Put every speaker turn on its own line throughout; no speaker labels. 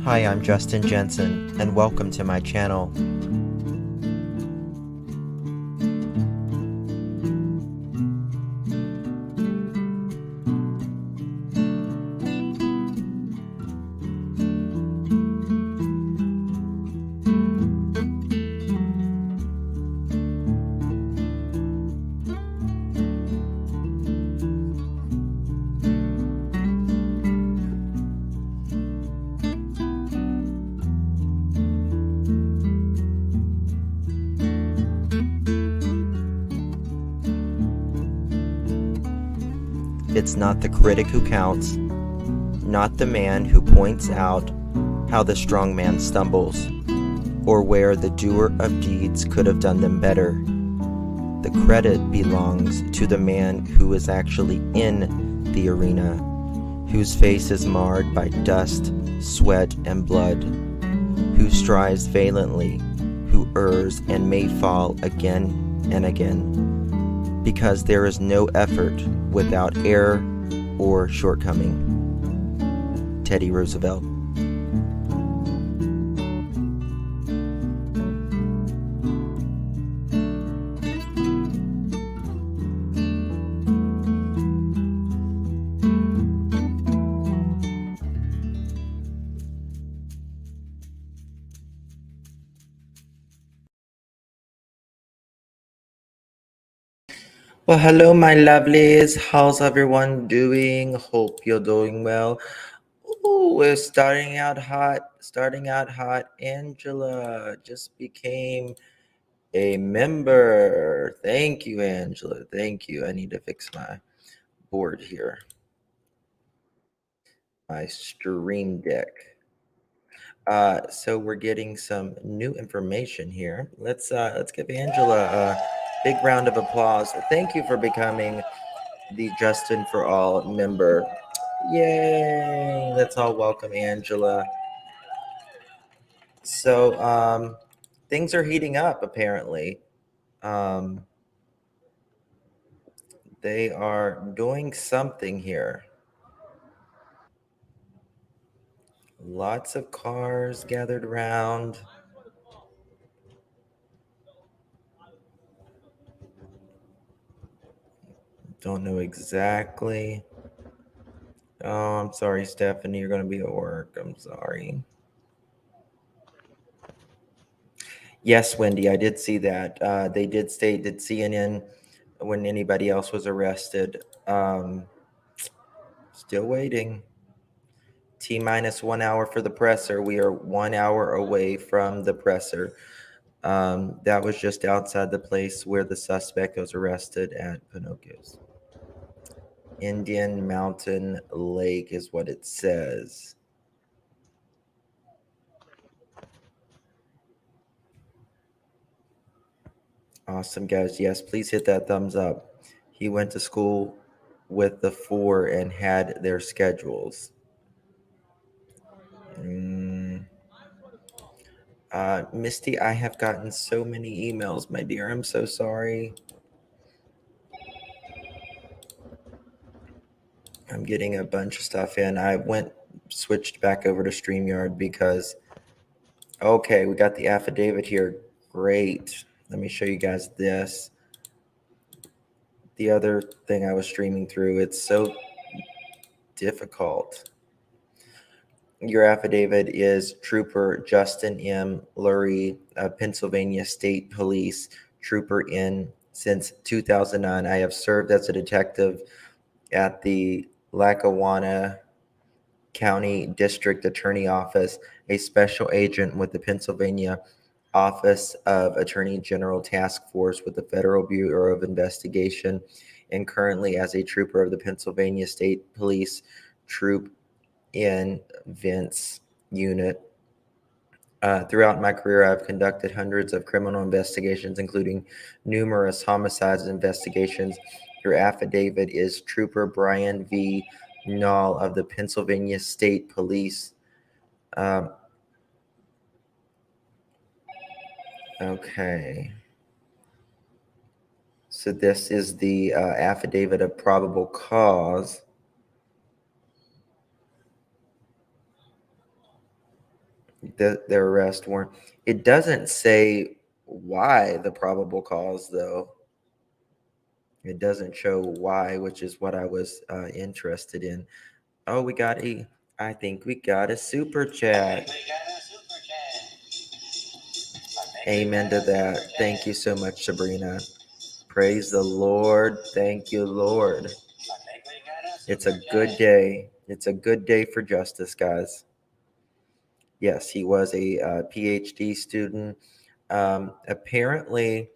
Hi, I'm Justin Jensen, and welcome to my channel. It's not the critic who counts, not the man who points out how the strong man stumbles, or where the doer of deeds could have done them better. The credit belongs to the man who is actually in the arena, whose face is marred by dust, sweat, and blood, who strives valiantly, who errs and may fall again and again, because there is no effort without error or shortcoming. Teddy Roosevelt. Well, hello, my lovelies. How's everyone doing? Hope you're doing well. Ooh, we're starting out hot. Angela just became a member. Thank you, Angela. Thank you. I need to fix my board here. My stream deck. So we're getting some new information here. Let's give Angela a big round of applause. Thank you for becoming the Justin for All member. Yay! Let's all welcome Angela. So things are heating up apparently. They are doing something here. Lots of cars gathered around. Don't know exactly. Oh, I'm sorry, Stephanie. You're going to be at work. I'm sorry. Yes, Wendy, I did see that. They did state that CNN when anybody else was arrested. Still waiting. T-minus 1 hour for the presser. We are 1 hour away from the presser. That was just outside the place where the suspect was arrested at Pinocchio's. Indian Mountain Lake is what it says. Awesome, guys. Yes, please hit that thumbs up. He went to school with the four and had their schedules. Misty, I have gotten so many emails, my dear. I'm so sorry. I'm getting a bunch of stuff in. I switched back over to StreamYard because, okay, we got the affidavit here. Great. Let me show you guys this. The other thing I was streaming through, it's so difficult. Your affidavit is Trooper Justin M. Lurie, Pennsylvania State Police, Trooper in since 2009. I have served as a detective at the Lackawanna County District Attorney Office, a special agent with the Pennsylvania Office of Attorney General Task Force with the Federal Bureau of Investigation, and currently as a trooper of the Pennsylvania State Police Troop in Vince Unit. Throughout my career, I've conducted hundreds of criminal investigations, including numerous homicides investigations. Your affidavit is Trooper Brian V. Knoll of the Pennsylvania State Police. Okay. So this is the affidavit of probable cause. their arrest warrant. It doesn't say why the probable cause, though. It doesn't show why, which is what I was interested in. Oh, I think we got a super chat. Amen to that. Thank you so much, Sabrina. Praise the Lord. Thank you, Lord. It's a good day. It's a good day for justice, guys. Yes, he was a PhD student. Apparently,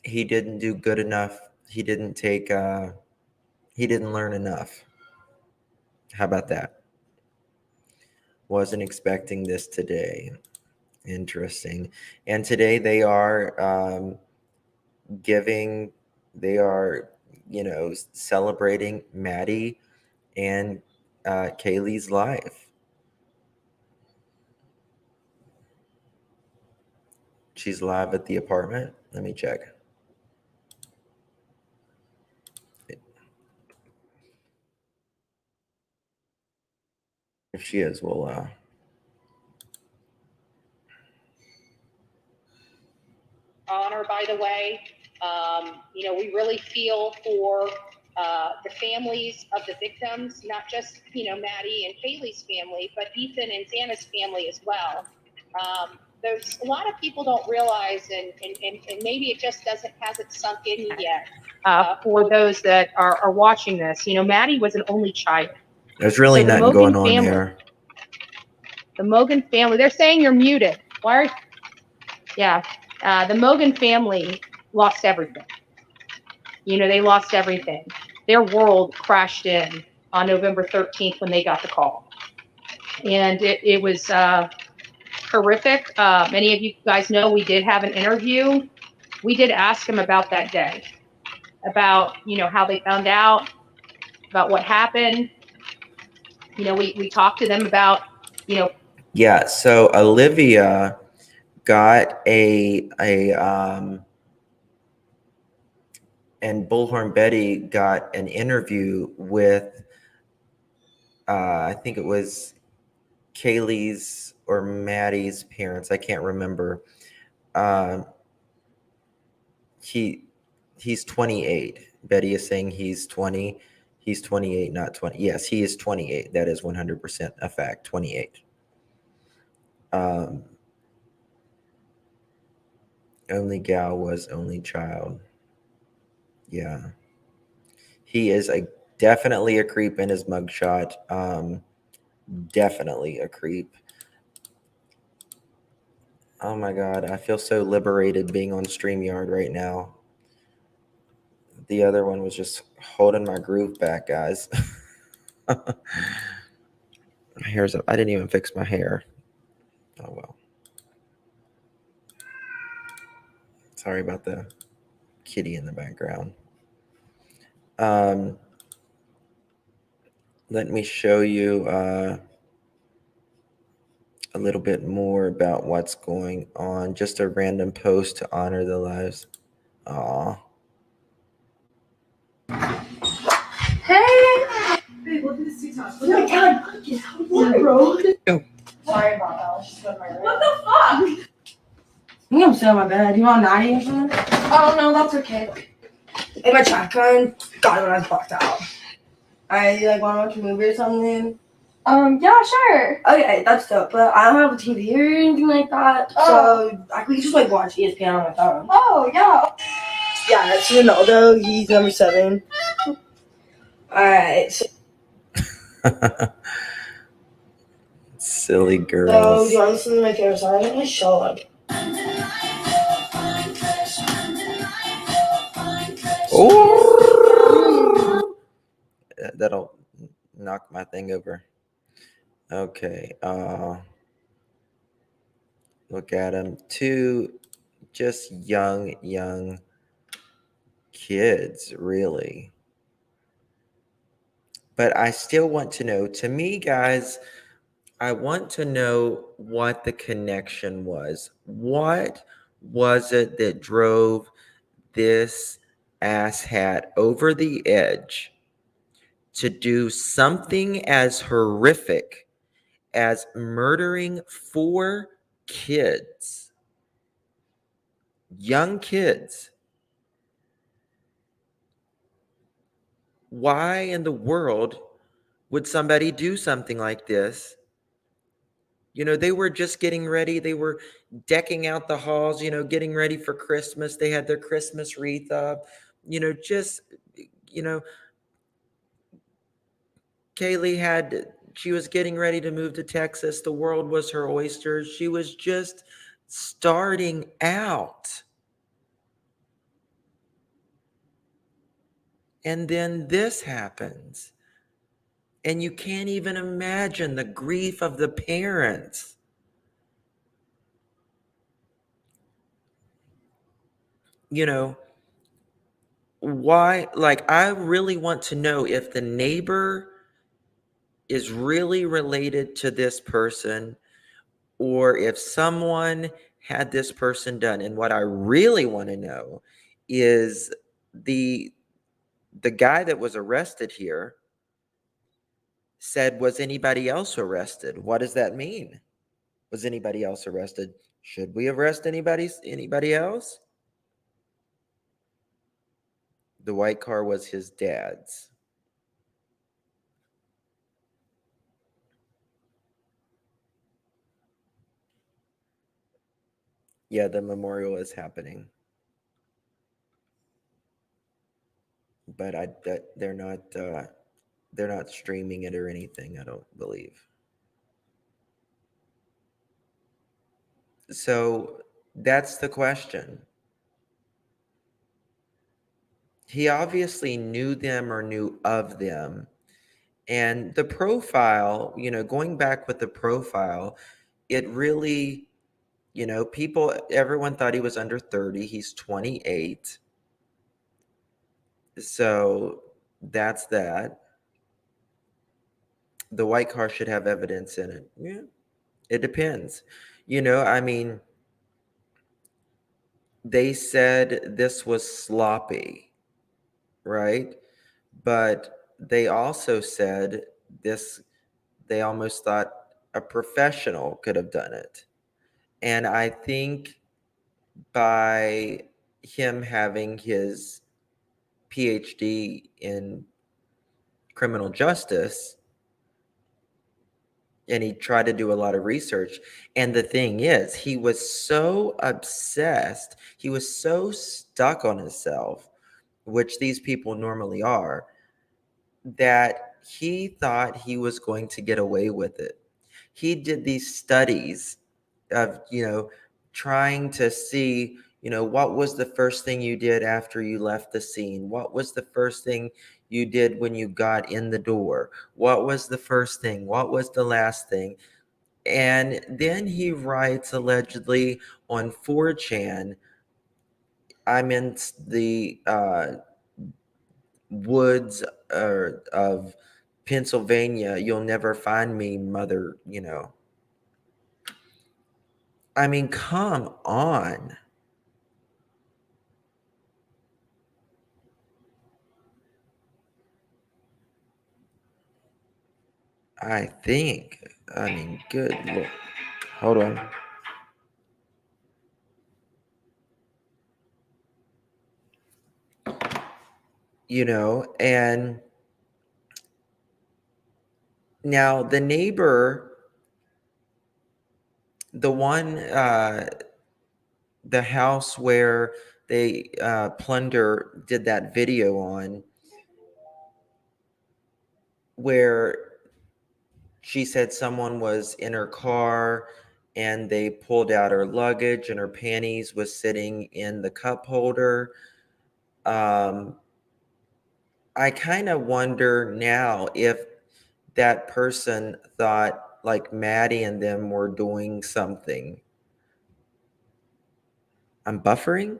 he didn't do good enough. He didn't learn enough. How about that? Wasn't expecting this today. Interesting. And today they are celebrating Maddie and Kaylee's life. She's live at the apartment. Let me check. If she is, we'll
honor, by the way. We really feel for the families of the victims, not just, Maddie and Kaylee's family, but Ethan and Xana's family as well. There's a lot of people don't realize, and maybe it just hasn't sunk in yet. For those that are watching this, Maddie was an only child.
There's really nothing going on there.
The Mogan family, they're saying you're muted. Why are, yeah. The Mogan family lost everything. They lost everything. Their world crashed in on November 13th when they got the call. And it was horrific. Many of you guys know we did have an interview. We did ask them about that day, about, how they found out, about what happened. We talked to them about,
Yeah, so Olivia got and Bullhorn Betty got an interview with I think it was Kaylee's or Maddie's parents. I can't remember. He's 28. Betty is saying he's 20. He's 28, not 20. Yes, he is 28. That is 100% a fact. 28. Only gal was only child. Yeah. He is definitely a creep in his mugshot. Definitely a creep. Oh my God, I feel so liberated being on StreamYard right now. The other one was just holding my groove back, guys. My hair's up. I didn't even fix my hair. Oh well. Sorry about the kitty in the background. Let me show you a little bit more about what's going on. Just a random post to honor the lives. Aw.
Hey! Babe, look at this TikTok. Oh my God! What, bro?
Go.
Sorry about that. Let's just go to my room. What the fuck? I think I'm still in my bed. You want Natty or something? Oh, no, that's okay. Hey, my chat phone got it when I was blocked out. Want to watch a movie or something?
Yeah, sure.
Okay, that's dope. But I don't have a TV or anything like that. Oh. So I could just watch ESPN on my phone.
Oh, yeah.
Yeah, it's Ronaldo. He's number 7. Alright. So,
Silly
do
girls.
you want to listen to my favorite song? I'm going to show up.
Oh, that'll knock my thing over. Okay. Look at them. 2 just young kids, really. But I still want to know, to me, guys, I want to know what the connection was. What was it that drove this asshat over the edge to do something as horrific as murdering 4 kids, young kids. Why in the world would somebody do something like this? You know, they were just getting ready. They were decking out the halls, you know, getting ready for Christmas. They had their Christmas wreath up, you know, just, you know, she was getting ready to move to Texas. The world was her oyster. She was just starting out. And then this happens. And you can't even imagine the grief of the parents. You know, why? Like, I really want to know if the neighbor is really related to this person or if someone had this person done. And what I really want to know is the guy that was arrested here said, was anybody else arrested? What does that mean? Was anybody else arrested? Should we arrest anybody else? The white car was his dad's. Yeah, the memorial is happening. But they're not streaming it or anything, I don't believe. So that's the question. He obviously knew them or knew of them. And the profile, you know, going back with the profile, it really, you know, everyone thought he was under 30. He's 28. So that's that. The white car should have evidence in it. Yeah, it depends. You know, I mean, they said this was sloppy, right? But they also said they almost thought a professional could have done it. And I think by him having his PhD in criminal justice, and he tried to do a lot of research. And the thing is, he was so obsessed, he was so stuck on himself, which these people normally are, that he thought he was going to get away with it. He did these studies of, you know, trying to see, you know, what was the first thing you did after you left the scene? What was the first thing you did when you got in the door? What was the first thing? What was the last thing? And then he writes allegedly on 4chan, I'm in the woods of Pennsylvania. You'll never find me, mother, you know. I mean, come on. I mean, good Lord. Hold on. You know, and now the neighbor, the one, the house where they plunder did that video on, where she said someone was in her car and they pulled out her luggage and her panties was sitting in the cup holder. I kind of wonder now if that person thought like Maddie and them were doing something. I'm buffering?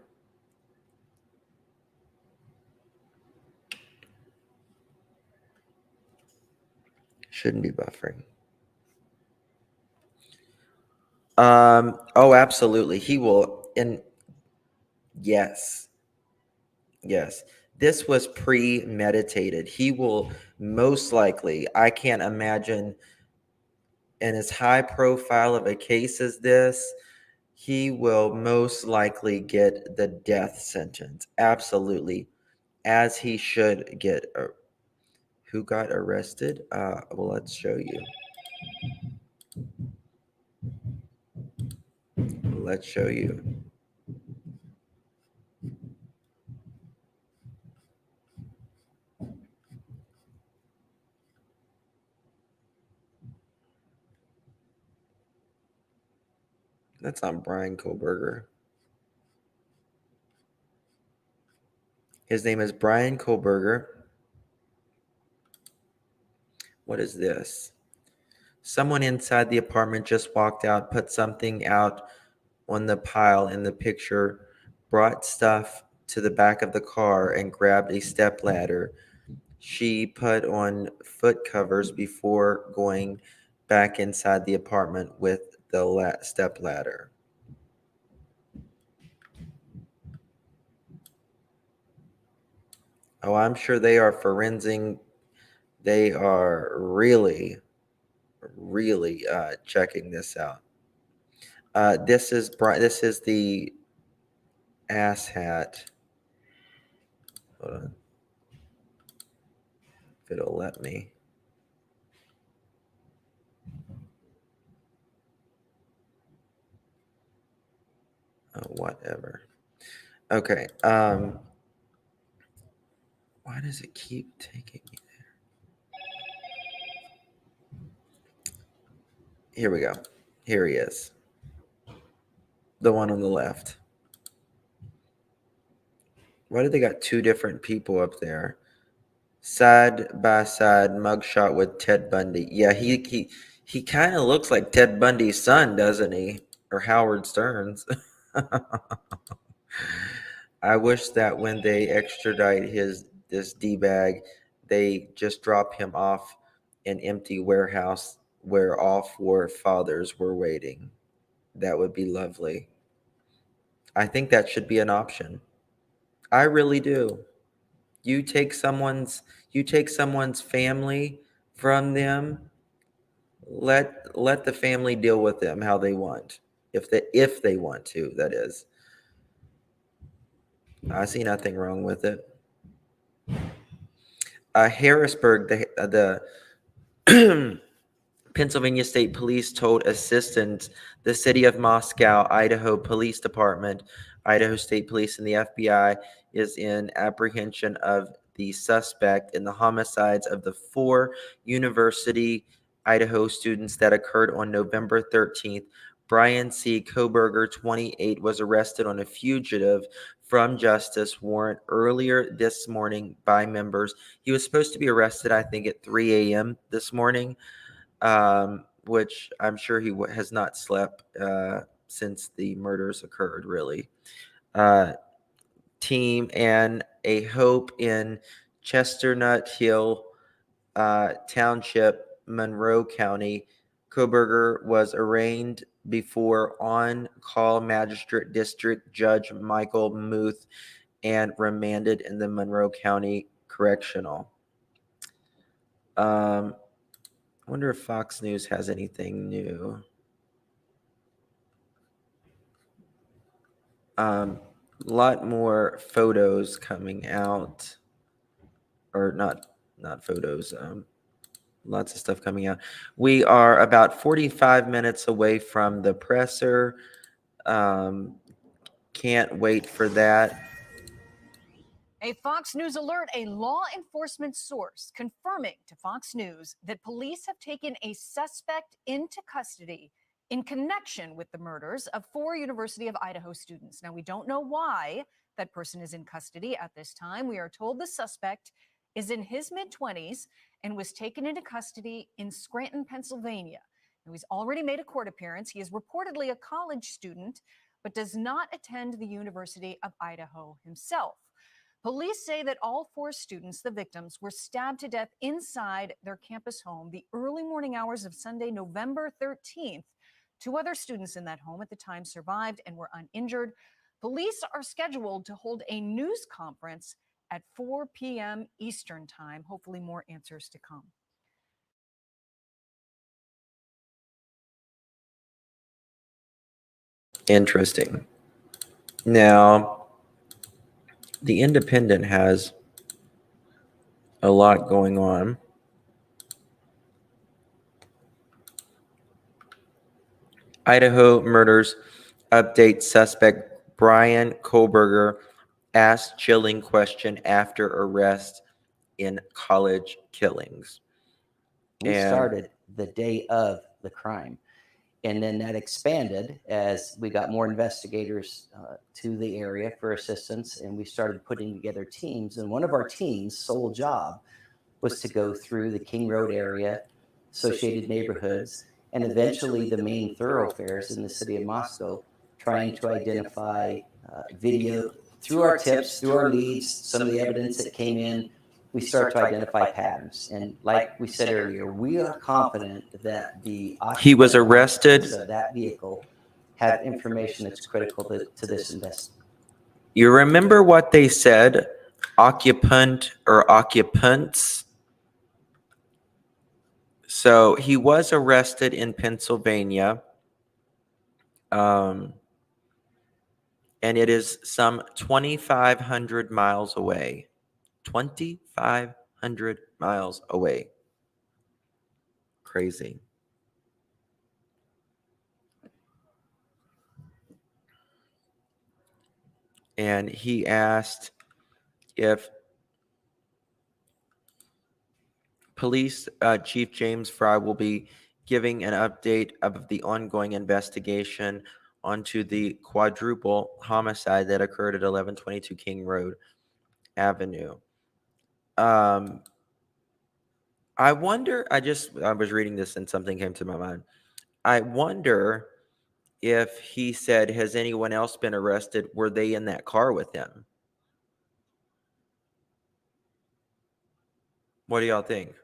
Shouldn't be buffering. Oh, absolutely. He will. And yes. Yes. This was premeditated. He will most likely, I can't imagine and as high profile of a case as this, he will most likely get the death sentence. Absolutely. As he should get. Who got arrested? Well, let's show you. Let's show you. That's not Brian Kohlberger. His name is Brian Kohlberger. What is this? Someone inside the apartment just walked out, put something out on the pile in the picture, brought stuff to the back of the car, and grabbed a step ladder. She put on foot covers before going back inside the apartment with the step ladder. Oh, I'm sure they are forensic. They are really checking this out. This is the ass hat. Hold on. If it'll let me. Oh, whatever. Okay. Why does it keep taking me there? Here we go. Here he is. The one on the left. Why do they got two different people up there? Side by side mugshot with Ted Bundy. Yeah, he kind of looks like Ted Bundy's son, doesn't he? Or Howard Stern's. I wish that when they extradite this D-bag, they just drop him off an empty warehouse where all four fathers were waiting. That would be lovely. I think that should be an option. I really do. You take someone's family from them. Let the family deal with them how they want. If they want to, that is. I see nothing wrong with it. Harrisburg, the Pennsylvania State Police told assistants the City of Moscow, Idaho Police Department, Idaho State Police, and the FBI is in apprehension of the suspect in the homicides of the 4 University Idaho students that occurred on November 13th. Brian C. Kohlberger, 28, was arrested on a fugitive from justice warrant earlier this morning by members. He was supposed to be arrested, I think, at 3 a.m. this morning, which I'm sure he has not slept since the murders occurred, really. Team and a Hope in Chestnut Hill Township, Monroe County. Kohlberger was arraigned before on-call magistrate district judge Michael Muth and remanded in the Monroe County Correctional. I wonder if Fox News has anything new. A lot more photos coming out, or not photos. Lots of stuff coming out. We are about 45 minutes away from the presser. Can't wait for that.
A Fox News alert, a law enforcement source confirming to Fox News that police have taken a suspect into custody in connection with the murders of 4 University of Idaho students. Now, we don't know why that person is in custody at this time. We are told the suspect is in his mid-20s and was taken into custody in Scranton, Pennsylvania. Now, he's already made a court appearance. He is reportedly a college student, but does not attend the University of Idaho himself. Police say that all 4 students, the victims, were stabbed to death inside their campus home the early morning hours of Sunday, November 13th. 2 other students in that home at the time survived and were uninjured. Police are scheduled to hold a news conference at 4 p.m. Eastern Time. Hopefully more answers to come.
Interesting. Now, the Independent has a lot going on. Idaho murders update: suspect Brian Kohlberger asked chilling question after arrest in college killings.
We
And-
started the day of the crime. And then that expanded as we got more investigators to the area for assistance, and we started putting together teams. And one of our teams' sole job was to go through the King Road area, associated neighborhoods, and eventually the main thoroughfares in the city of Moscow, trying to identify video through our tips, through our leads, some of the evidence that came in. We start to identify patterns. And like we said earlier, we are confident that the
He was arrested.
occupants of that vehicle have information that's critical to this investigation.
You remember what they said? Occupant or occupants? So he was arrested in Pennsylvania. And it is some 2,500 miles away. 2,500 miles away. Crazy. And he asked if Police Chief James Fry will be giving an update of the ongoing investigation onto the quadruple homicide that occurred at 1122 King Road Avenue. I wonder, I was reading this and something came to my mind. I wonder if he said, has anyone else been arrested? Were they in that car with him? What do y'all think?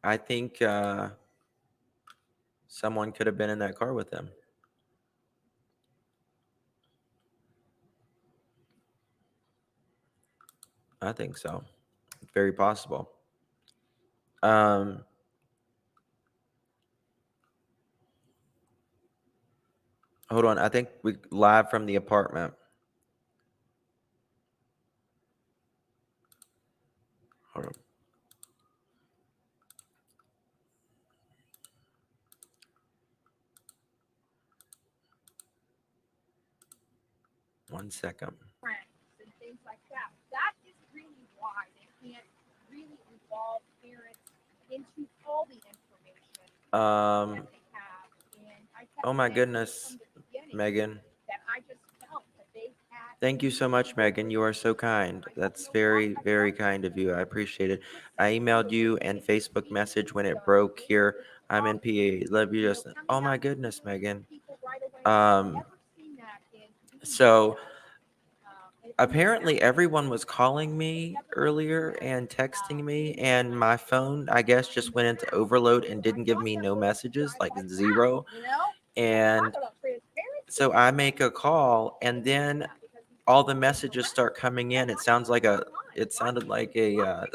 I think someone could have been in that car with him. I think so. Very possible. Hold on. I think we live from the apartment. Hold on. One second.
And things like that. That is really why they can't really involve parents into all the information that they have. And I kept
Oh my
saying
goodness,
from the beginning
Megan.
that I just felt that they had.
Thank you so much, Megan. You are so kind. That's very, very kind of you. I appreciate it. I emailed you and Facebook message when it broke here. I'm in PA. Love you, Justin. Oh my goodness, Megan. So apparently everyone was calling me earlier and texting me, and my phone, I guess, just went into overload and didn't give me no messages, like 0. And so I make a call, and then all the messages start coming in. It sounded like a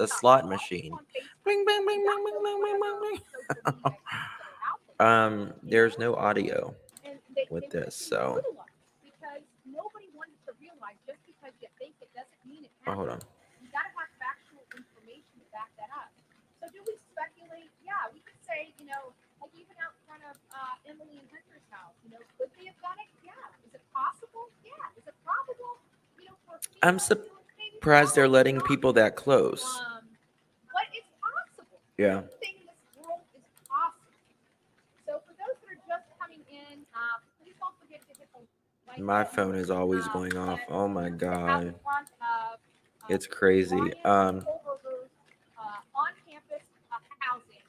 slot machine. Bing, bing, bing, bing, bing, bing, bing, bing. There's no audio with this, so. Oh, hold on.
You gotta have factual information to back that up. So do we speculate? Yeah, we could say, like even out in front of Emily and Hunter's house, could they have done it? Yeah. Is it possible? Yeah. Is it probable?
I'm surprised they're letting people that close.
But it's possible.
Yeah.
Everything in this world is possible. So for those that are just coming in, please don't forget to hit the like
My
button.
phone is always going off. Oh my God.
Front of,
It's crazy.
On campus housing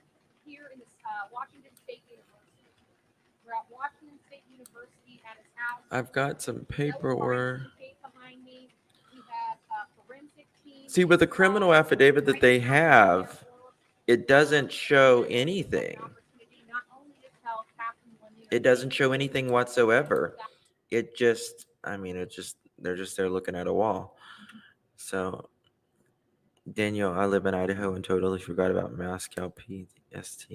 here in this Washington State University. We're at Washington State University at his house.
I've got some paperwork.
Behind me. We have forensic team.
See, with the criminal affidavit that they have, it doesn't show anything. It doesn't show anything whatsoever. It just, they're just there looking at a wall. So, Daniel, I live in Idaho and totally forgot about Moscow PST.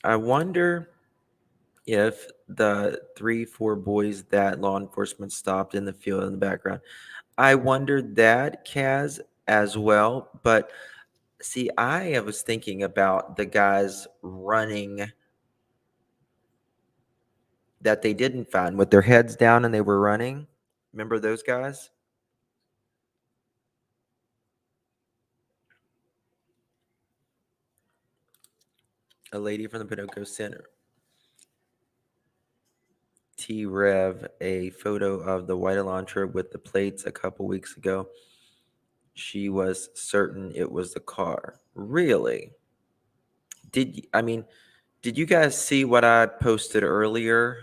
I wonder if the 3, 4 boys that law enforcement stopped in the field in the background, I wondered that, Kaz, as well. But see, I was thinking about the guys running that they didn't find with their heads down and they were running. Remember those guys? A lady from the Pinocchio Center. T-Rev, a photo of the white Elantra with the plates a couple weeks ago. She was certain it was the car. Really? Did you guys see what I posted earlier?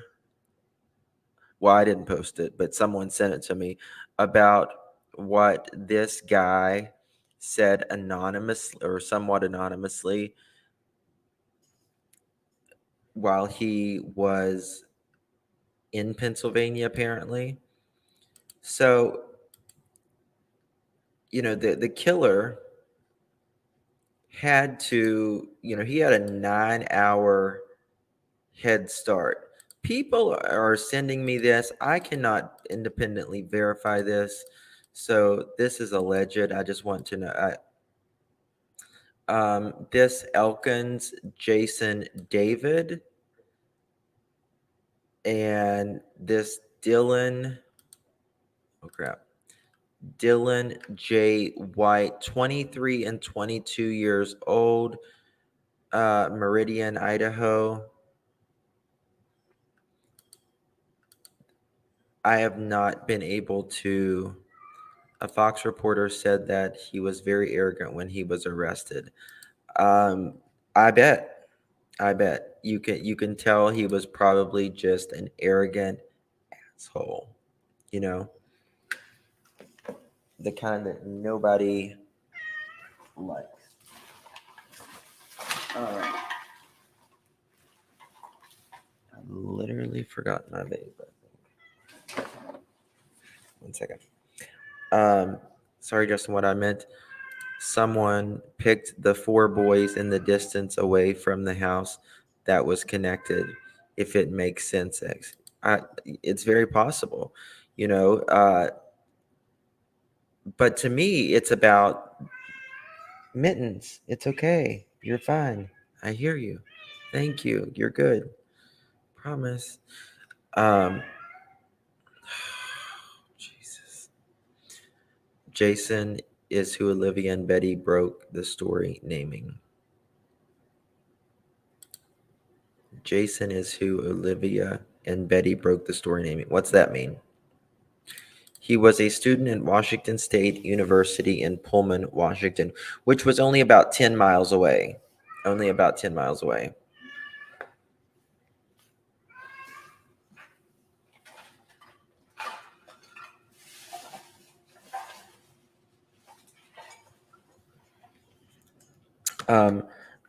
Well, I didn't post it, but someone sent it to me about what this guy said anonymously or somewhat anonymously while he was in Pennsylvania, apparently. So, the killer had to, he had a 9-hour head start. People are sending me this. I cannot independently verify this. So this is alleged. I just want to know. This Elkins, Jason David, and this Dylan, oh crap, Dylan J. White, 23 and 22 years old, Meridian, Idaho. I have not been able to. A Fox reporter said that he was very arrogant when he was arrested. I bet. You can tell he was probably just an arrogant asshole. You know, the kind that nobody likes. All right. I literally forgot my vape. I think. 1 second. Sorry, Justin. What I meant. Someone picked the 4 boys in the distance away from the house that was connected. If it makes sense, it's very possible, you know. But to me, it's about Mittens. It's okay. You're fine. I hear you. Thank you. You're good. Promise. Um, Jesus. Jason is who Olivia and Betty broke the story naming. Jason is who Olivia and Betty broke the story naming. What's that mean? He was a student at Washington State University in Pullman, Washington, which was only about 10 miles away. Only about 10 miles away.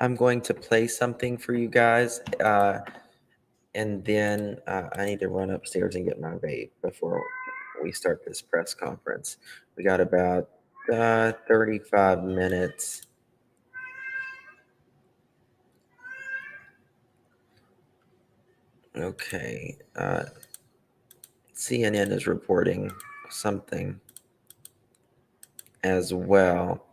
I'm going to play something for you guys, and then I need to run upstairs and get my vape before we start this press conference. We got about 35 minutes. Okay. CNN is reporting something as well.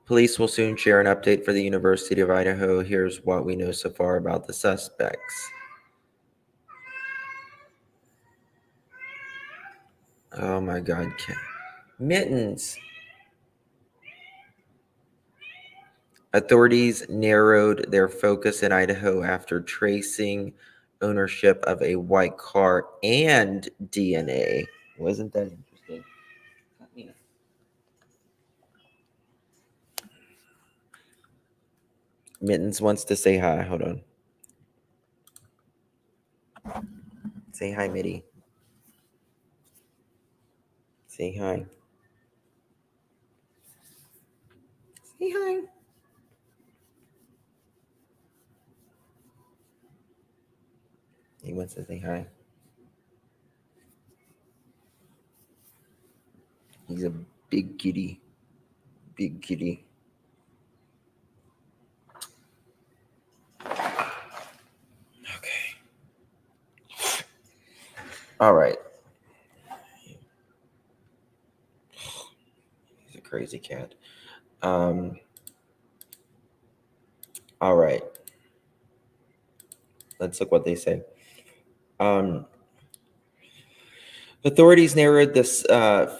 Police will soon share an update for the University of Idaho. Here's what we know so far about the suspects. Oh my God. Mittens. Authorities narrowed their focus in Idaho after tracing ownership of a white car and DNA. Wasn't that interesting? Mittens wants to say hi. Hold on. Say hi, Mitty. Say hi. Say hi. He wants to say hi. He's a big kitty. Big kitty. All right. He's a crazy cat. All right. Let's look what they say. Authorities narrowed this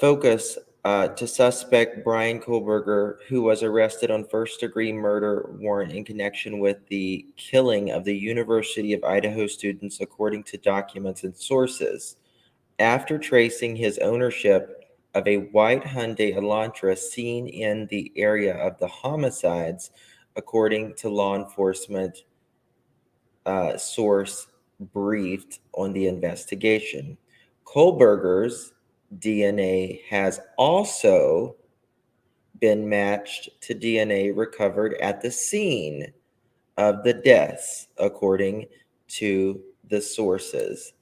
focus to suspect Brian Kohlberger, who was arrested on first-degree murder warrant in connection with the killing of the University of Idaho students, according to documents and sources. After tracing his ownership of a white Hyundai Elantra seen in the area of the homicides, according to law enforcement source briefed on the investigation. Kohlberger's DNA has also been matched to DNA recovered at the scene of the deaths, according to the sources.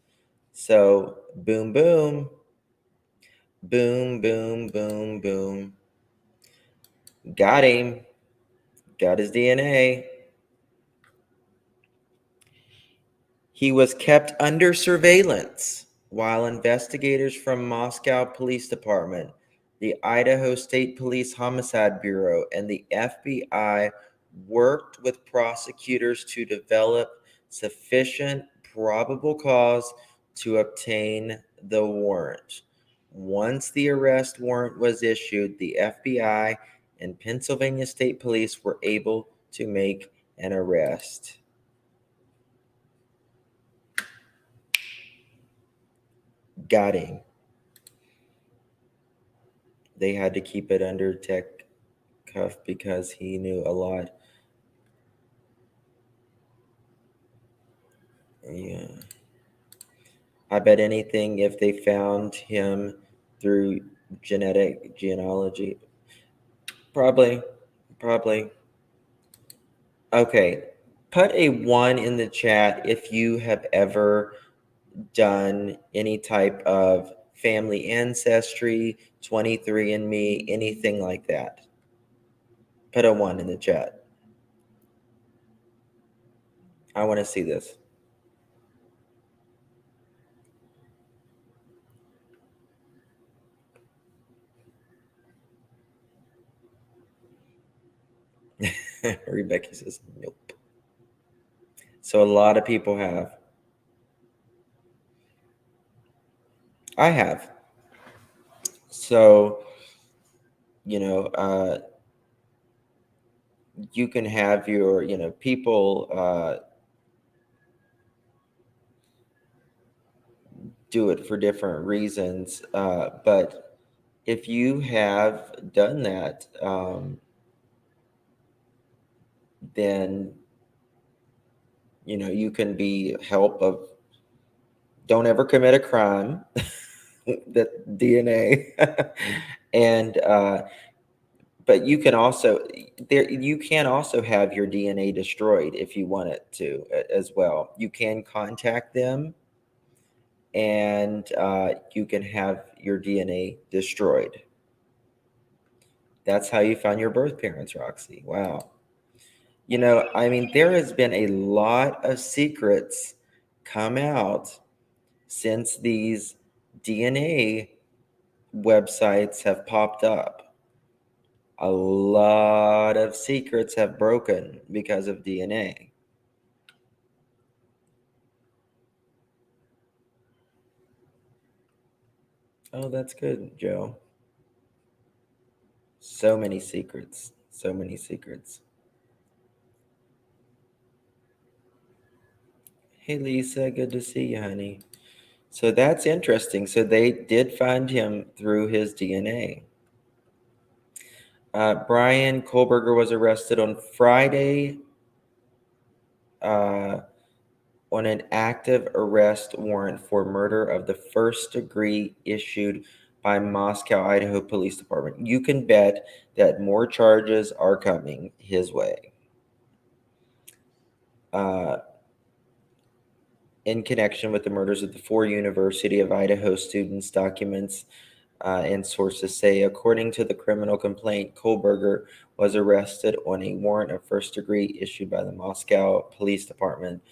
So, boom, boom, boom, boom, boom, boom. Got him. Got his DNA. He was kept under surveillance while investigators from Moscow Police Department, the Idaho State Police Homicide Bureau, and the FBI worked with prosecutors to develop sufficient probable cause to obtain the warrant. Once the arrest warrant was issued, the FBI and Pennsylvania State Police were able to make an arrest. Got him. They had to keep it under tech cuff because he knew a lot. Yeah. I bet anything if they found him through genealogy. Probably. Okay. Put a 1 in the chat if you have ever done any type of family ancestry, 23andMe, anything like that. Put a 1 in the chat. I want to see this. Rebecca says nope. So a lot of people have. I have. So, you can have your, people do it for different reasons. But if you have done that, then, you can be help of, don't ever commit a crime, that DNA, and, but you can also have your DNA destroyed if you want it to as well. You can contact them, and you can have your DNA destroyed. That's how you found your birth parents, Roxy. Wow. There has been a lot of secrets come out since these DNA websites have popped up. A lot of secrets have broken because of DNA. Oh, that's good, Joe. So many secrets. So many secrets. Hey, Lisa, good to see you, honey. So that's interesting. So they did find him through his DNA. Brian Kohlberger was arrested on Friday on an active arrest warrant for murder of the first degree issued by Moscow, Idaho Police Department. You can bet that more charges are coming his way. In connection with the murders of the 4 University of Idaho students, documents and sources say, according to the criminal complaint, Kohlberger was arrested on a warrant of first degree issued by the Moscow Police Department.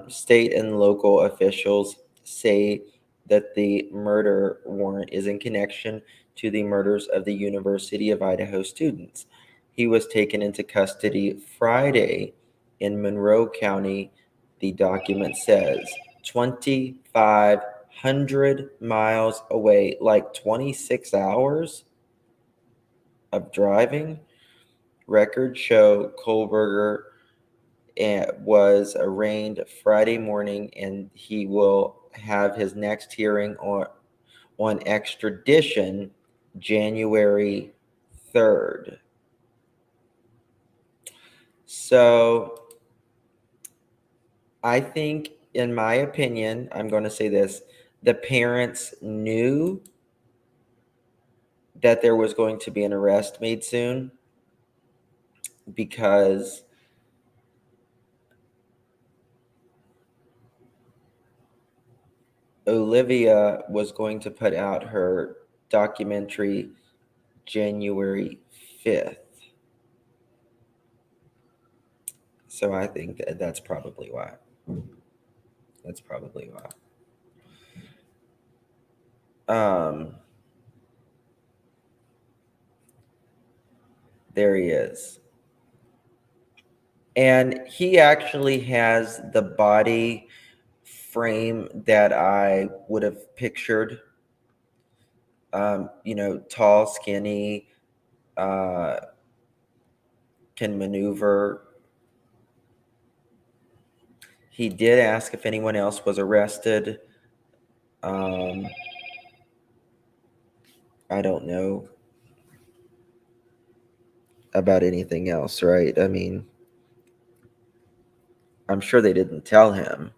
State and local officials say that the murder warrant is in connection to the murders of the University of Idaho students. He was taken into custody Friday in Monroe County, the document says, 2,500 miles away, like 26 hours of driving. Records show Kohlberger was arraigned Friday morning, and he will have his next hearing on extradition January 3rd. So I think, in my opinion, I'm going to say this, the parents knew that there was going to be an arrest made soon, because Olivia was going to put out her documentary January 5th. So I think that's probably why. That's probably why. There he is. And he actually has the body frame that I would have pictured. Tall, skinny, can maneuver. He did ask if anyone else was arrested. I don't know about anything else, right? I mean, I'm sure they didn't tell him.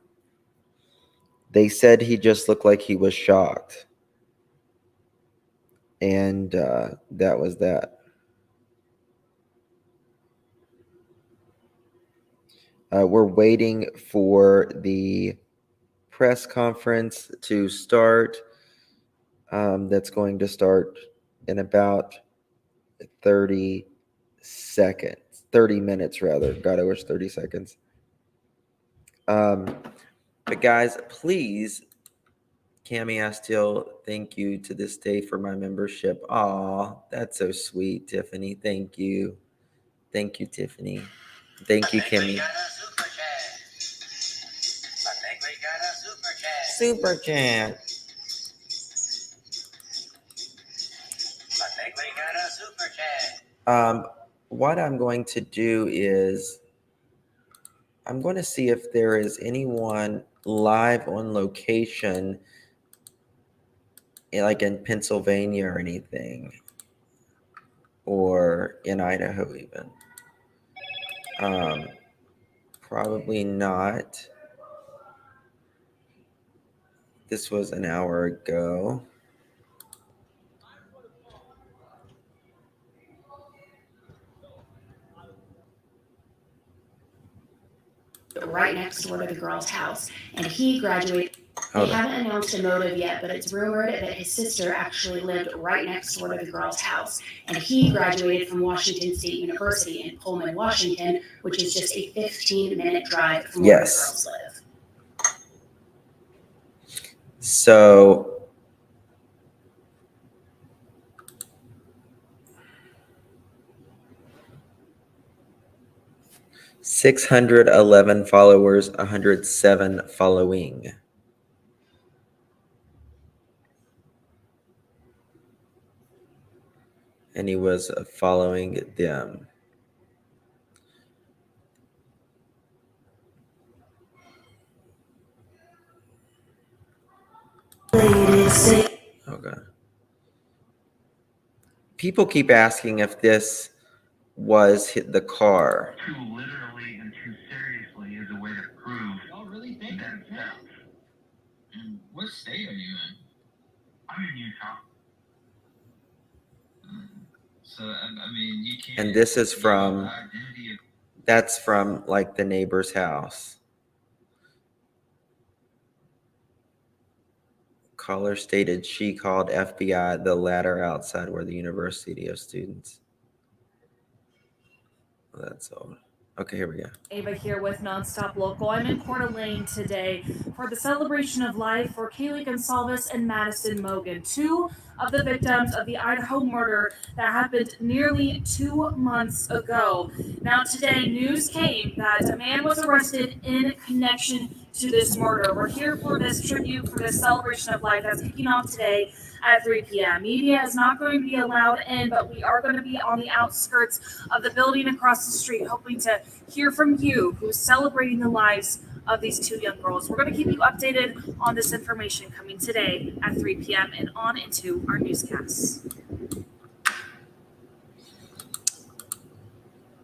They said he just looked like he was shocked. And that was that. We're waiting for the press conference to start. That's going to start in about 30 minutes rather. God, I wish 30 seconds. But guys, please, Cami Astiel, thank you to this day for my membership. Aw, that's so sweet, Tiffany. Thank you. Thank you, Tiffany. Thank you, Kimmy. Super chat. What I'm going to do is I'm going to see if there is anyone live on location, like in Pennsylvania or anything, or in Idaho even. Probably not. This was an hour ago.
Right next door to the girl's house, and he graduated. They haven't announced a motive yet, but it's rumored that his sister actually lived right next door to the girl's house, and he graduated from Washington State University in Pullman, Washington, which is just a 15-minute drive from where the girls live.
So 611 followers, 107 following. And he was following them. Okay. People keep asking if this was the car.
Too literally and too seriously is a way to prove. Y'all really think that? And what state are you in? I'm in Utah. So I mean, you can't.
And this is from. That's from like the neighbor's house. Caller stated she called FBI. The ladder outside were the University of students. That's all. Okay, here we go.
Ava here with Nonstop Local. I'm in Coeur d'Alene today for the celebration of life for Kaylee Gonsalves and Madison Mogan, two of the victims of the Idaho murder that happened nearly 2 months ago. Now today, news came that a man was arrested in connection to this murder. We're here for this tribute, for this celebration of life that's kicking off today at 3 p.m. Media is not going to be allowed in, but we are going to be on the outskirts of the building across the street, hoping to hear from you who's celebrating the lives of these two young girls. We're going to keep you updated on this information coming today at 3 p.m. and on into our newscasts.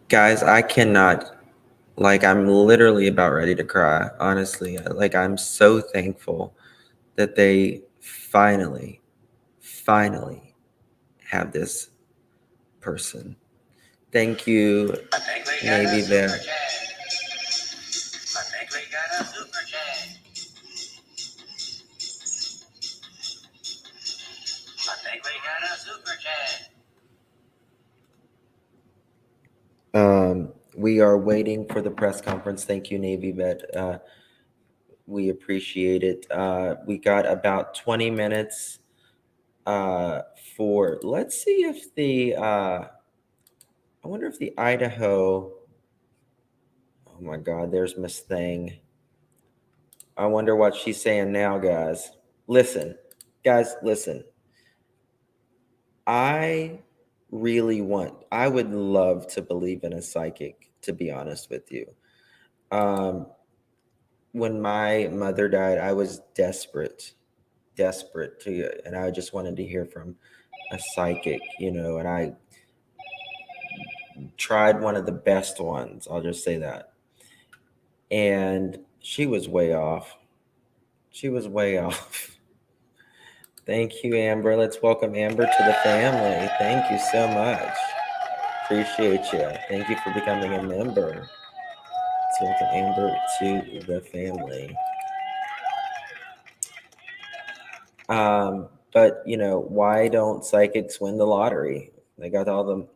Guys, I cannot, like, I'm literally about ready to cry, honestly. Like, I'm so thankful that they finally have this person. Thank you, Navy Vet. We are waiting for the press conference. Thank you, Navy Vet. We appreciate it. We got about 20 minutes for, let's see if the, I wonder if the Idaho, oh my God, there's Miss Thing. I wonder what she's saying now, guys. Listen, guys, listen. I would love to believe in a psychic, to be honest with you. When my mother died, I was desperate to, and I just wanted to hear from a psychic, and I tried one of the best ones. I'll just say that. And she was way off. Thank you, Amber. Let's welcome Amber to the family. Thank you so much. Appreciate you. Thank you for becoming a member. Let's welcome Amber to the family. But why don't psychics win the lottery? They got all the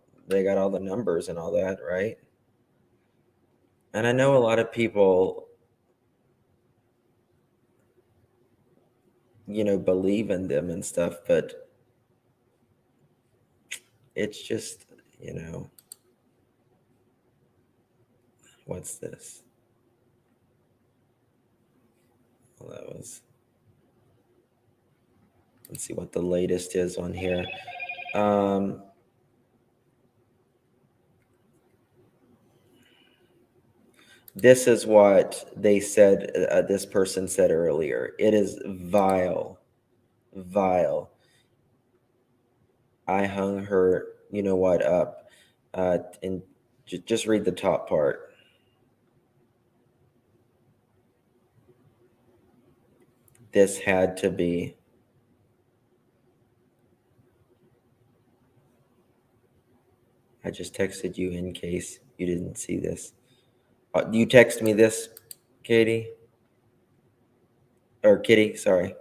numbers and all that, right? And I know a lot of people, believe in them and stuff, but it's just, what's this? Well, let's see what the latest is on here. This is what they said, this person said earlier. It is vile. I hung her, up. And just read the top part. This had to be. I just texted you in case you didn't see this. You text me this, Katie? Or Kitty, sorry.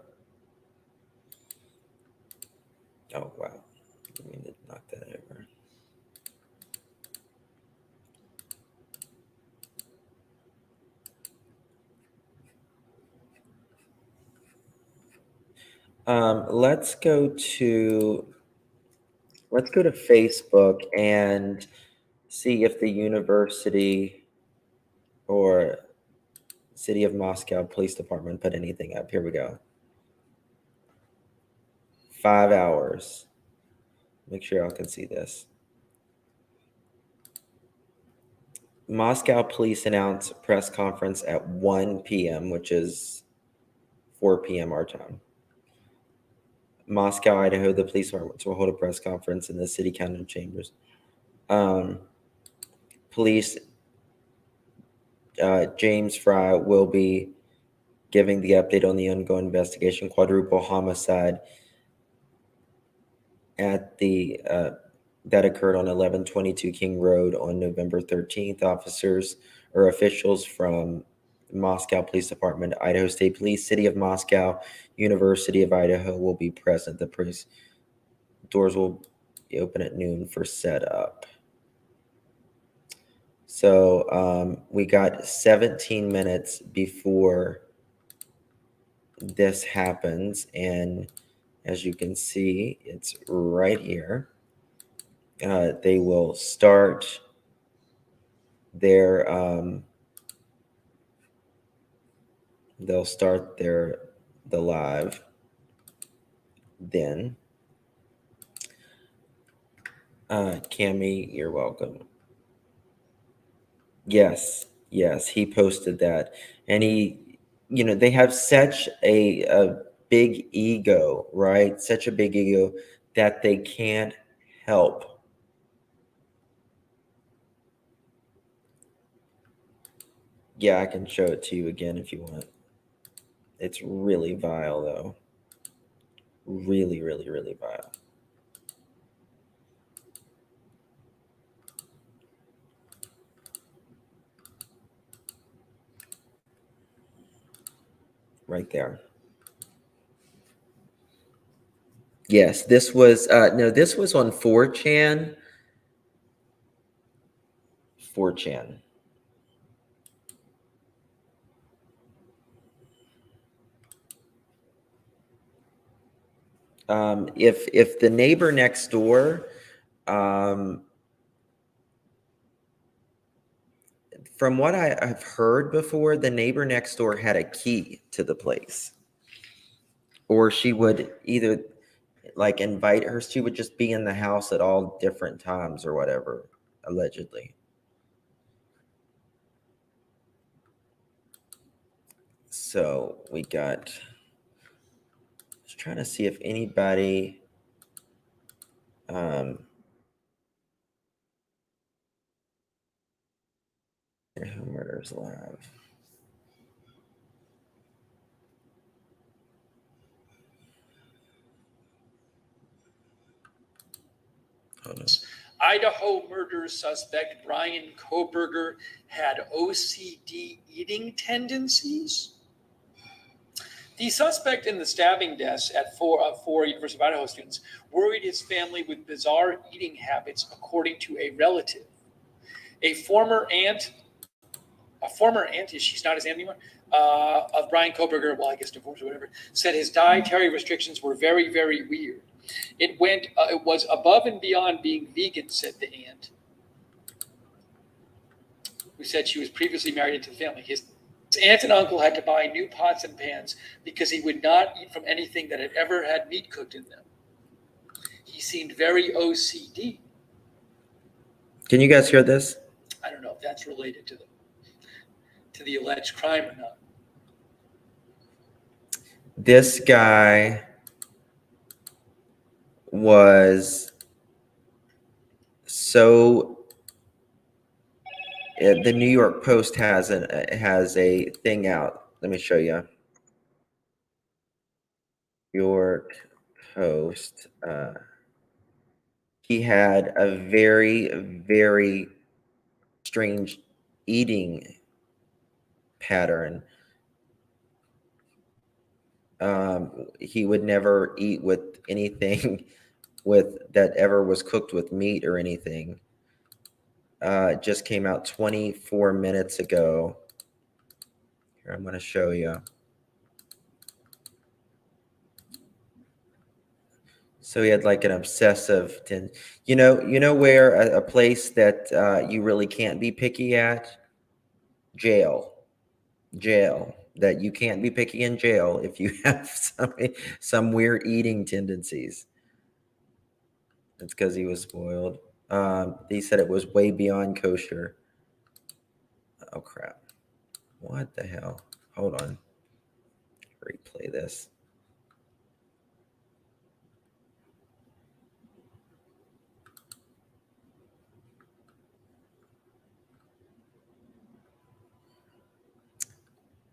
Oh, wow. I mean to knock that over. Let's go to Facebook and see if the university or City of Moscow Police Department put anything up. Here we go. 5 hours. Make sure y'all can see this. Moscow police announced press conference at 1 p.m., which is 4 p.m. our time. Moscow, Idaho, the police department will hold a press conference in the city council chambers. Police, James Fry will be giving the update on the ongoing investigation, quadruple homicide at the that occurred on 1122 King Road on November 13th. Officials from Moscow Police Department, Idaho State Police, City of Moscow, University of Idaho will be present. The police doors will be open at noon for setup. So we got 17 minutes before this happens, and as you can see, it's right here. They will start their the live then. Cami, you're welcome. Yes, he posted that, and they have such a big ego, right? Such a big ego that they can't help. Yeah, I can show it to you again if you want. It's really vile, though. Really, really, really vile. Right there. Yes, this was this was on 4chan. 4chan. If the neighbor next door, from what I've heard before, the neighbor next door had a key to the place, or she would either like invite her. She would just be in the house at all different times or whatever, allegedly. So we got, just trying to see if anybody, Murders Live. Hold on.
Idaho murder suspect Brian Koberger had OCD eating tendencies. The suspect in the stabbing deaths at four University of Idaho students worried his family with bizarre eating habits, according to a relative. A former aunt, she's not his aunt anymore, of Brian Koberger, well, I guess divorced or whatever, said his dietary restrictions were very, very weird. It was above and beyond being vegan, said the aunt, who said she was previously married into the family. His aunt and uncle had to buy new pots and pans because he would not eat from anything that had ever had meat cooked in them. He seemed very OCD.
Can you guys hear this?
I don't know if that's related to the alleged crime or not.
This guy was so. The New York Post has a thing out. Let me show you. New York Post. He had a very, very strange eating pattern. He would never eat with anything that ever was cooked with meat or anything. It just came out 24 minutes ago. Here, I'm going to show you. So he had like an obsessive, you know where a place that you really can't be picky at? Jail. That you can't be picky in jail if you have some weird eating tendencies. It's because he was spoiled. He said it was way beyond kosher. Oh crap! What the hell? Hold on. Replay this.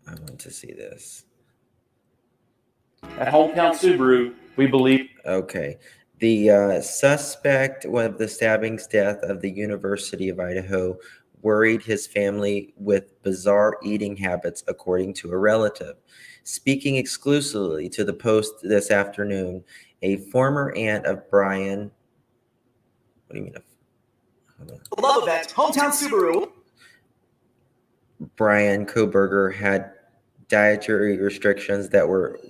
I want to see this.
At Hometown Subaru, we believe.
Okay. The suspect of the stabbing's death of the University of Idaho worried his family with bizarre eating habits, according to a relative. Speaking exclusively to the Post this afternoon, a former aunt of Brian. What do you mean?
Love event, Hometown Subaru.
Brian Koberger had dietary restrictions that were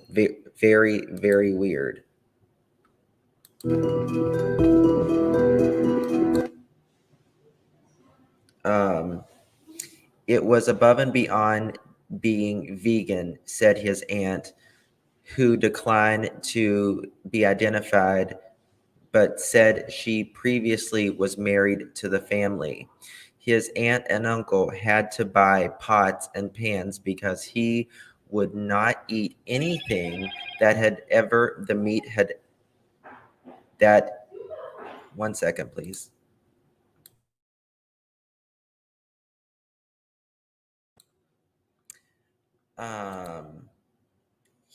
very, very weird. It was above and beyond being vegan, said his aunt, who declined to be identified, but said she previously was married to the family. His aunt and uncle had to buy pots and pans because he would not eat anything that the meat had, that, 1 second, please.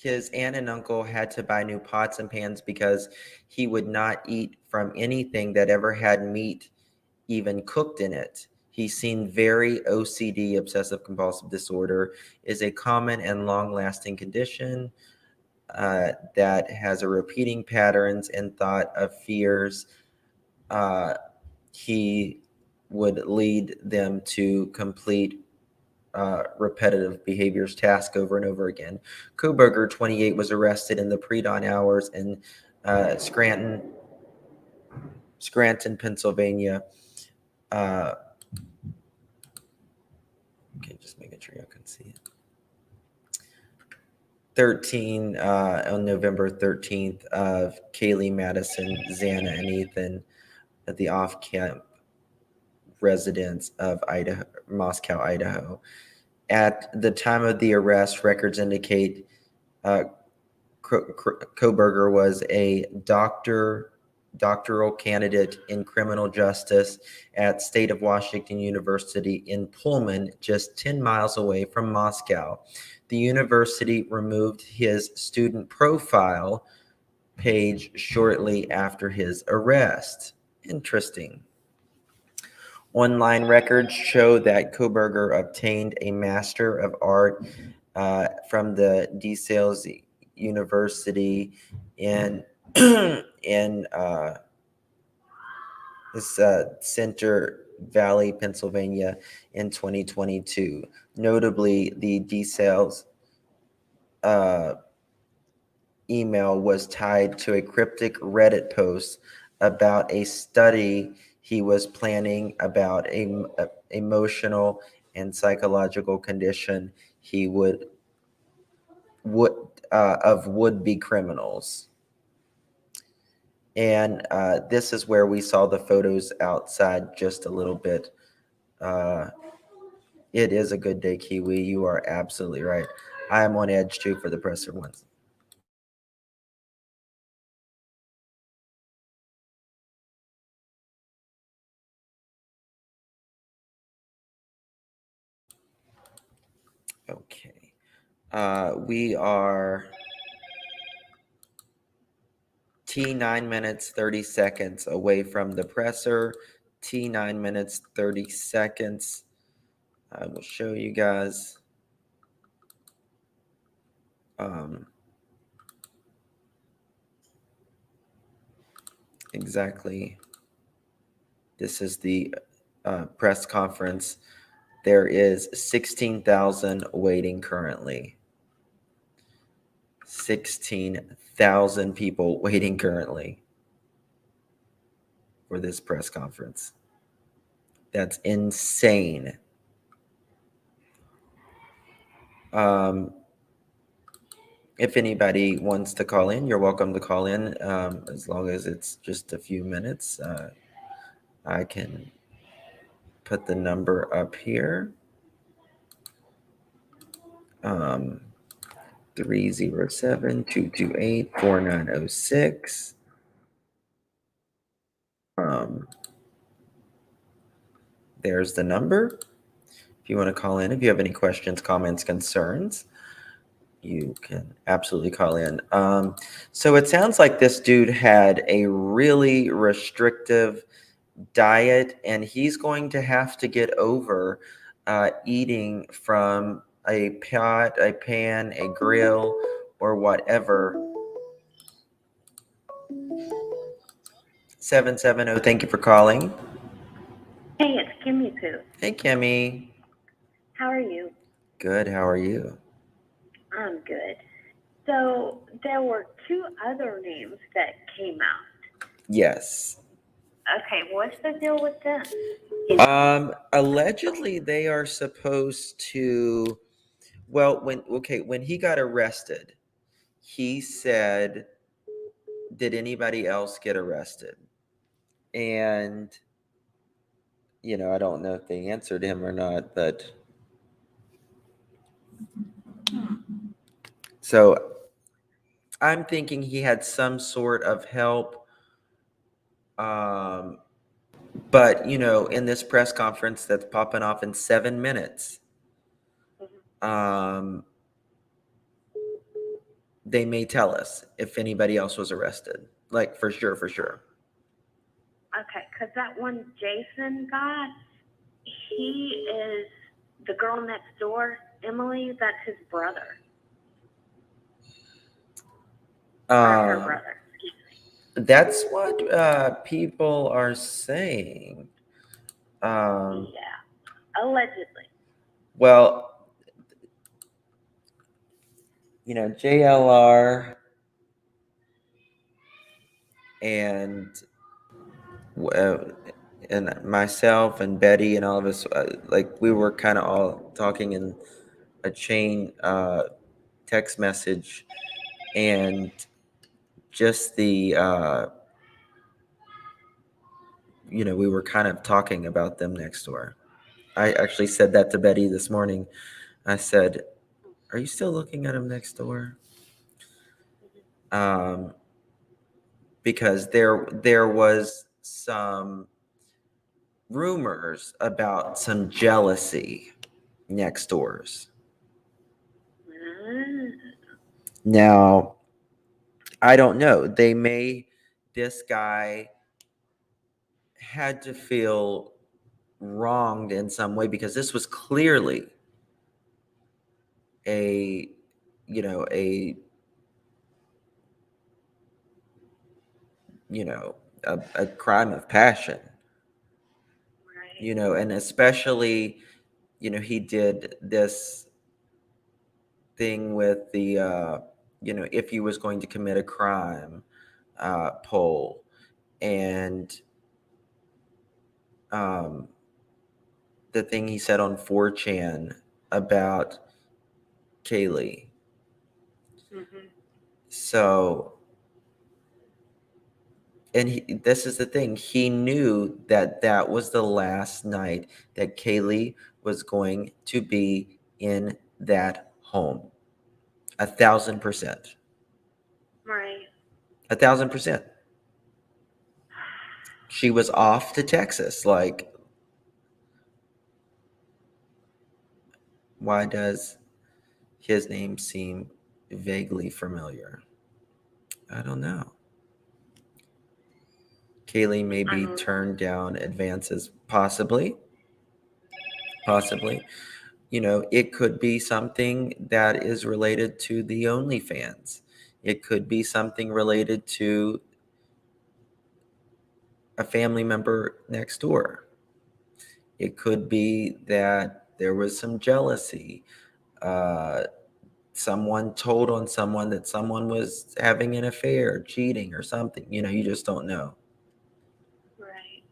His aunt and uncle had to buy new pots and pans because he would not eat from anything that ever had meat even cooked in it. He's seen very OCD, obsessive compulsive disorder, is a common and long-lasting condition that has a repeating patterns and thought of fears. He would lead them to complete repetitive behaviors task over and over again. Koberger, 28, was arrested in the pre-dawn hours in Scranton, Pennsylvania. Okay, just making sure y'all can see it. On November 13th of Kaylee, Madison, Xana, and Ethan at the off-camp residence of Moscow, Idaho. At the time of the arrest, records indicate Koberger was a doctoral candidate in criminal justice at State of Washington University in Pullman, just 10 miles away from Moscow. The university removed his student profile page shortly after his arrest. Interesting. Online records show that Koberger obtained a Master of Art from the DeSales University in Center Valley, Pennsylvania in 2022. Notably, the DeSales email was tied to a cryptic Reddit post about a study he was planning about a emotional and psychological condition he would-be criminals. And this is where we saw the photos outside just a little bit. It is a good day, Kiwi. You are absolutely right. I am on edge too for the presser ones. Okay. We are T 9 minutes 30 seconds away from the presser. T 9 minutes 30 seconds. I will show you guys. Exactly. This is the press conference. There is 16,000 waiting currently. 16,000 people waiting currently for this press conference. That's insane. If anybody wants to call in, you're welcome to call in, as long as it's just a few minutes. I can put the number up here. 307-228-4906. There's the number. If you want to call in, if you have any questions, comments, concerns, you can absolutely call in. So it sounds like this dude had a really restrictive diet, and he's going to have to get over eating from a pot, a pan, a grill, or whatever. 770, thank you for calling.
Hey, it's Kimmy Poo.
Hey, Kimmy.
How are you?
Good. How are you?
I'm good. So there were two other names that came out.
Yes.
Okay, what's the deal with them?
Allegedly they are supposed to, well, when he got arrested, he said, "Did anybody else get arrested?" And I don't know if they answered him or not, but so I'm thinking he had some sort of help. But in this press conference that's popping off in 7 minutes, they may tell us if anybody else was arrested. Like for sure.
Okay, because that one Jason guy, he is the girl next door, Emily, that's his brother. Or her brother.
That's what people are saying.
Yeah, allegedly.
Well, JLR and and myself and Betty and all of us, like we were kind of all talking in a chain text message, and just the we were kind of talking about them next door. I actually said that to Betty this morning. I said, "Are you still looking at them next door?" Because there was some rumors about some jealousy next doors. Now, I don't know. This guy had to feel wronged in some way because this was clearly a a crime of passion, and especially, he did this thing with the, if he was going to commit a crime, poll, and the thing he said on 4chan about Kaylee. So, and this is the thing, he knew that was the last night that Kaylee was going to be in that home. 1,000%.
Right.
1,000%. She was off to Texas. Like, why does his name seem vaguely familiar? I don't know. Kaylee maybe turned down advances, possibly. It could be something that is related to the OnlyFans. It could be something related to a family member next door. It could be that there was some jealousy. Someone told on someone that someone was having an affair, cheating or something. You just don't know.
Right.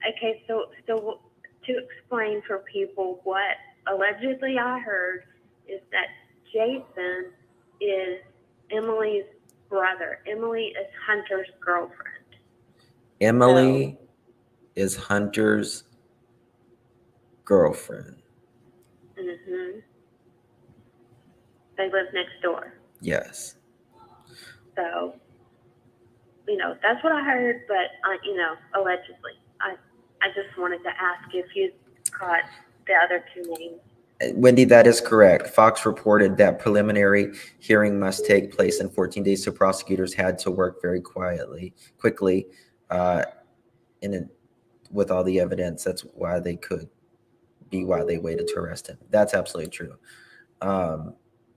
Okay, so to explain for people what allegedly I heard is that Jason is Emily's brother. Emily is Hunter's girlfriend.
Emily is Hunter's girlfriend.
They live next door.
Yes.
So, that's what I heard, but, allegedly. I just wanted to ask if you caught the other two names.
Wendy, that is correct. Fox reported that preliminary hearing must take place in 14 days, so prosecutors had to work very quickly, with all the evidence. That's why they waited to arrest him. That's absolutely true.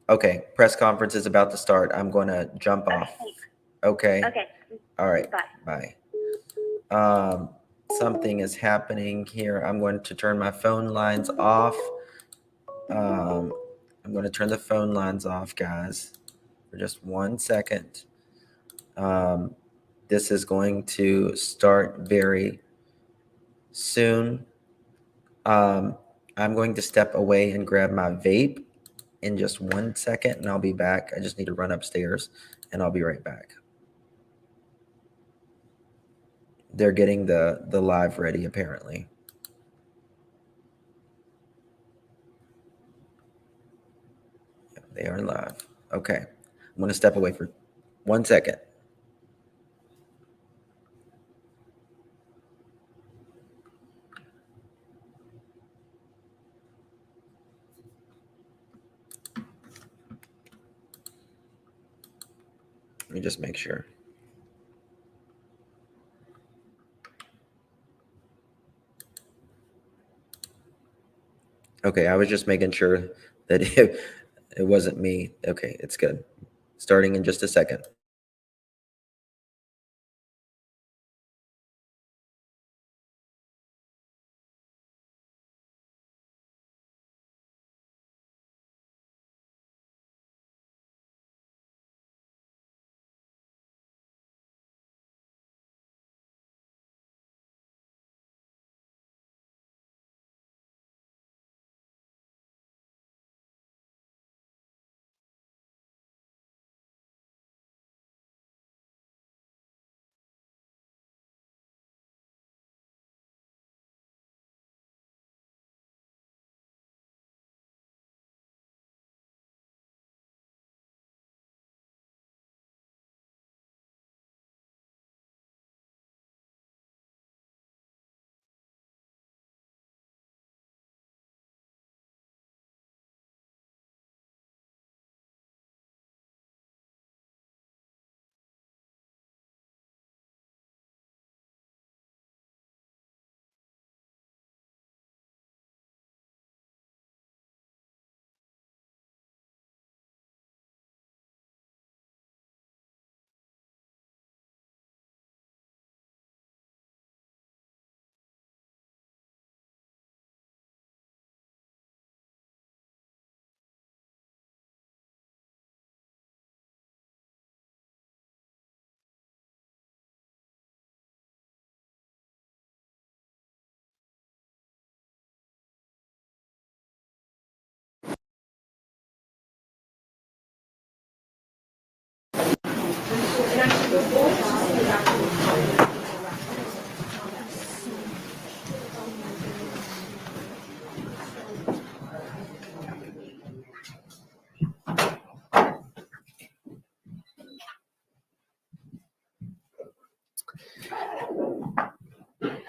Okay, press conference is about to start. I'm going to jump off. Okay.
Okay.
All right.
Bye.
Something is happening here. I'm going to turn my phone lines off. I'm going to turn the phone lines off, guys, for just 1 second. This is going to start very soon. I'm going to step away and grab my vape in just 1 second, and I'll be back. I just need to run upstairs, and I'll be right back. They're getting the live ready, apparently. Yeah, they are live. Okay. I'm going to step away for 1 second. Let me just make sure. Okay, I was just making sure that it wasn't me. Okay, it's good. Starting in just a second.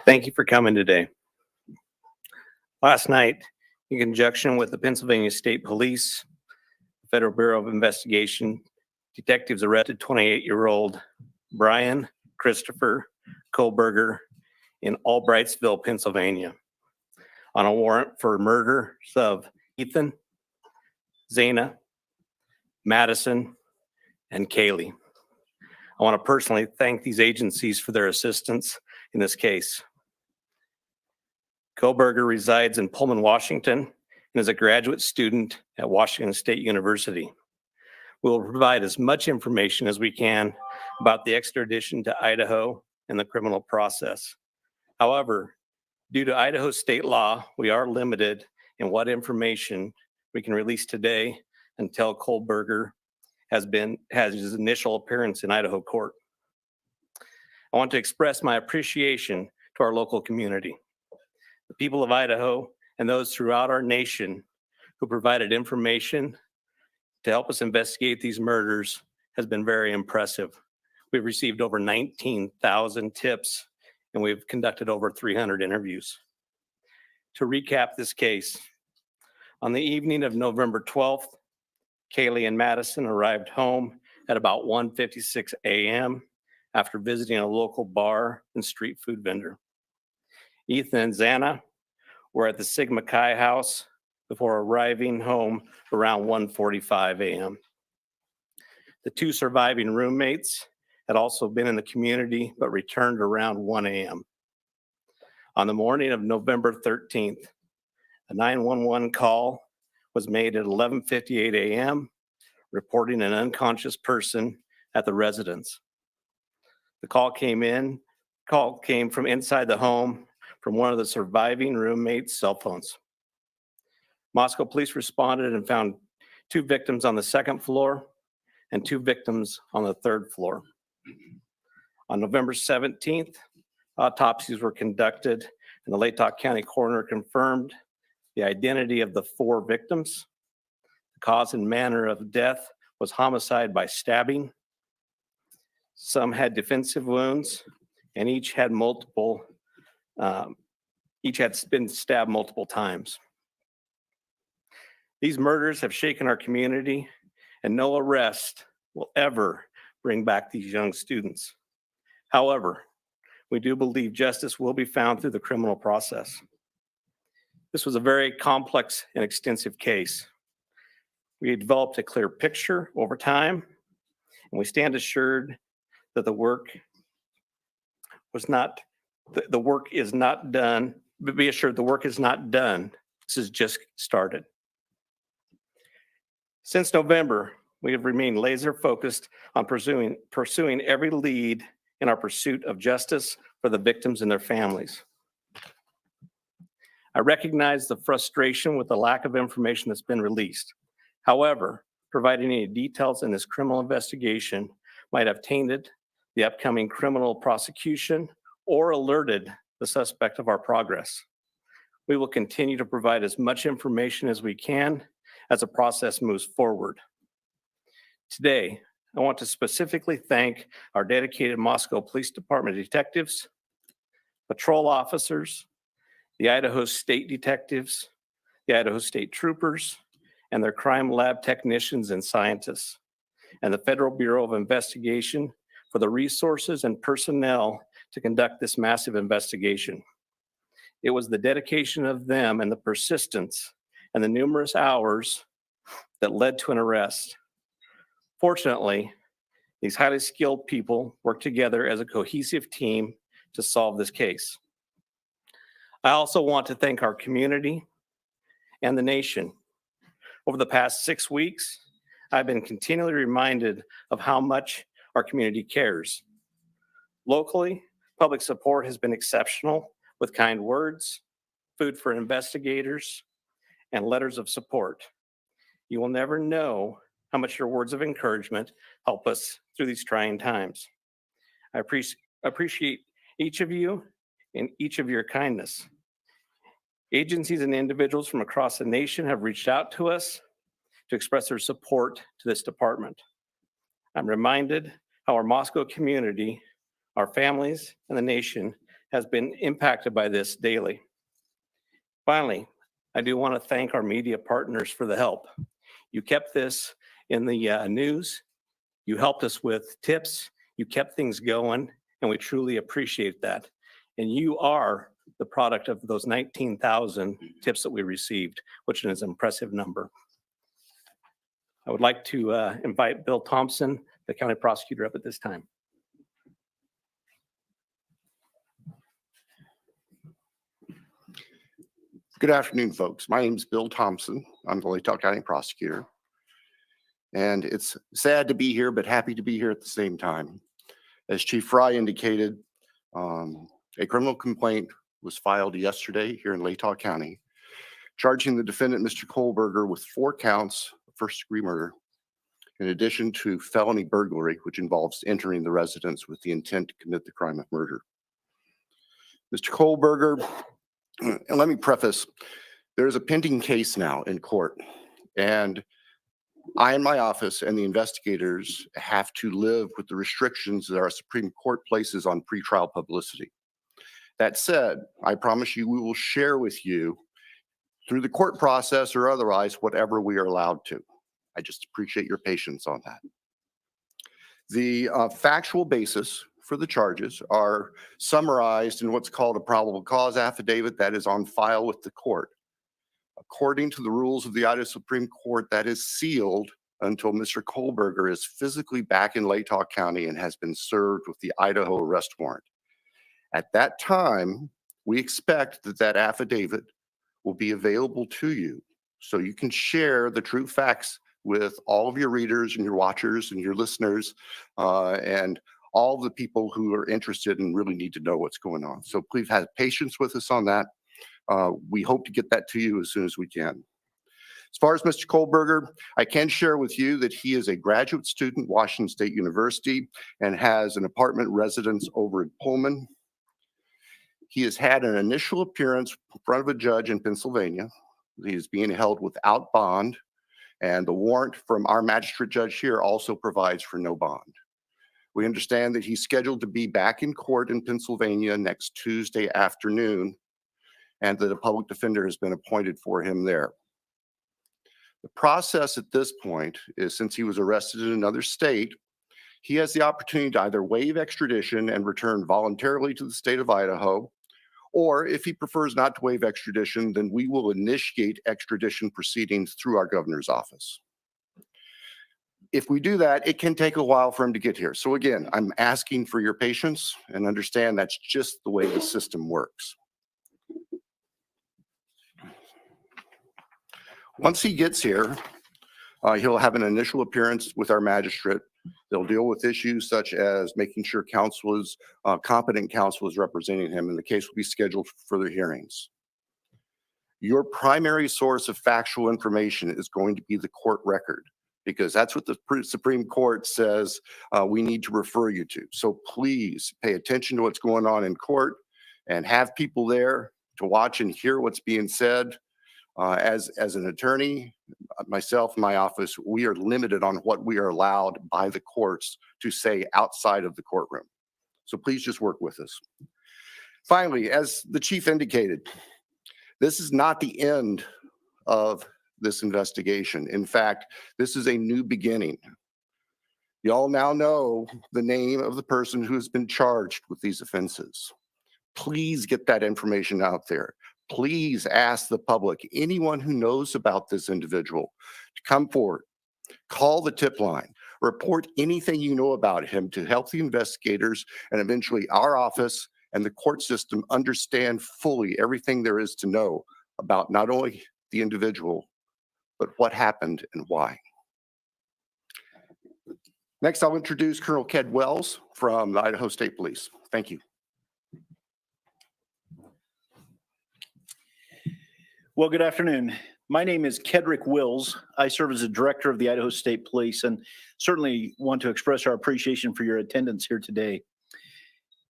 Thank you for coming today. Last night, in conjunction with the Pennsylvania State Police, Federal Bureau of Investigation, detectives arrested 28-year-old Brian Christopher Kohlberger in Albrightsville, Pennsylvania, on a warrant for murders of Ethan, Zana, Madison, and Kaylee. I want to personally thank these agencies for their assistance in this case. Kohlberger resides in Pullman, Washington, and is a graduate student at Washington State University. We will provide as much information as we can about the extradition to Idaho and the criminal process. However, due to Idaho state law, we are limited in what information we can release today until Kohlberger has his initial appearance in Idaho court. I want to express my appreciation to our local community, the people of Idaho, and those throughout our nation who provided information to help us investigate these murders has been very impressive. We've received over 19,000 tips, and we've conducted over 300 interviews. To recap this case, on the evening of November 12th, Kaylee and Madison arrived home at about 1:56 a.m. after visiting a local bar and street food vendor. Ethan and Zana were at the Sigma Chi house before arriving home around 1:45 a.m. The two surviving roommates had also been in the community but returned around 1 a.m. On the morning of November 13th, a 911 call was made at 11:58 a.m., reporting an unconscious person at the residence. The call came from inside the home from one of the surviving roommates' cell phones. Moscow police responded and found 2 victims on the 2nd floor and 2 victims on the 3rd floor. On November 17th, autopsies were conducted and the Latah County coroner confirmed the identity of the 4 victims. The cause and manner of death was homicide by stabbing. Some had defensive wounds, and each had been stabbed multiple times. These murders have shaken our community, and no arrest will ever bring back these young students. However, we do believe justice will be found through the criminal process. This was a very complex and extensive case. We had developed a clear picture over time, and we stand assured that the work is not done, but be assured the work is not done. This has just started. Since November, we have remained laser focused on pursuing every lead in our pursuit of justice for the victims and their families. I recognize the frustration with the lack of information that's been released. However, providing any details in this criminal investigation might have tainted the upcoming criminal prosecution or alerted the suspect of our progress. We will continue to provide as much information as we can as the process moves forward. Today, I want to specifically thank our dedicated Moscow Police Department detectives, patrol officers, the Idaho State detectives, the Idaho State troopers, and their crime lab technicians and scientists, and the Federal Bureau of Investigation for the resources and personnel to conduct this massive investigation. It was the dedication of them and the persistence and the numerous hours that led to an arrest. Fortunately, these highly skilled people worked together as a cohesive team to solve this case. I also want to thank our community and the nation. Over the past 6 weeks, I've been continually reminded of how much our community cares. Locally, public support has been exceptional with kind words, food for investigators, and letters of support. You will never know how much your words of encouragement help us through these trying times. I appreciate each of you and each of your kindness. Agencies and individuals from across the nation have reached out to us to express their support to this department. I'm reminded how our Moscow community, our families, and the nation has been impacted by this daily. Finally, I do want to thank our media partners for the help. You kept this in the news. You helped us with tips. You kept things going, and we truly appreciate that. And you are the product of those 19,000 tips that we received, which is an impressive number. I would like to invite Bill Thompson, the county prosecutor, up at this time.
Good afternoon, folks. My name is Bill Thompson. I'm the Latah County prosecutor. And it's sad to be here, but happy to be here at the same time. As Chief Fry indicated, a criminal complaint was filed yesterday here in Latah County, charging the defendant, Mr. Kohlberger, with 4 counts of first-degree murder, in addition to felony burglary, which involves entering the residence with the intent to commit the crime of murder. Mr. Kohlberger, and let me preface, there's a pending case now in court, and I and my office and the investigators have to live with the restrictions that our Supreme Court places on pretrial publicity. That said, I promise you we will share with you through the court process or otherwise whatever we are allowed to. I just appreciate your patience on that. The factual basis for the charges are summarized in what's called a probable cause affidavit that is on file with the court. According to the rules of the Idaho Supreme Court, that is sealed until Mr. Kohlberger is physically back in Latah County and has been served with the Idaho arrest warrant. At that time, we expect that that affidavit will be available to you so you can share the true facts with all of your readers and your watchers and your listeners and all the people who are interested and really need to know what's going on. So please have patience with us on that. We hope to get that to you as soon as we can. As far as Mr. Kohlberger, I can share with you that he is a graduate student at Washington State University and has an apartment residence over at Pullman. He has had an initial appearance in front of a judge in Pennsylvania. He is being held without bond, and the warrant from our magistrate judge here also provides for no bond. We understand that he's scheduled to be back in court in Pennsylvania next Tuesday afternoon, and that a public defender has been appointed for him there. The process at this point is, since he was arrested in another state, he has the opportunity to either waive extradition and return voluntarily to the state of Idaho, or if he prefers not to waive extradition, then we will initiate extradition proceedings through our governor's office. If we do that, it can take a while for him to get here. So again, I'm asking for your patience and understand that's just the way the system works. Once he gets here, he'll have an initial appearance with our magistrate. They'll deal with issues such as making sure competent counsel is representing him, and the case will be scheduled for further hearings. Your primary source of factual information is going to be the court record, because that's what the Supreme Court says we need to refer you to. So please pay attention to what's going on in court and have people there to watch and hear what's being said. As an attorney, myself, my office, we are limited on what we are allowed by the courts to say outside of the courtroom. So please just work with us. Finally, as the chief indicated, this is not the end of this investigation. In fact, this is a new beginning. You all now know the name of the person who has been charged with these offenses. Please get that information out there. Please ask the public, anyone who knows about this individual, to come forward, call the tip line, report anything you know about him to help the investigators and eventually our office and the court system understand fully everything there is to know about not only the individual, but what happened and why. Next, I'll introduce Colonel Ked Wells from the Idaho State Police. Thank you.
Well, good afternoon. My name is Kedrick Wills. I serve as the director of the Idaho State Police and certainly want to express our appreciation for your attendance here today.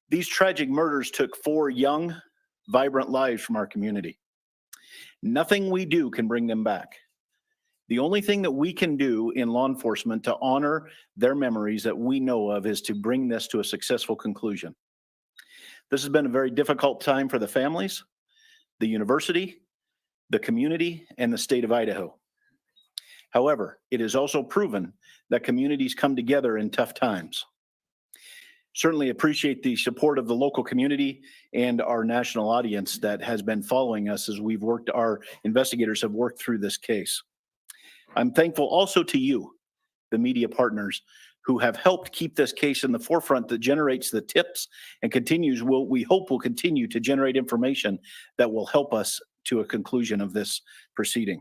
These tragic murders took 4 young, vibrant lives from our community. Nothing we do can bring them back. The only thing that we can do in law enforcement to honor their memories that we know of is to bring this to a successful conclusion. This has been a very difficult time for the families, the university, the community, and the state of Idaho. However, it is also proven that communities come together in tough times. Certainly appreciate the support of the local community and our national audience that has been following us as our investigators have worked through this case. I'm thankful also to you, the media partners, who have helped keep this case in the forefront that generates the tips and we hope will continue to generate information that will help us to a conclusion of this proceeding.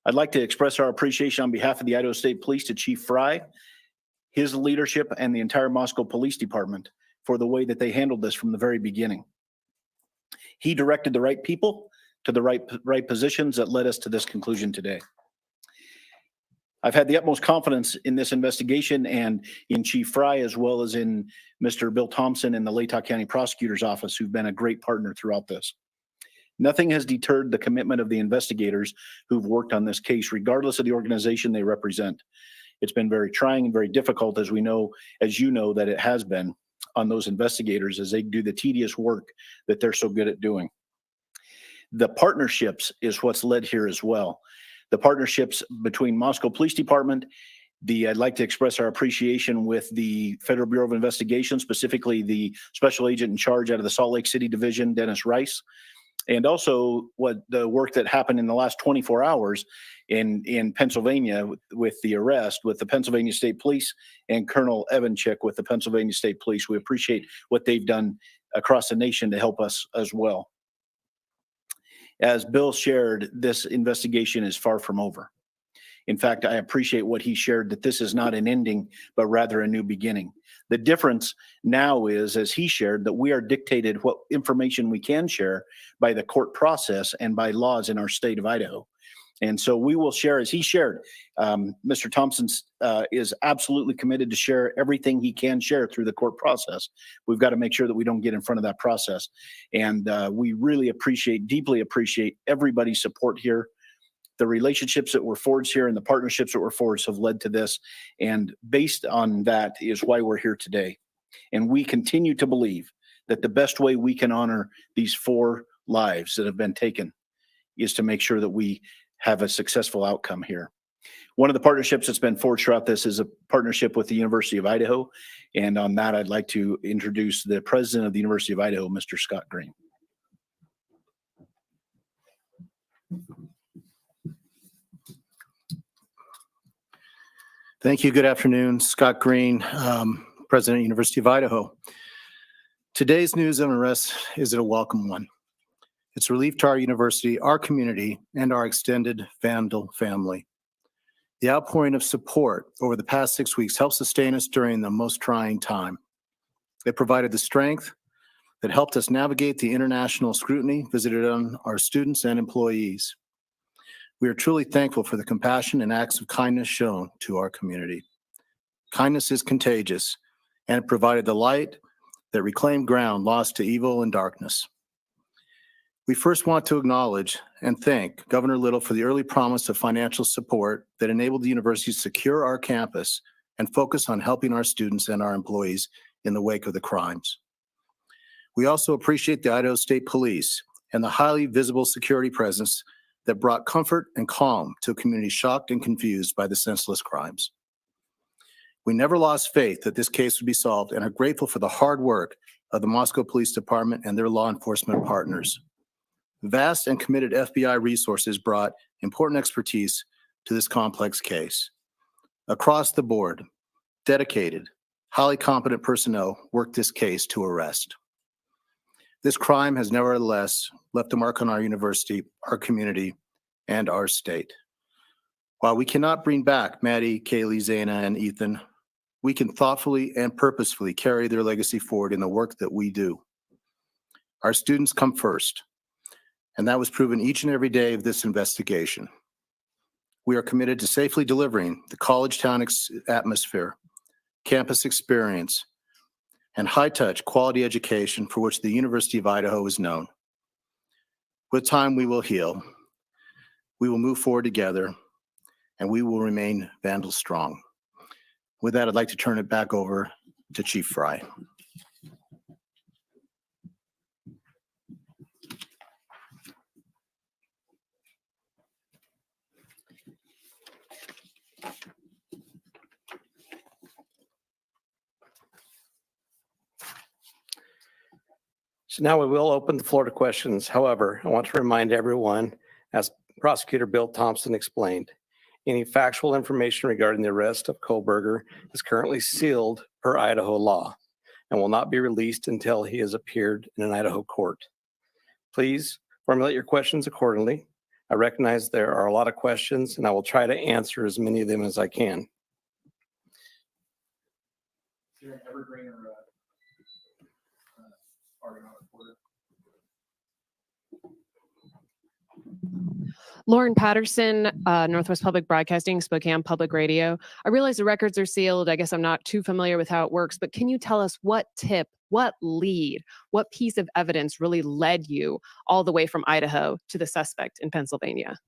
I'd like to express our appreciation on behalf of the Idaho State Police to Chief Fry, his leadership, and the entire Moscow Police Department for the way that they handled this from the very beginning. He directed the right people to the right positions that led us to this conclusion today. I've had the utmost confidence in this investigation and in Chief Fry, as well as in Mr. Bill Thompson and the Latah County Prosecutor's Office, who've been a great partner throughout this. Nothing has deterred the commitment of the investigators who've worked on this case, regardless of the organization they represent. It's been very trying and very difficult, as you know, that it has been on those investigators as they do the tedious work that they're so good at doing. The partnerships is what's led here as well. The partnerships between Moscow Police Department, I'd like to express our appreciation with the Federal Bureau of Investigation, specifically the special agent in charge out of the Salt Lake City Division, Dennis Rice, and also the work that happened in the last 24 hours in Pennsylvania with the arrest with the Pennsylvania State Police and Colonel Evanchik with the Pennsylvania State Police. We appreciate what they've done across the nation to help us as well. As Bill shared, this investigation is far from over. In fact, I appreciate what he shared, that this is not an ending, but rather a new beginning. The difference now is, as he shared, that we are dictated what information we can share by the court process and by laws in our state of Idaho. And so we will share, as he shared, Mr. Thompson is absolutely committed to share everything he can share through the court process. We've got to make sure that we don't get in front of that process. And we really deeply appreciate everybody's support here. The relationships that were forged here and the partnerships that were forged have led to this. And based on that is why we're here today. And we continue to believe that the best way we can honor these 4 lives that have been taken is to make sure that we have a successful outcome here. One of the partnerships that's been forged throughout this is a partnership with the University of Idaho. And on that, I'd like to introduce the president of the University of Idaho, Mr. Scott Green.
Thank you. Good afternoon. Scott Green, President, University of Idaho. Today's news and arrest is a welcome one. It's relief to our university, our community, and our extended Vandal family. The outpouring of support over the past 6 weeks helped sustain us during the most trying time. It provided the strength that helped us navigate the international scrutiny visited on our students and employees. We are truly thankful for the compassion and acts of kindness shown to our community. Kindness is contagious, and it provided the light that reclaimed ground lost to evil and darkness. We first want to acknowledge and thank Governor Little for the early promise of financial support that enabled the university to secure our campus and focus on helping our students and our employees in the wake of the crimes. We also appreciate the Idaho State Police and the highly visible security presence that brought comfort and calm to a community shocked and confused by the senseless crimes. We never lost faith that this case would be solved and are grateful for the hard work of the Moscow Police Department and their law enforcement partners. Vast and committed FBI resources brought important expertise to this complex case. Across the board, dedicated, highly competent personnel worked this case to arrest. This crime has nevertheless left a mark on our university, our community, and our state. While we cannot bring back Maddie, Kaylee, Zana, and Ethan, we can thoughtfully and purposefully carry their legacy forward in the work that we do. Our students come first, and that was proven each and every day of this investigation. We are committed to safely delivering the college town atmosphere, campus experience, and high-touch quality education for which the University of Idaho is known. With time, we will heal. We will move forward together, and we will remain Vandal strong. With that, I'd like to turn it back over to Chief Fry.
So now we will open the floor to questions. However, I want to remind everyone, as Prosecutor Bill Thompson explained, any factual information regarding the arrest of Kohlberger is currently sealed per Idaho law and will not be released until he has appeared in an Idaho court. Please formulate your questions accordingly. I recognize there are a lot of questions, and I will try to answer as many of them as I can. Is there an evergreen or
Lauren Patterson, Northwest Public Broadcasting, Spokane Public Radio. I realize the records are sealed. I guess I'm not too familiar with how it works, but can you tell us what tip, what lead, what piece of evidence really led you all the way from Idaho to the suspect in Pennsylvania?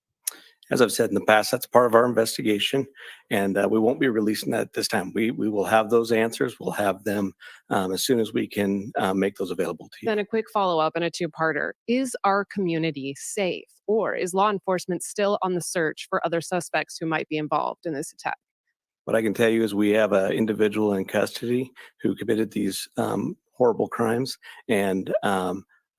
As I've said in the past, that's part of our investigation, and we won't be releasing that at this time. We will have those answers. We'll have them as soon as we can make those available to you.
Then a quick follow-up and a two-parter. Is our community safe, or is law enforcement still on the search for other suspects who might be involved in this attack?
What I can tell you is we have an individual in custody who committed these horrible crimes, and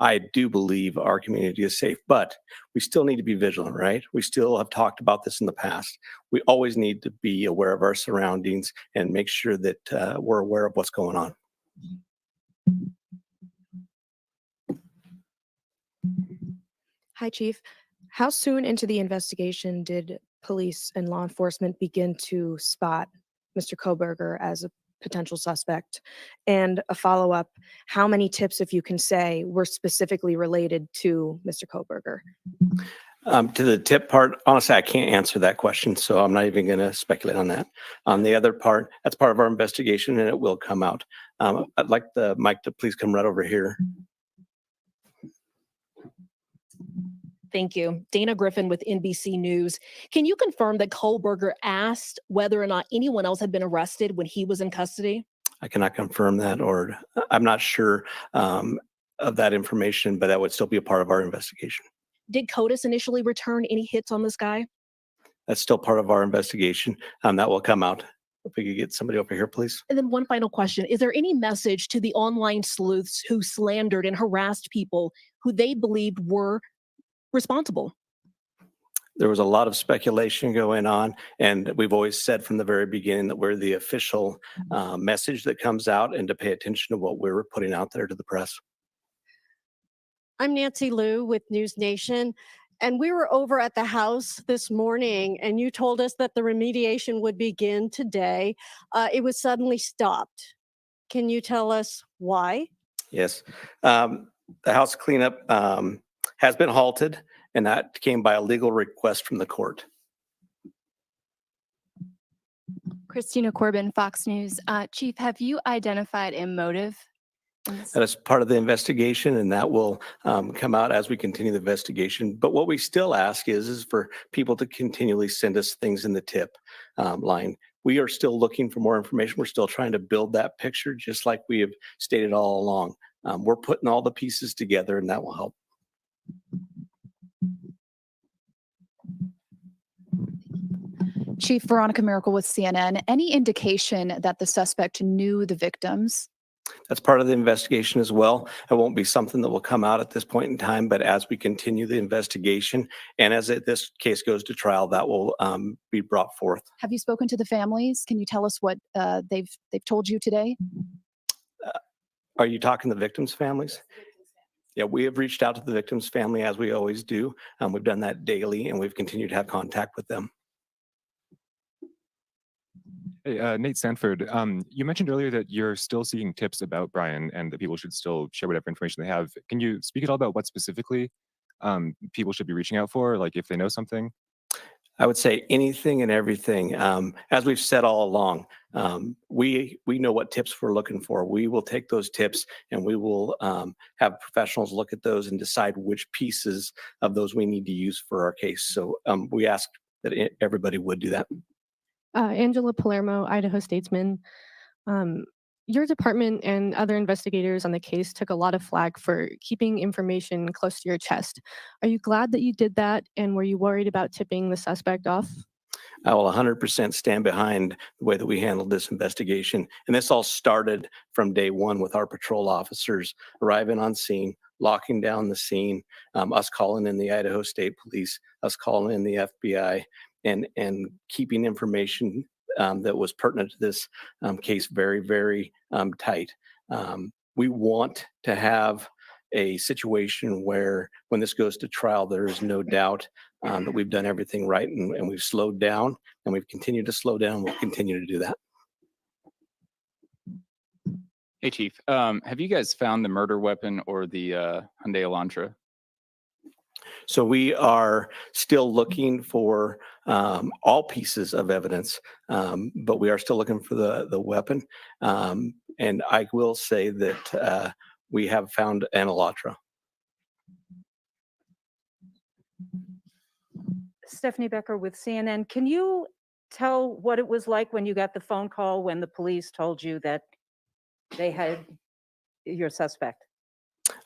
I do believe our community is safe, but we still need to be vigilant, right? We still have talked about this in the past. We always need to be aware of our surroundings and make sure that we're aware of what's going on.
Hi, Chief. How soon into the investigation did police and law enforcement begin to spot Mr. Koberger as a potential suspect? And a follow-up, how many tips, if you can say, were specifically related to Mr. Koberger?
To the tip part, honestly, I can't answer that question, so I'm not even going to speculate on that. On the other part, that's part of our investigation, and it will come out. I'd like the mic to please come right over here.
Thank you. Dana Griffin with NBC News. Can you confirm that Kohlberger asked whether or not anyone else had been arrested when he was in custody?
I cannot confirm that, or I'm not sure of that information, but that would still be a part of our investigation.
Did CODIS initially return any hits on this guy?
That's still part of our investigation. That will come out. If we could get somebody over here, please.
And then one final question. Is there any message to the online sleuths who slandered and harassed people who they believed were responsible?
There was a lot of speculation going on, and we've always said from the very beginning that we're the official message that comes out, and to pay attention to what we're putting out there to the press.
I'm Nancy Liu with News Nation, and we were over at the house this morning, and you told us that the remediation would begin today. It was suddenly stopped. Can you tell us why?
Yes. The house cleanup has been halted, and that came by a legal request from the court.
Christina Corbin, Fox News. Chief, have you identified a motive?
That is part of the investigation, and that will come out as we continue the investigation. But what we still ask is for people to continually send us things in the tip line. We are still looking for more information. We're still trying to build that picture, just like we have stated all along. We're putting all the pieces together, and that will help.
Chief Veronica Miracle with CNN. Any indication that the suspect knew the victims?
That's part of the investigation as well. It won't be something that will come out at this point in time, but as we continue the investigation and as this case goes to trial, that will be brought forth.
Have you spoken to the families? Can you tell us what they've told you today?
Are you talking the victims' families? Yeah, we have reached out to the victims' family as we always do. We've done that daily, and we've continued to have contact with them.
Hey, Nate Sanford, you mentioned earlier that you're still seeking tips about Brian and that people should still share whatever information they have. Can you speak at all about what specifically people should be reaching out for, like if they know something?
I would say anything and everything. As we've said all along, we know what tips we're looking for. We will take those tips and we will have professionals look at those and decide which pieces of those we need to use for our case. So we ask that everybody would do that.
Angela Palermo, Idaho Statesman. Your department and other investigators on the case took a lot of flack for keeping information close to your chest. Are you glad that you did that, and were you worried about tipping the suspect off?
I will 100% stand behind the way that we handled this investigation. And this all started from day one with our patrol officers arriving on scene, locking down the scene, us calling in the Idaho State Police, us calling in the FBI, and keeping information that was pertinent to this case very, very tight. We want to have a situation where when this goes to trial, there is no doubt that we've done everything right and we've slowed down and we've continued to slow down. We'll continue to do that.
Hey, Chief. Have you guys found the murder weapon or the Hyundai Elantra?
So we are still looking for all pieces of evidence, but we are still looking for the weapon. And I will say that we have found an Elantra.
Stephanie Becker with CNN. Can you tell what it was like when you got the phone call when the police told you that they had your suspect?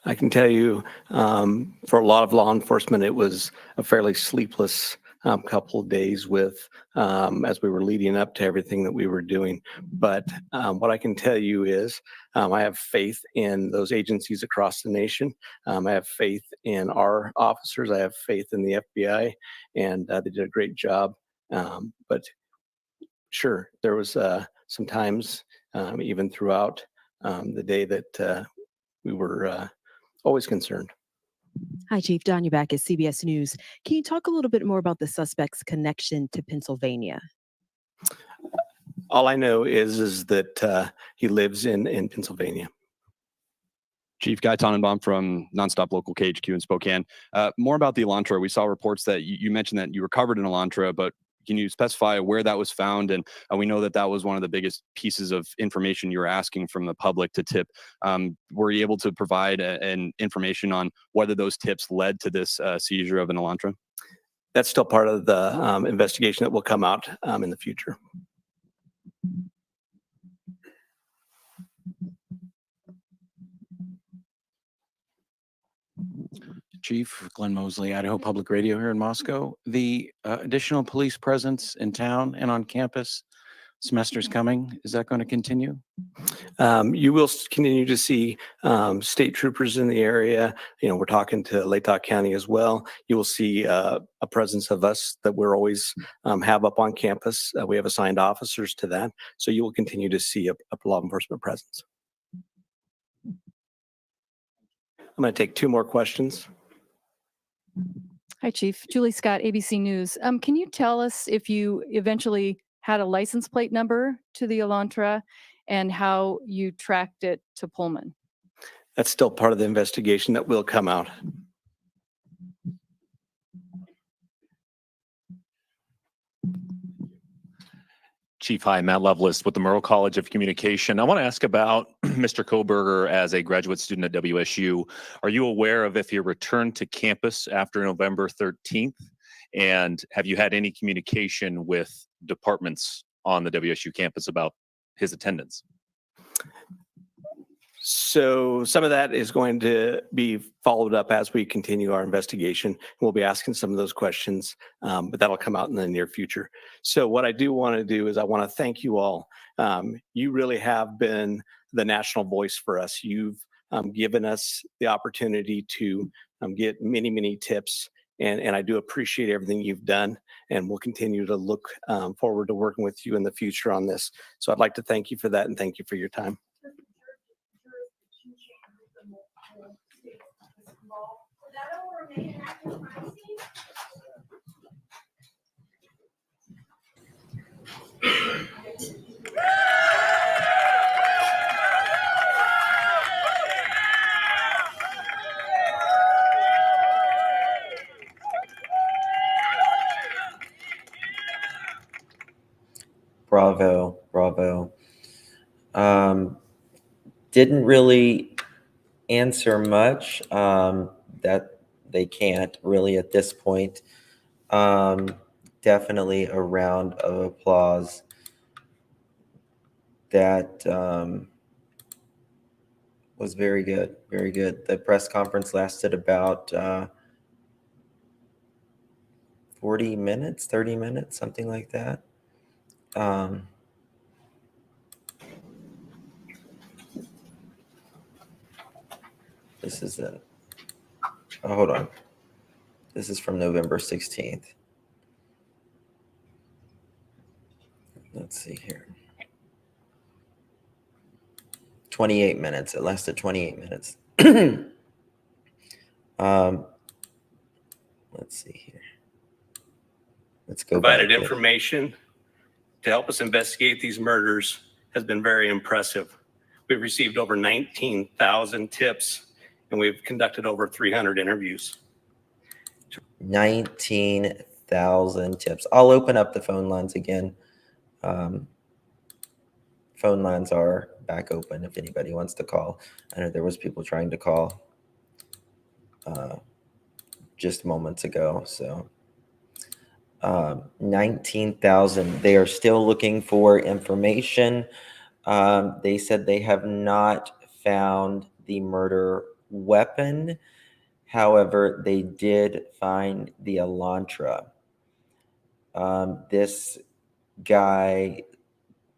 I can tell you for a lot of law enforcement, it was a fairly sleepless couple of days with as we were leading up to everything that we were doing. But what I can tell you is I have faith in those agencies across the nation. I have faith in our officers. I have faith in the FBI, and they did a great job. But sure, there was some times even throughout the day that we were always concerned.
Hi, Chief. Don, you back at CBS News. Can you talk a little bit more about the suspect's connection to Pennsylvania?
All I know is that he lives in Pennsylvania.
Chief Guy Tannenbaum from Nonstop Local KHQ in Spokane. More about the Elantra. We saw reports that you mentioned that you recovered an Elantra, but can you specify where that was found? And we know that that was one of the biggest pieces of information you were asking from the public to tip. Were you able to provide an information on whether those tips led to this seizure of an Elantra?
That's still part of the investigation that will come out in the future.
Chief Glenn Mosley, Idaho Public Radio here in Moscow. The additional police presence in town and on campus, semester's coming. Is that going to continue?
You will continue to see state troopers in the area. You know, we're talking to Latah County as well. You will see a presence of us that we're always have up on campus. We have assigned officers to that. So you will continue to see a law enforcement presence. I'm going to take two more questions.
Hi, Chief. Julie Scott, ABC News. Can you tell us if you eventually had a license plate number to the Elantra and how you tracked it to Pullman?
That's still part of the investigation that will come out.
Chief, hi, Matt Lovelace with the Murrow College of Communication. I want to ask about Mr. Koberger as a graduate student at WSU. Are you aware of if he returned to campus after November 13th? And have you had any communication with departments on the WSU campus about his attendance?
So some of that is going to be followed up as we continue our investigation. We'll be asking some of those questions, but that'll come out in the near future. So what I do want to do is I want to thank you all. You really have been the national voice for us. You've given us the opportunity to get many, many tips. And I do appreciate everything you've done, and we'll continue to look forward to working with you in the future on this. So I'd like to thank you for that, and thank you for your time.
Bravo, bravo. Didn't really answer much. That they can't really at this point. Definitely a round of applause. That was very good, very good. The press conference lasted about 40 minutes, 30 minutes, something like that. This is it. Oh, hold on. This is from November 16th. Let's see here. 28 minutes. It lasted 28 minutes. Let's see here. Let's go back.
Provided information to help us investigate these murders has been very impressive. We've received over 19,000 tips, and we've conducted over 300 interviews.
19,000 tips. I'll open up the phone lines again. Phone lines are back open if anybody wants to call. I know there was people trying to call just moments ago. So 19,000. They are still looking for information. They said they have not found the murder weapon. However, they did find the Elantra. This guy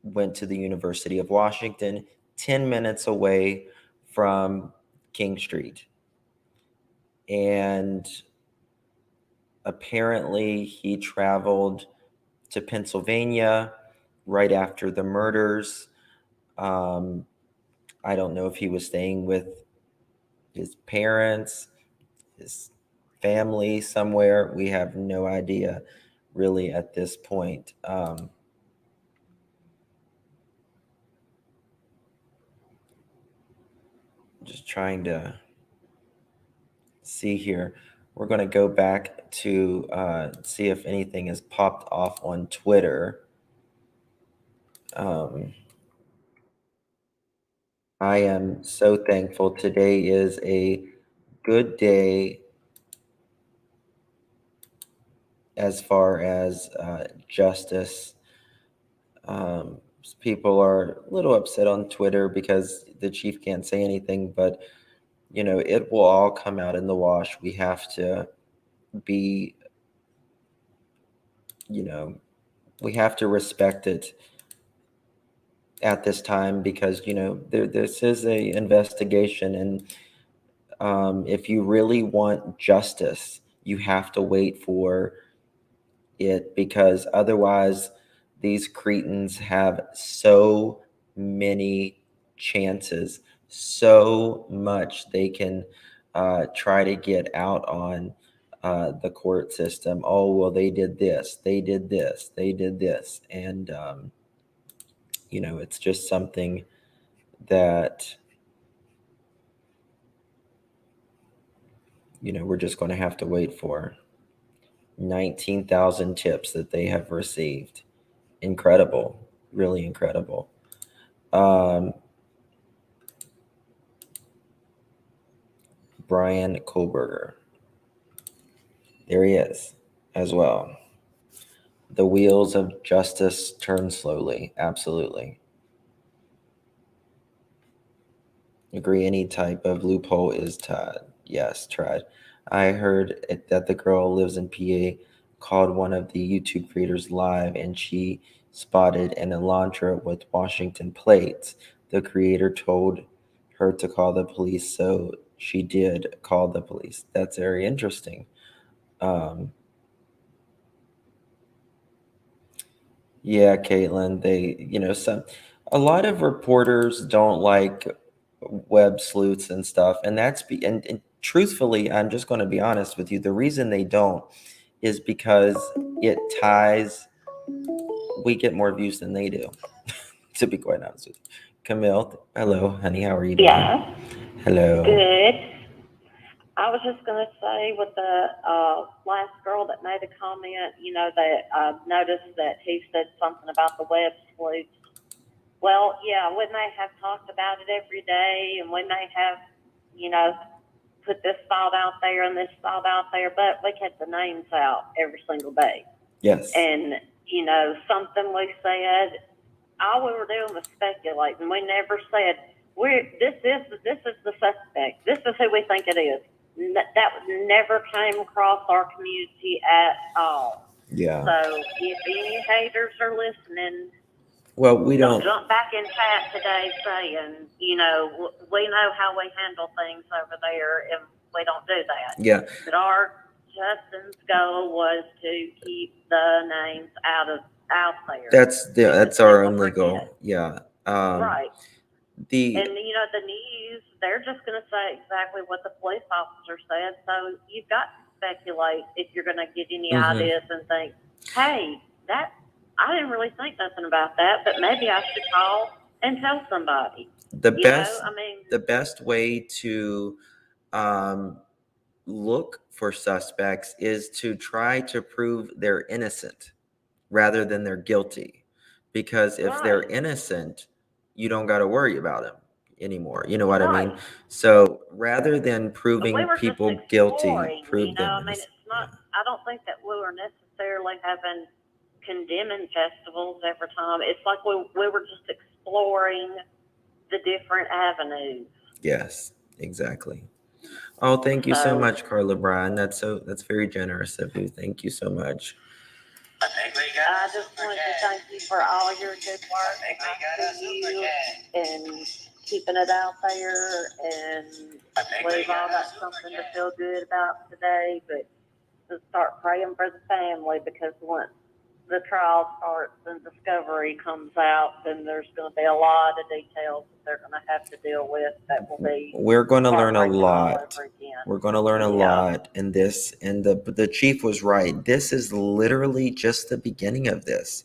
went to the University of Washington, 10 minutes away from King Street. And apparently he traveled to Pennsylvania right after the murders. I don't know if he was staying with his parents. his family somewhere. We have no idea really at this point. Just trying to see here. We're going to go back to see if anything has popped off on Twitter. I am so thankful. Today is a good day as far as justice. People are a little upset on Twitter because the chief can't say anything, but you know, it will all come out in the wash. We have to be, you know, we have to respect it at this time because, you know, this is a investigation, and if you really want justice, you have to wait for it, because otherwise these cretins have so many chances, so much they can try to get out on the court system. Oh, well, they did this, they did this, they did this. And, you know, it's just something that, you know, we're just going to have to wait for. 19,000 tips that they have received. Incredible, really incredible. Brian Kohlberger. There he is as well. The wheels of justice turn slowly. Absolutely. Agree, any type of loophole is tried. Yes, tried. I heard that the girl lives in PA, called one of the YouTube creators live, and she spotted an Elantra with Washington plates. The creator told her to call the police, so she did call the police. That's very interesting. Yeah, Caitlin, you know, a lot of reporters don't like web sleuths and stuff, and and truthfully, I'm just going to be honest with you. The reason they don't is because it ties. We get more views than they do, to be quite honest with you. Camille, hello, honey, how are you doing?
Yeah.
Hello.
Good. I was just going to say with the last girl that made a comment, you know, that noticed that he said something about the web sleuths. Well, yeah, we may have talked about it every day, and we may have, you know, put this filed out there and this filed out there, but we kept the names out every single day.
Yes.
And, you know, something we said, all we were doing was speculating. We never said, this is the suspect. This is who we think it is. That never came across our community at all.
Yeah.
So if any haters are listening,
Well, we don't.
jump back in chat today saying, you know, we know how we handle things over there, and we don't do that.
Yeah.
But Justin's goal was to keep the names out there.
That's our only goal. Yeah.
Right.
And
you know, the news, they're just going to say exactly what the police officer said. So you've got to speculate if you're going to get any ideas and think, hey, I didn't really think nothing about that, but maybe I should call and tell somebody.
the best way to look for suspects is to try to prove they're innocent rather than they're guilty. Because if they're innocent, you don't got to worry about them anymore. You know what I mean? So rather than proving people guilty, prove them innocent.
It's not, I don't think that we were necessarily having condemning festivals every time. It's like we were just exploring the different avenues.
Yes, exactly. Oh, thank you so much, Carla Bryan. That's very generous of you. Thank you so much.
I just wanted to thank you for all your good work. I see you and keeping it out there, and we've all got something to feel good about today. But to start praying for the family, because once the trial starts and discovery comes out, then there's going to be a lot of details that they're going to have to deal with that will be
We're going to learn a
heartbreaking all
lot.
over again.
We're going to learn a
Yeah.
lot in this. And the chief was right. This is literally just the beginning of this.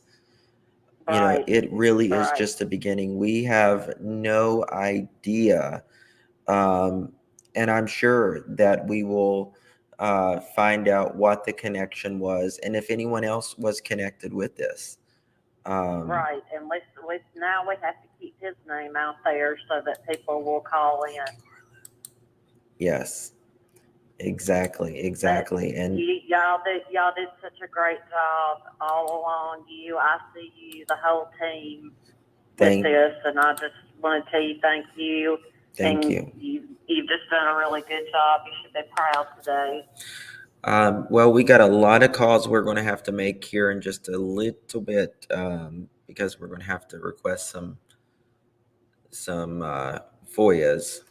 You know,
Right.
it really is
Right.
just the beginning. We have no idea. And I'm sure that we will find out what the connection was and if anyone else was connected with this.
Right, and now we have to keep his name out there so that people will call in.
Yes, exactly. And
Y'all did such a great job all along. I see you, the whole team
thank
with this, and I just want to tell you thank you.
thank
and
you.
You've just done a really good job. You should be proud today.
Well, we got a lot of calls we're going to have to make here in just a little bit because we're going to have to request some FOIAs.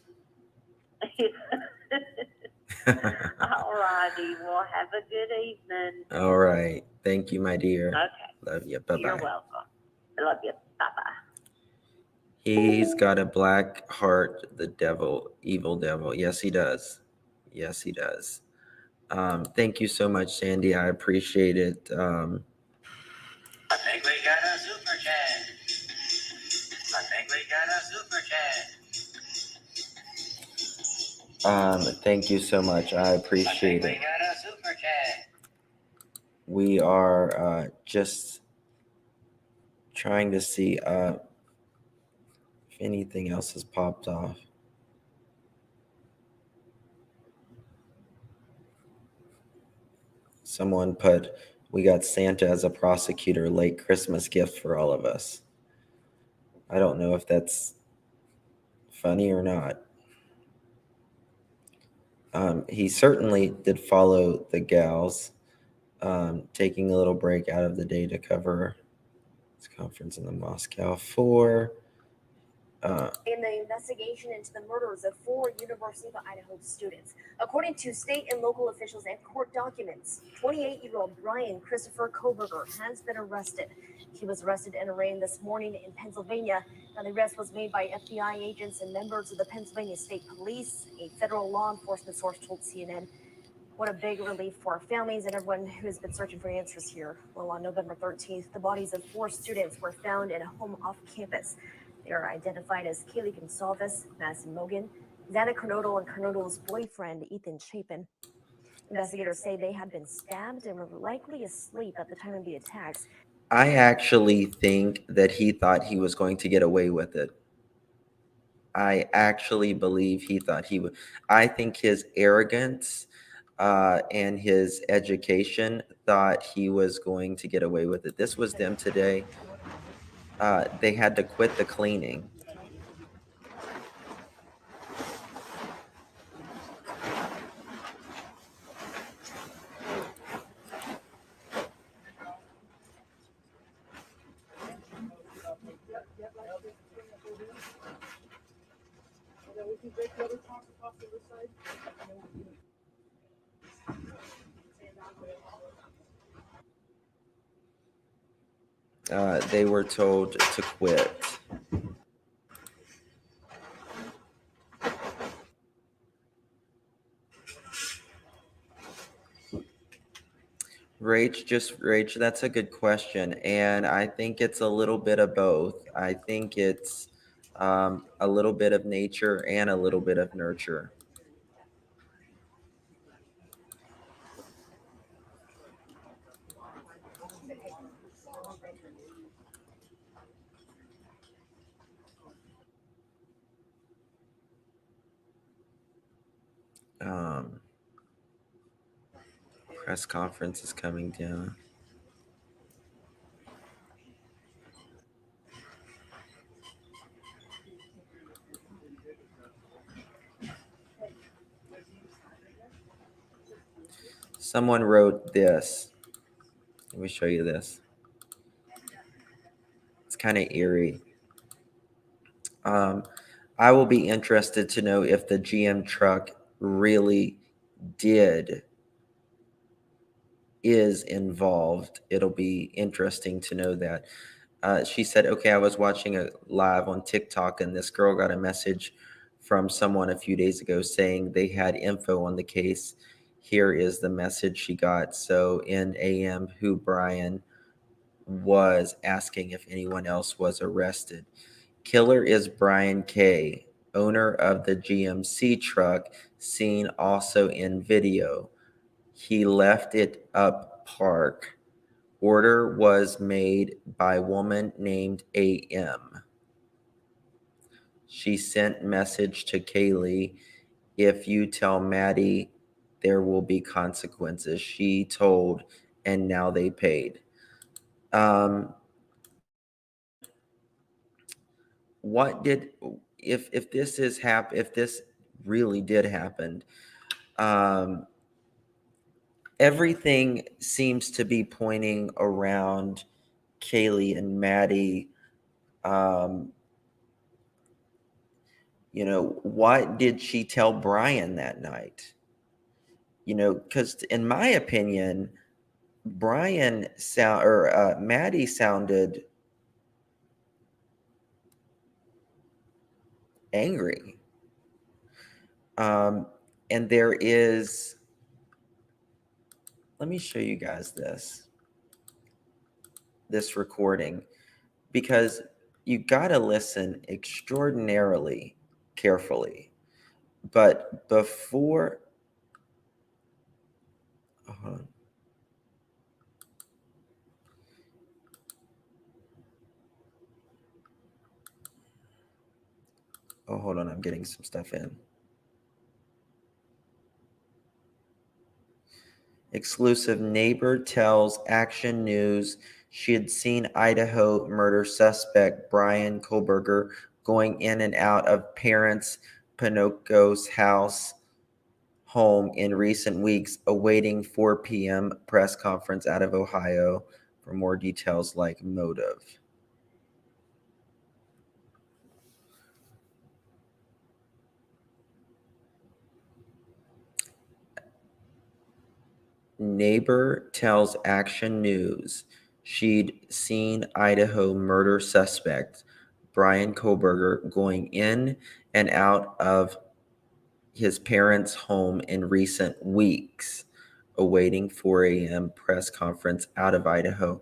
All righty. Well, have a good evening.
All right. Thank you, my dear.
Okay.
Love you.
You're
Bye-bye.
welcome. I love you. Bye-bye.
He's got a black heart, the devil, evil devil. Yes, he does. Yes, he does. Thank you so much, Sandy. I appreciate it.
I think we got a super chat.
Thank you so much. I appreciate it. We are just trying to see if anything else has popped off. Someone put, we got Santa as a prosecutor, late Christmas gift for all of us. I don't know if that's funny or not. He certainly did follow the gals, taking a little break out of the day to cover his conference in the Moscow 4.
In the investigation into the murders of 4 University of Idaho students. According to state and local officials and court documents, 28-year-old Brian Christopher Koberger has been arrested. He was arrested and arraigned this morning in Pennsylvania. Now, the arrest was made by FBI agents and members of the Pennsylvania State Police. A federal law enforcement source told CNN, "What a big relief for our families and everyone who has been searching for answers here." Well, on November 13th, the bodies of 4 students were found in a home off campus. They are identified as Kaylee Gonsalves, Madison Mogan, Xana Kernodle, and Kernodle's boyfriend, Ethan Chapin. Investigators say they had been stabbed and were likely asleep at the time of the attacks.
I actually think that he thought he was going to get away with it. I actually believe he thought he would. I think his arrogance and his education thought he was going to get away with it. This was them today. They had to quit the cleaning. They were told to quit. Rach, that's a good question. And I think it's a little bit of both. I think it's a little bit of nature and a little bit of nurture. Press conference is coming down. Someone wrote this. Let me show you this. It's kind of eerie. I will be interested to know if the GM truck really did is involved. It'll be interesting to know that. She said, okay, I was watching a live on TikTok and this girl got a message from someone a few days ago saying they had info on the case. Here is the message she got. So in AM, who Brian was asking if anyone else was arrested. Killer is Brian K., owner of the GMC truck, seen also in video. He left it up park. Order was made by woman named AM. She sent message to Kaylee, if you tell Maddie, there will be consequences. She told, and now they paid. What did, if this is if this really did happen, everything seems to be pointing around Kaylee and Maddie. You know, what did she tell Brian that night? You know, because in my opinion, Maddie sounded angry. And there is, let me show you guys this recording, because you got to listen extraordinarily carefully. But before, hold on, I'm getting some stuff in. Exclusive neighbor tells Action News she had seen Idaho murder suspect Brian Kohlberger going in and out of parents' Pinoco's home in recent weeks, awaiting 4 p.m. press conference out of Ohio for more details like motive. Neighbor tells Action News she'd seen Idaho murder suspect Brian Kohlberger going in and out of his parents' home in recent weeks, awaiting 4 a.m. press conference out of Idaho.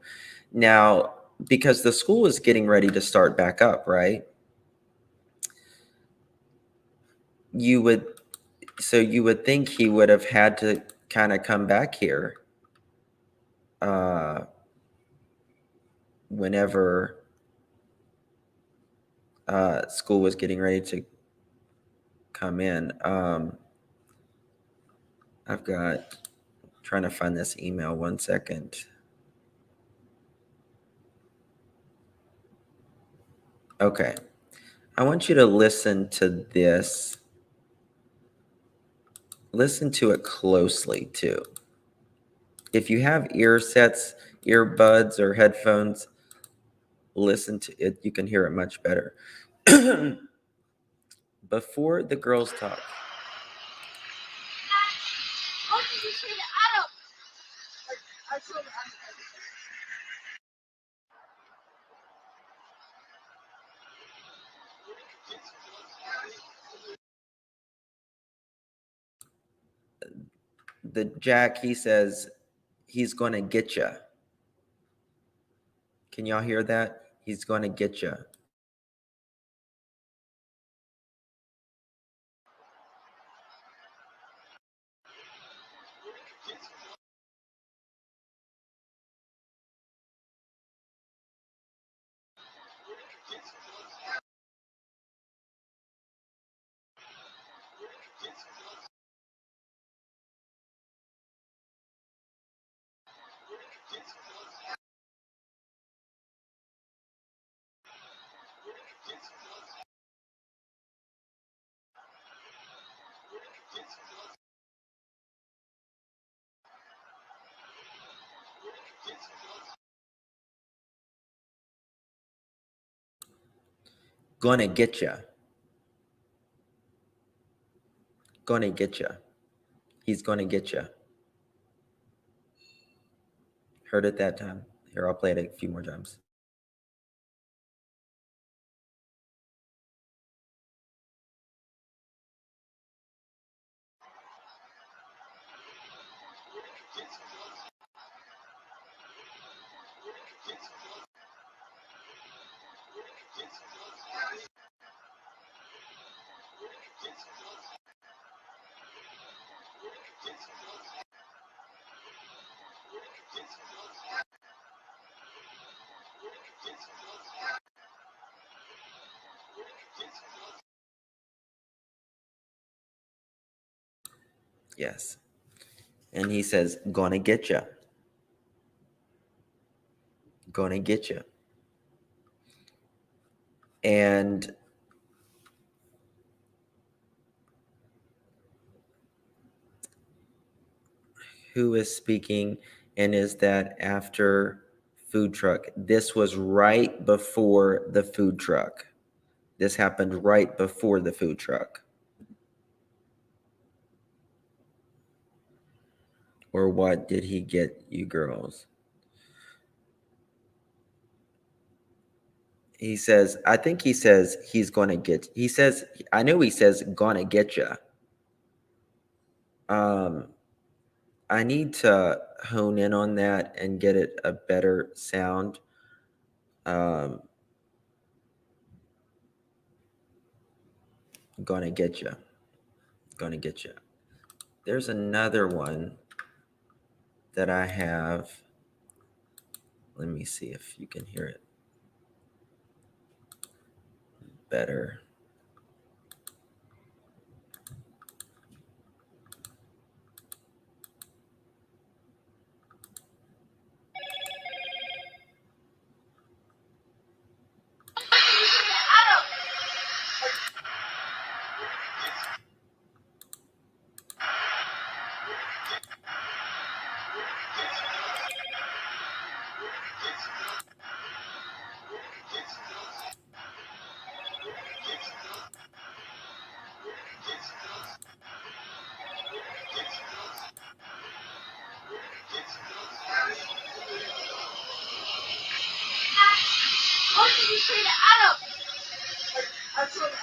Now, because the school is getting ready to start back up, right? You would think he would have had to kind of come back here whenever school was getting ready to come in. I've got, trying to find this email, 1 second. Okay. I want you to listen to this. Listen to it closely too. If you have earbuds or headphones, listen to it. You can hear it much better. Before the girls talk. The Jack, he says, he's going to get you. Can y'all hear that? He's going to get you. Gonna get you. Gonna get you. He's gonna get you. Heard it that time. Here, I'll play it a few more times. Yes. And he says, gonna get you. Gonna get you. And who is speaking? And is that after food truck? This was right before the food truck. This happened right before the food truck. Or what did he get you girls? He says, I think he says he's going to get, he says, I know he says gonna get you. I need to hone in on that and get it a better sound. Gonna get you. Gonna get you. There's another one that I have. Let me see if you can hear it better.
How did you say to Adam? I told him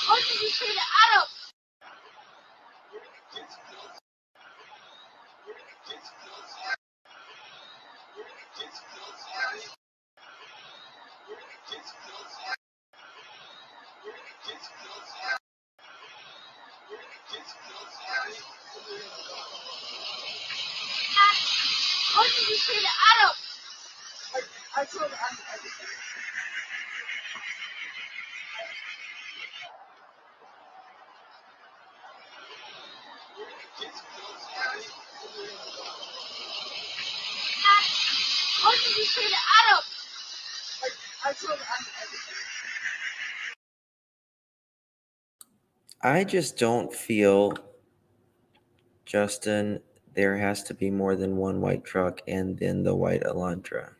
How did you say to Adam? How did you say to Adam? I told him How did you say to Adam? I told him
I just don't feel, Justin, there has to be more than one white truck and then the white Elantra.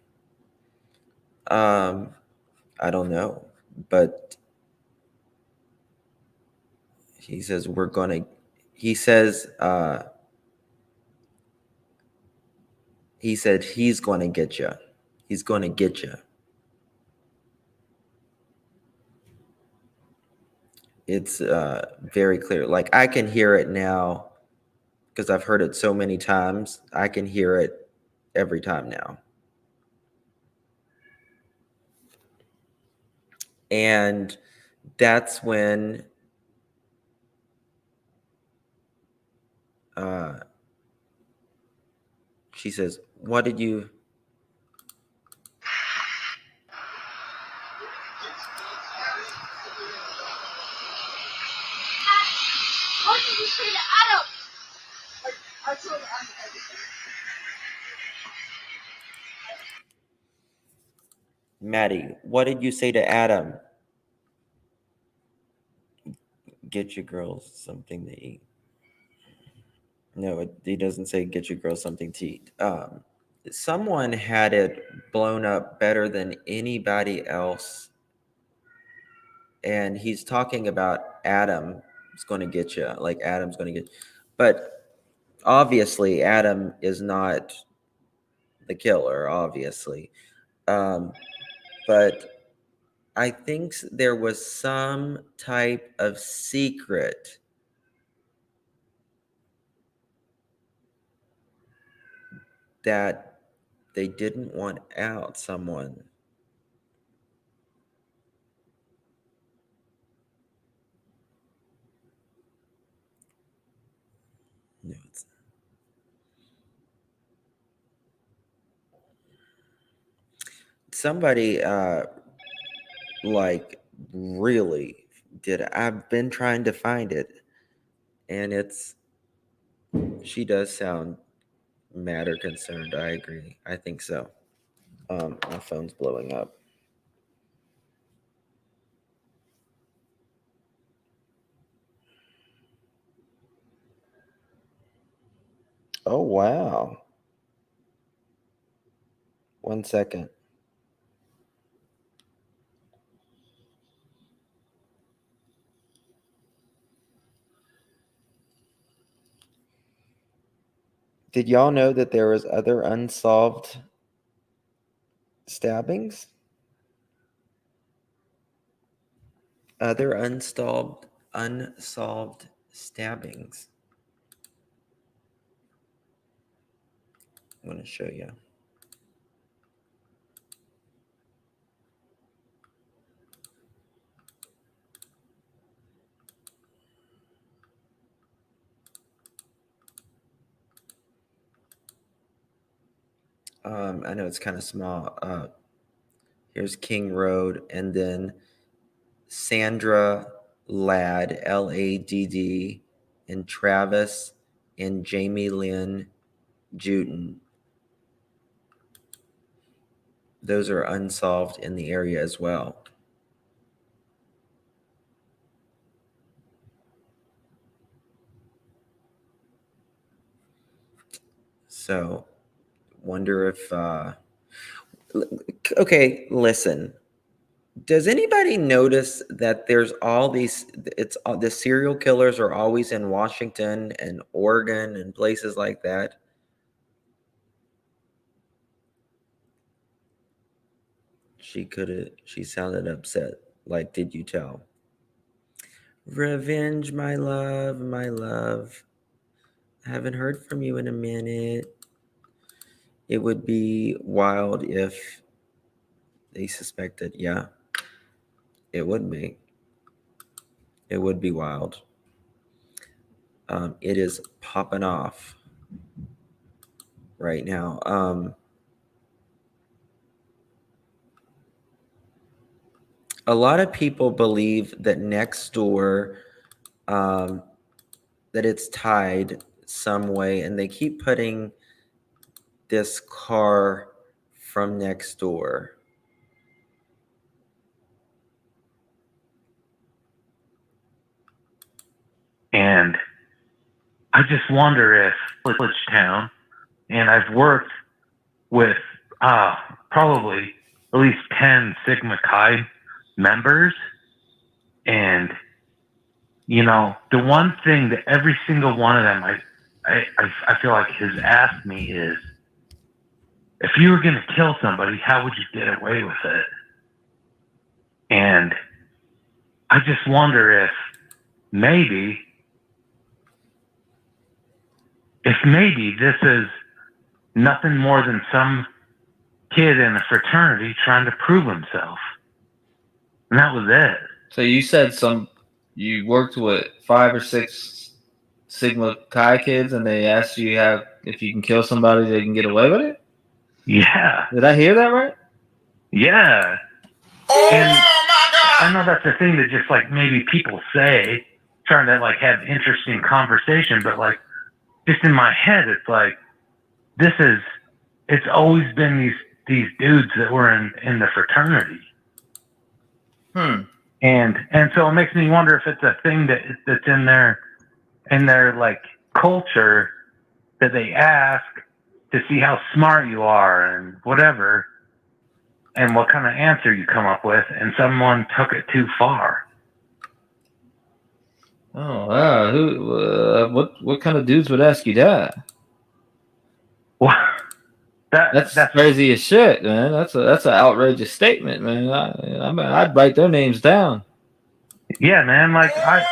I don't know, but he says we're gonna. He says he said he's going to get you. He's going to get you. It's very clear. Like I can hear it now because I've heard it so many times. I can hear it every time now. And that's when she says, what did you...
How did you say to Adam? I told him
Maddie, what did you say to Adam? Get your girls something to eat. No, he doesn't say get your girls something to eat. Someone had it blown up better than anybody else and he's talking about Adam is going to get you, like Adam's going to get, but obviously Adam is not the killer, obviously. But I think there was some type of secret that they didn't want out, someone. No, it's somebody like really did. I've been trying to find it, and she does sound mad or concerned. I agree. I think so. My phone's blowing up. Oh, wow. 1 second. Did y'all know that there was other unsolved stabbings? Other unsolved stabbings. I'm going to show you. I know it's kind of small. Here's King Road, and then Sandra Ladd, Ladd, and Travis and Jamie Lynn Juten. Those are unsolved in the area as well. So, wonder if okay, listen. Does anybody notice that there's all these, the serial killers are always in Washington and Oregon and places like that? She sounded upset. Like, did you tell? Revenge, my love, my love. I haven't heard from you in a minute. It would be wild if they suspected. Yeah, it would be. It would be wild. It is popping off right now. A lot of people believe that next door, that it's tied some way, and they keep putting this car from next door.
And I just wonder if Village Town, and I've worked with probably at least 10 Sigma Chi members, and you know, the one thing that every single one of them I feel like has asked me is, if you were going to kill somebody, how would you get away with it? And I just wonder if maybe this is nothing more than some kid in a fraternity trying to prove himself. And that was it.
So you said you worked with 5 or 6 Sigma Chi kids, and they asked you if you can kill somebody, they can get away with it?
Yeah.
Did I hear that right?
Yeah. And I know that's the thing that just like maybe people say, trying to like have interesting conversation, but like just in my head, it's like, it's always been these dudes that were in the fraternity. And so it makes me wonder if it's a thing that's in their like culture, that they ask to see how smart you are and whatever, and what kind of answer you come up with, and someone took it too far.
Oh wow, what kind of dudes would ask you that?
What?
That's crazy as shit, man. That's an outrageous statement, man. I'd write their names down.
Yeah, man. I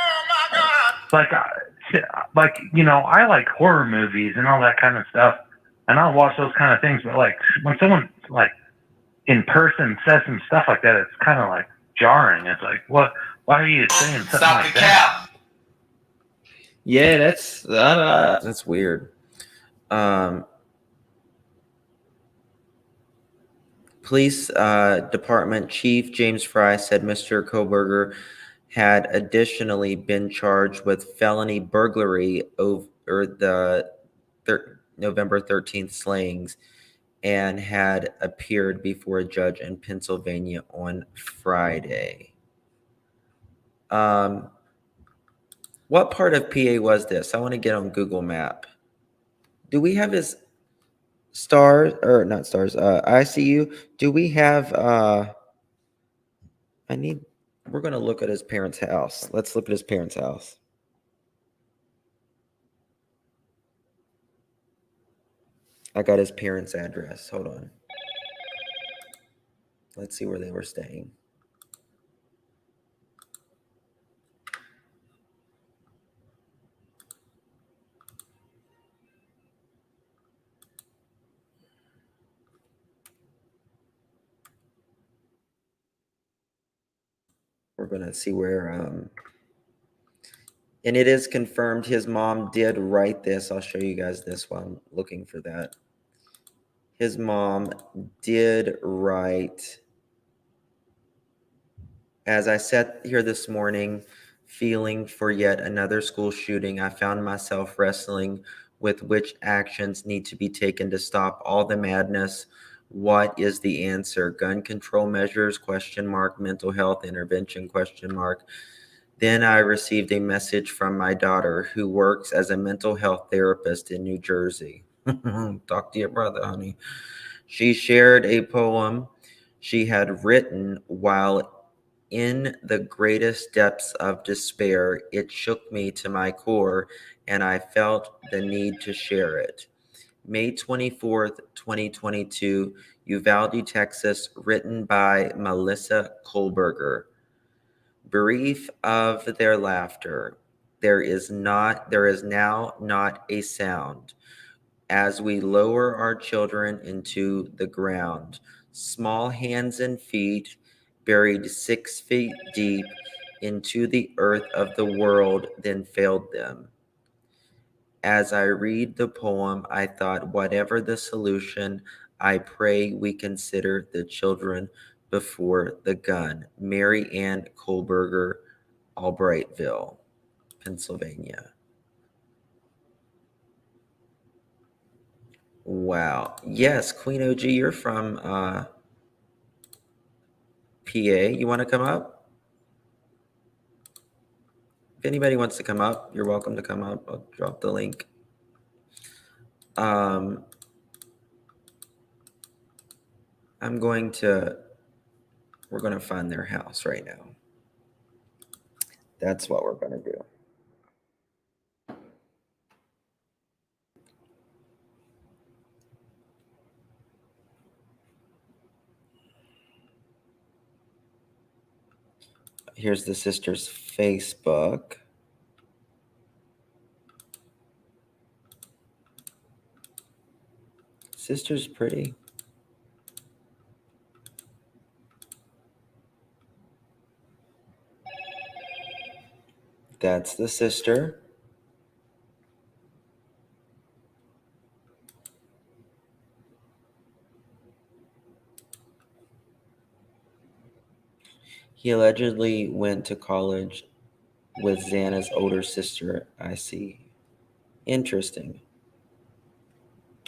like horror movies and all that kind of stuff, and I'll watch those kind of things. But like when someone like in person says some stuff like that, it's kind of like jarring. It's like, what? Why are you saying something like that?
Yeah,
That's weird. Police Department Chief James Fry said Mr. Koberger had additionally been charged with felony burglary over the November 13th slayings and had appeared before a judge in Pennsylvania on Friday. What part of PA was this? I want to get on Google Map. Do we have his stars or not stars? ICU. Do we have? We're gonna look at his parents' house. Let's look at his parents' house. I got his parents' address. Hold on. Let's see where they were staying. We're gonna see where and it is confirmed his mom did write this. I'll show you guys this while I'm looking for that. His mom did write, as I sat here this morning feeling for yet another school shooting, I found myself wrestling with which actions need to be taken to stop all the madness. What is the answer? Gun control measures, ? Mental health intervention, ? Then I received a message from my daughter who works as a mental health therapist in New Jersey. Talk to your brother, honey. She shared a poem she had written while in the greatest depths of despair. It shook me to my core, and I felt the need to share it. May 24th, 2022, Uvalde, Texas, written by Melissa Kohlberger. Brief of their laughter, there is now not a sound. As we lower our children into the ground, small hands and feet buried 6 feet deep into the earth of the world, then failed them. As I read the poem, I thought, whatever the solution, I pray we consider the children before the gun. Mary Ann Kohlberger, Albrightville, Pennsylvania. Wow. Yes, Queen OG, you're from PA. You want to come up? If anybody wants to come up, you're welcome to come up. I'll drop the link. We're going to find their house right now. That's what we're going to do. Here's the sister's Facebook. Sister's pretty. That's the sister. He allegedly went to college with Xana's older sister, I see. Interesting.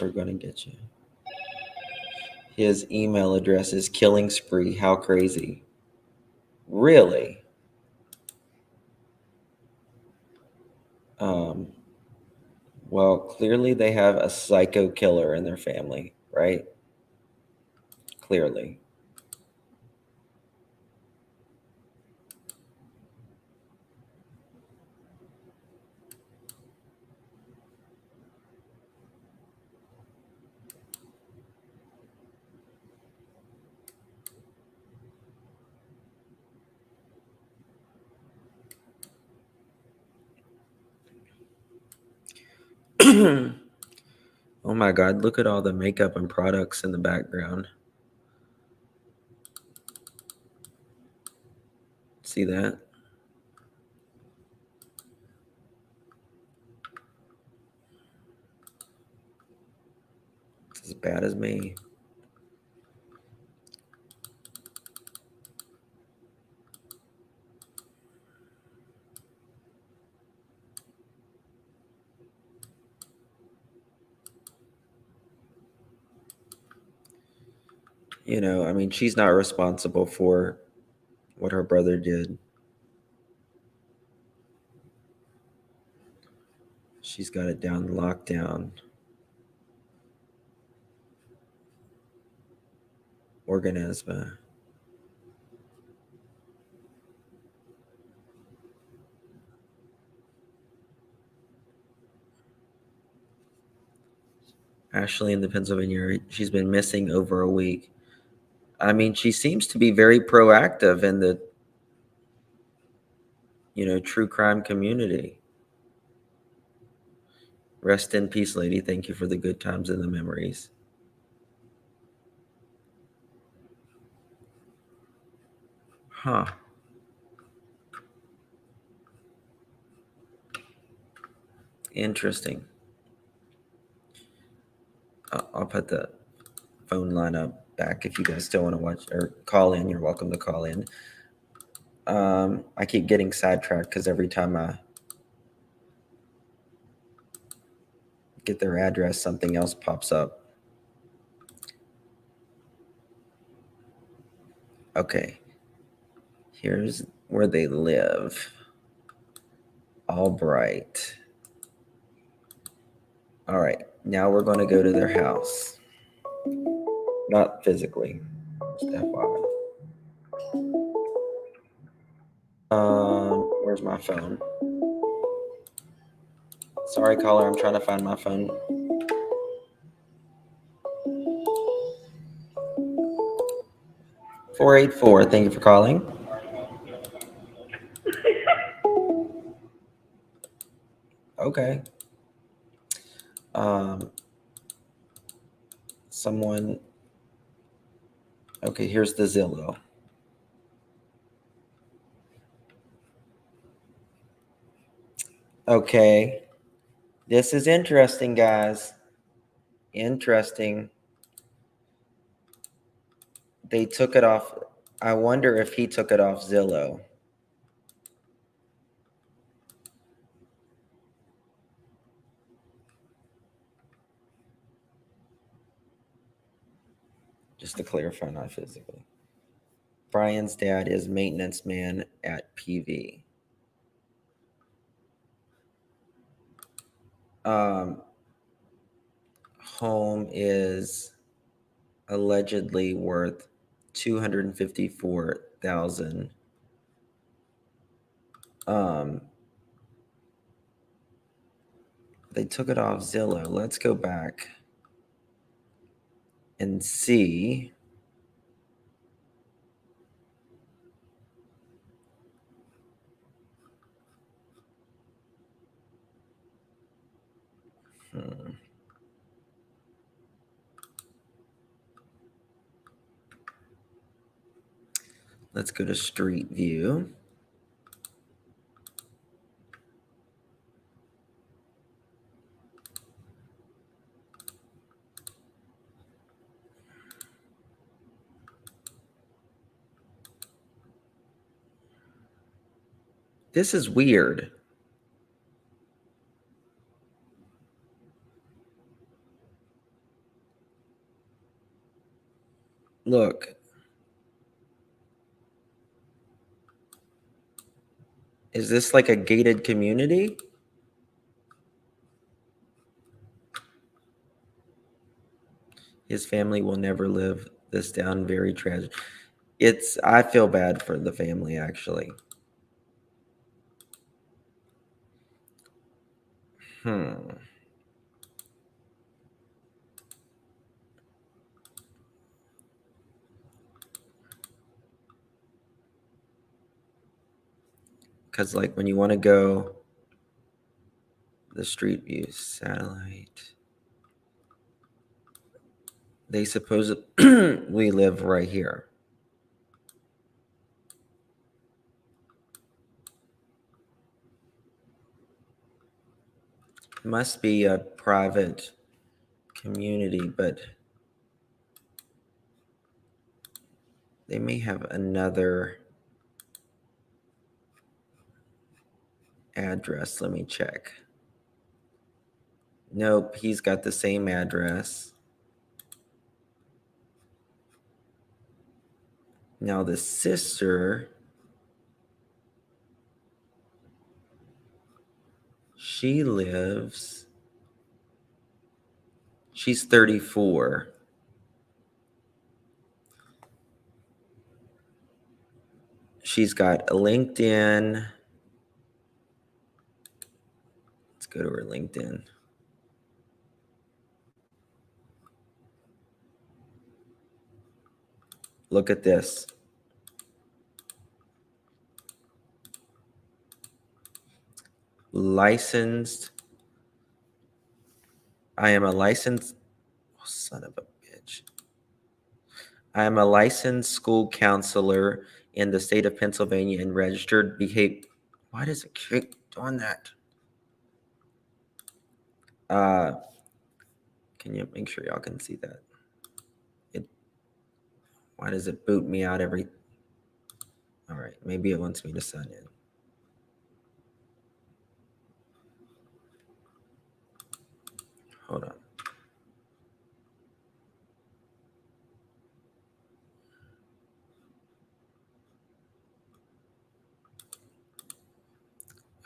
We're going to get you. His email address is Killing Spree. How crazy. Really? Well, clearly they have a psycho killer in their family, right? Clearly. Oh my God, look at all the makeup and products in the background. See that? It's as bad as me. You know, I mean, she's not responsible for what her brother did. She's got it down lockdown. Organisma. Ashley in the Pennsylvania, she's been missing over a week. I mean, she seems to be very proactive in the, true crime community. Rest in peace, lady. Thank you for the good times and the memories. Huh. Interesting. I'll put the phone line up back if you guys still want to watch or call in. You're welcome to call in. I keep getting sidetracked because every time I get their address, something else pops up. Okay. Here's where they live. Albright. All right. Now we're going to go to their house. Not physically. Just FYI. Where's my phone? Sorry, caller. I'm trying to find my phone. (484). Thank you for calling. Okay. Someone. Okay, here's the Zillow. Okay. This is interesting, guys. Interesting. They took it off. I wonder if he took it off Zillow. Just to clarify, not physically. Brian's dad is maintenance man at PV. Home is allegedly worth $254,000. They took it off Zillow. Let's go back and see. Let's go to Street View. This is weird. Look. Is this like a gated community? His family will never live this down. Very tragic. I feel bad for the family, actually. Because, like, when you want to go the Street View satellite. They supposedly live right here. Must be a private community, but they may have another address. Let me check. Nope, he's got the same address. Now the sister, she's 34. She's got a LinkedIn. Let's go to her LinkedIn. Look at this. Licensed. I am a licensed, oh, son of a bitch. I am a licensed school counselor in the state of Pennsylvania and registered behavior. Why does it keep doing that? Can you make sure y'all can see that? Why does it boot me out every? All right, maybe it wants me to sign in. Hold on.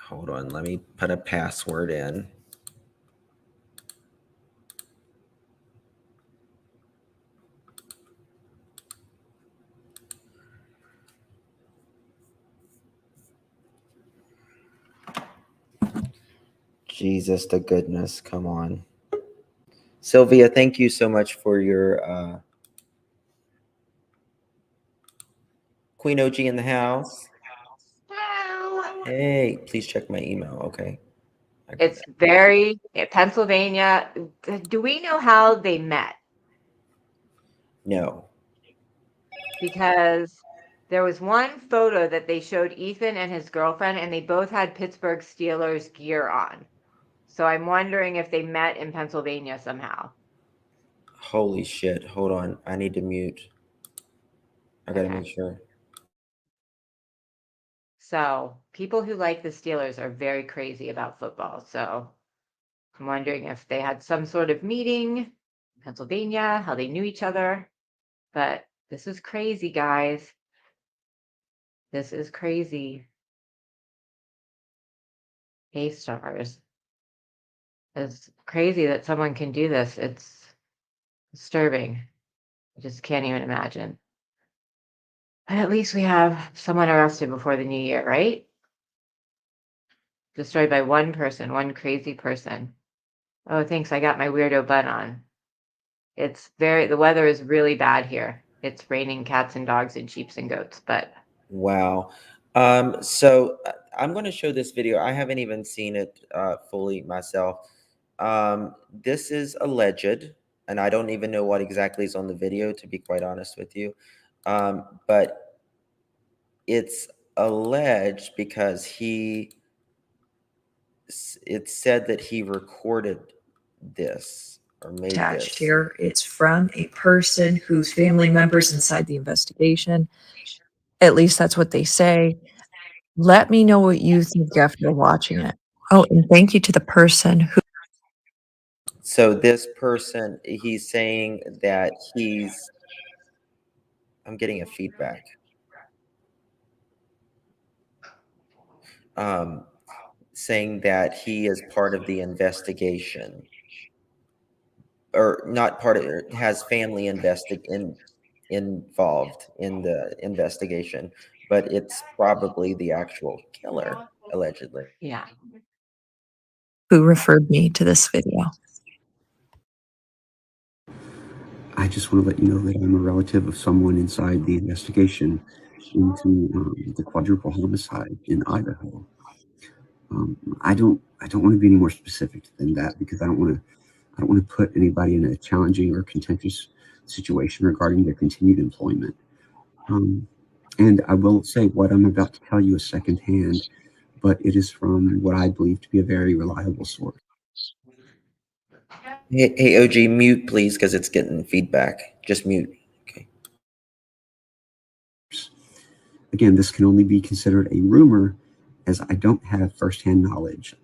Hold on, let me put a password in. Jesus, the goodness, come on. Sylvia, thank you so much for your Queen OG in the house. Hey, please check my email, okay?
It's very Pennsylvania. Do we know how they met?
No.
Because there was one photo that they showed Ethan and his girlfriend, and they both had Pittsburgh Steelers gear on. So I'm wondering if they met in Pennsylvania somehow.
Holy shit, hold on. I need to mute. I gotta make sure.
So people who like the Steelers are very crazy about football. So I'm wondering if they had some sort of meeting in Pennsylvania, how they knew each other. But this is crazy, guys. This is crazy. A-stars. It's crazy that someone can do this. It's disturbing. I just can't even imagine. But at least we have someone arrested before the new year, right? Destroyed by one person, one crazy person. Oh, thanks. I got my weirdo bun on. The weather is really bad here. It's raining cats and dogs and sheep and goats, but.
Wow. So I'm going to show this video. I haven't even seen it fully myself. This is alleged, and I don't even know what exactly is on the video, to be quite honest with you. But it's alleged because it said that he recorded this or made
attached
this.
here. It's from a person whose family members inside the investigation. At least that's what they say. Let me know what you think after watching it. Oh, and thank you to the person who.
So this person, he's saying that I'm getting a feedback. Saying that he is part of the investigation, or not part of it, has family involved in the investigation, but it's probably the actual killer, allegedly.
Yeah.
Who referred me to this video.
I just want to let you know that I'm a relative of someone inside the investigation into the quadruple homicide in Idaho. I don't want to be any more specific than that because I don't want to put anybody in a challenging or contentious situation regarding their continued employment. And I will say what I'm about to tell you is secondhand, but it is from what I believe to be a very reliable source.
Hey, OG, mute please, because it's getting feedback. Just mute. Okay.
Again, this can only be considered a rumor as I don't have firsthand knowledge.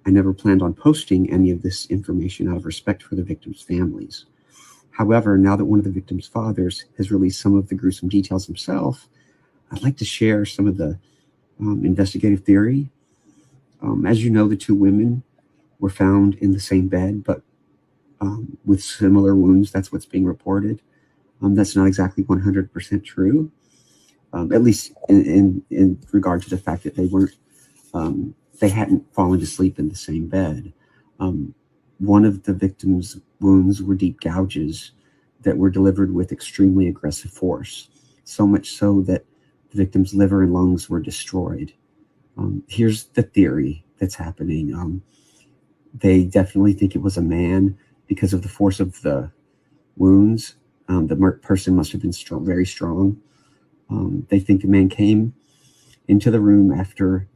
I never planned on posting any of this information out of respect for the victims' families. However, now that one of the victims' fathers has released some of the gruesome details himself, I'd like to share some of the investigative theory. As you know, the two women were found in the same bed, but with similar wounds. That's what's being reported. That's not exactly 100% true, at least in regard to the fact that they hadn't fallen to sleep in the same bed. One of the victim's wounds were deep gouges that were delivered with extremely aggressive force, so much so that the victim's liver and lungs were destroyed. Here's the theory that's happening. They definitely think it was a man because of the force of the wounds. The person must have been very strong. They think the man came into the room after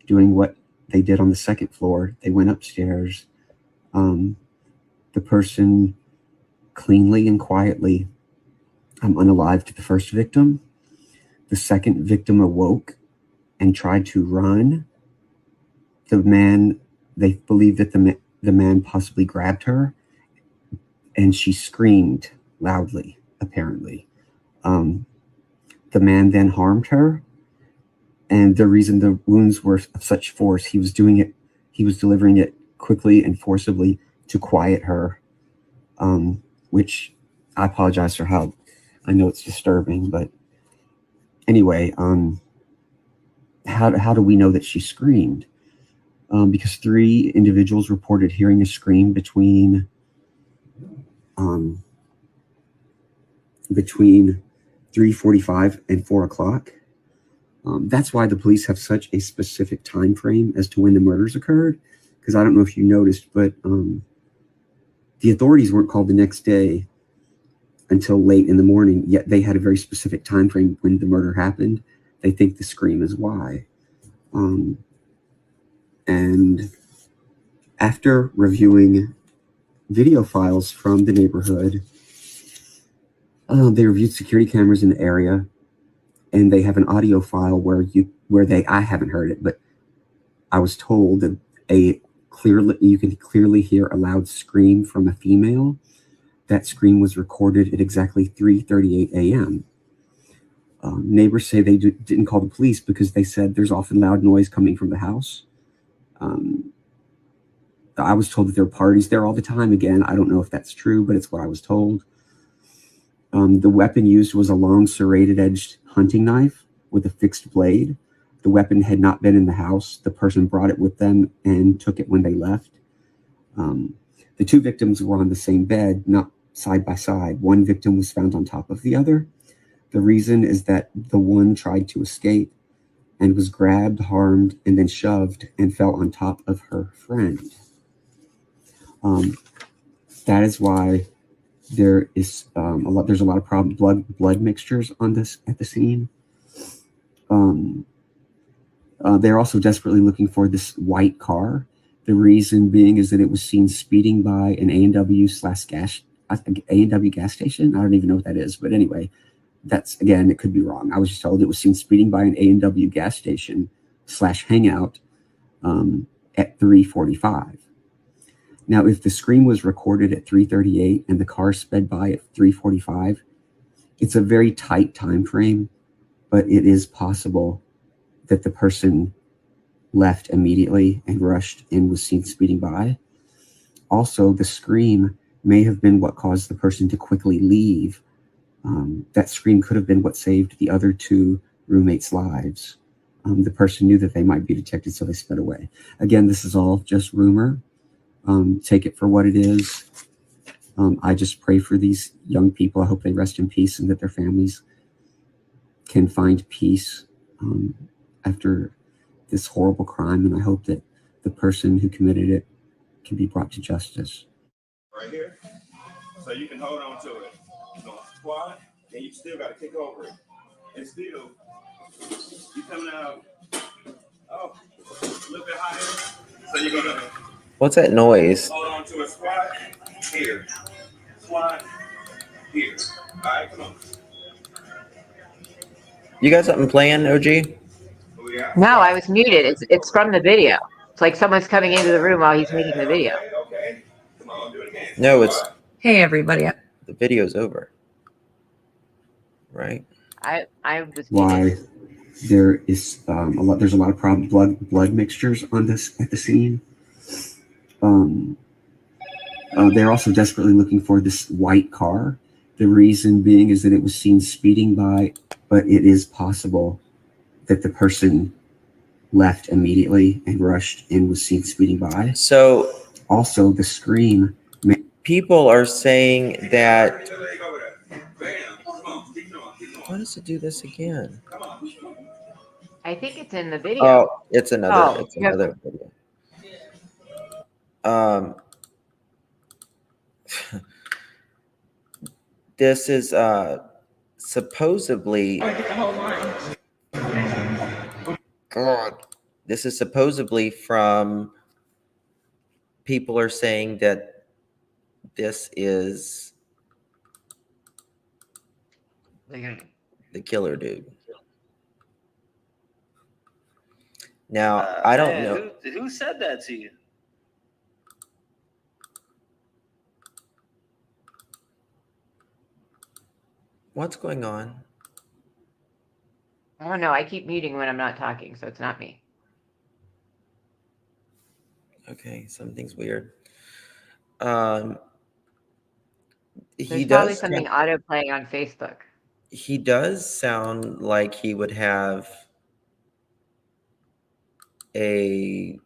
doing what they did on the second floor. They went upstairs. The person cleanly and quietly unalived the first victim. The second victim awoke and tried to run. They believe that the man possibly grabbed her, and she screamed loudly, apparently. The man then harmed her, and the reason the wounds were of such force, he was delivering it quickly and forcibly to quiet her, which I apologize for how I know it's disturbing, but anyway, how do we know that she screamed? Because 3 individuals reported hearing a scream between 3:45 and 4 o'clock. That's why the police have such a specific time frame as to when the murders occurred. Because I don't know if you noticed, but the authorities weren't called the next day until late in the morning, yet they had a very specific time frame when the murder happened. They think the scream is why. And after reviewing video files from the neighborhood, they reviewed security cameras in the area, and they have an audio file where I haven't heard it, but I was told that you can clearly hear a loud scream from a female. That scream was recorded at exactly 3:38 a.m. Neighbors say they didn't call the police because they said there's often loud noise coming from the house. I was told that there are parties there all the time. Again, I don't know if that's true, but it's what I was told. The weapon used was a long serrated-edged hunting knife with a fixed blade. The weapon had not been in the house. The person brought it with them and took it when they left. The 2 victims were on the same bed, not side by side. One victim was found on top of the other. The reason is that the one tried to escape and was grabbed, harmed, and then shoved and fell on top of her friend. That is why there's a lot of blood mixtures on this at the scene. They're also desperately looking for this white car. The reason being is that it was seen speeding by an A&W gas station. I don't even know what that is, but anyway, again, it could be wrong. I was just told it was seen speeding by an A&W gas station / hangout at 3:45. Now, if the scream was recorded at 3:38 and the car sped by at 3:45, it's a very tight time frame, but it is possible that the person left immediately and rushed and was seen speeding by. Also, the scream may have been what caused the person to quickly leave. That scream could have been what saved the other 2 roommates' lives. The person knew that they might be detected, so they sped away. Again, this is all just rumor. Take it for what it is. I just pray for these young people. I hope they rest in peace and that their families can find peace after this horrible crime. And I hope that the person who committed it can be brought to justice.
Right here. So you can hold on to it. You're going to squat, and you still got to kick over it. And still, you coming out, a little bit higher. So you're going to
What's that noise?
hold on to a squat here. Squat here. All right, come on.
You got something playing, OG?
No, I was muted. It's from the video. It's like someone's coming into the room while he's making the video.
Okay. Come on, do it again.
No, it's
Hey, everybody.
the video's over. Right?
I was muted.
Why there is there's a lot of blood mixtures on this at the scene. They're also desperately looking for this white car. The reason being is that it was seen speeding by, but it is possible that the person left immediately and rushed and was seen speeding by.
So
also the scream.
People are saying that. Why does it do this again?
I think it's in the video.
Oh, it's another.
Oh,
It's another video. This is supposedly. God, this is supposedly from. People are saying that this is the killer dude. Now, I don't know.
Who said that to you?
What's going on?
I don't know. I keep muting when I'm not talking, so it's not me.
Okay, something's weird.
There's
He
probably
does.
something auto playing on Facebook.
He does sound like he would have a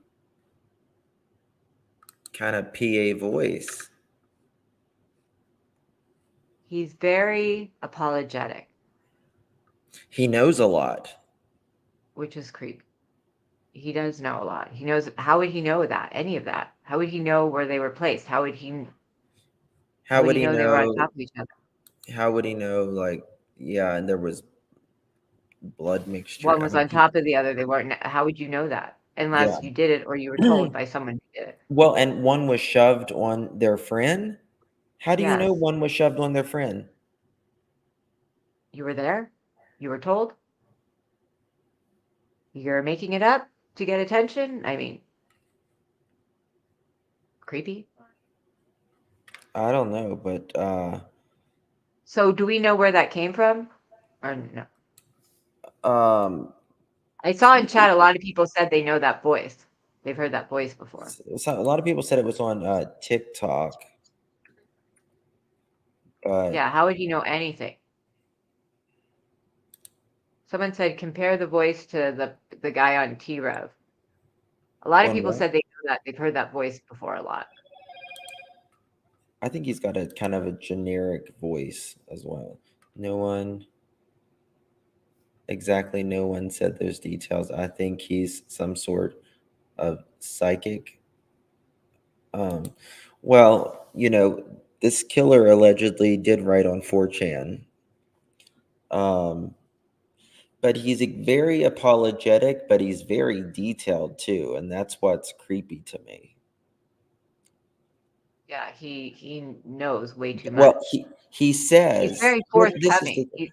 kind of PA voice.
He's very apologetic,
He knows a lot.
which is creepy. He does know a lot. He knows. How would he know that? Any of that? How would he know where they were placed? How would he?
How would he
know they were on
know?
top of each other?
How would he know? Like, yeah, and there was blood mixture.
One was on top of the other. They weren't. How would you know that? Unless
Yeah.
you did it or you were told by someone who did it.
Well, and one was shoved on their friend. How do you know
Yes.
one was shoved on their friend?
You were there. You were told. You're making it up to get attention. I mean, creepy.
I don't know, but
So, do we know where that came from, or no? I saw in chat a lot of people said they know that voice. They've heard that voice before.
so a lot of people said it was on TikTok. But
Yeah, how would he know anything? Someone said compare the voice to the guy on T-Rev. A lot of
On
people
what?
said they know that they've heard that voice before a lot.
I think he's got a kind of a generic voice as well. No one said those details. I think he's some sort of psychic. Well, this killer allegedly did write on 4chan. But he's very apologetic, but he's very detailed too, and that's what's creepy to me.
Yeah, he knows way too much.
Well, he says
He's very
well, this is
forthcoming.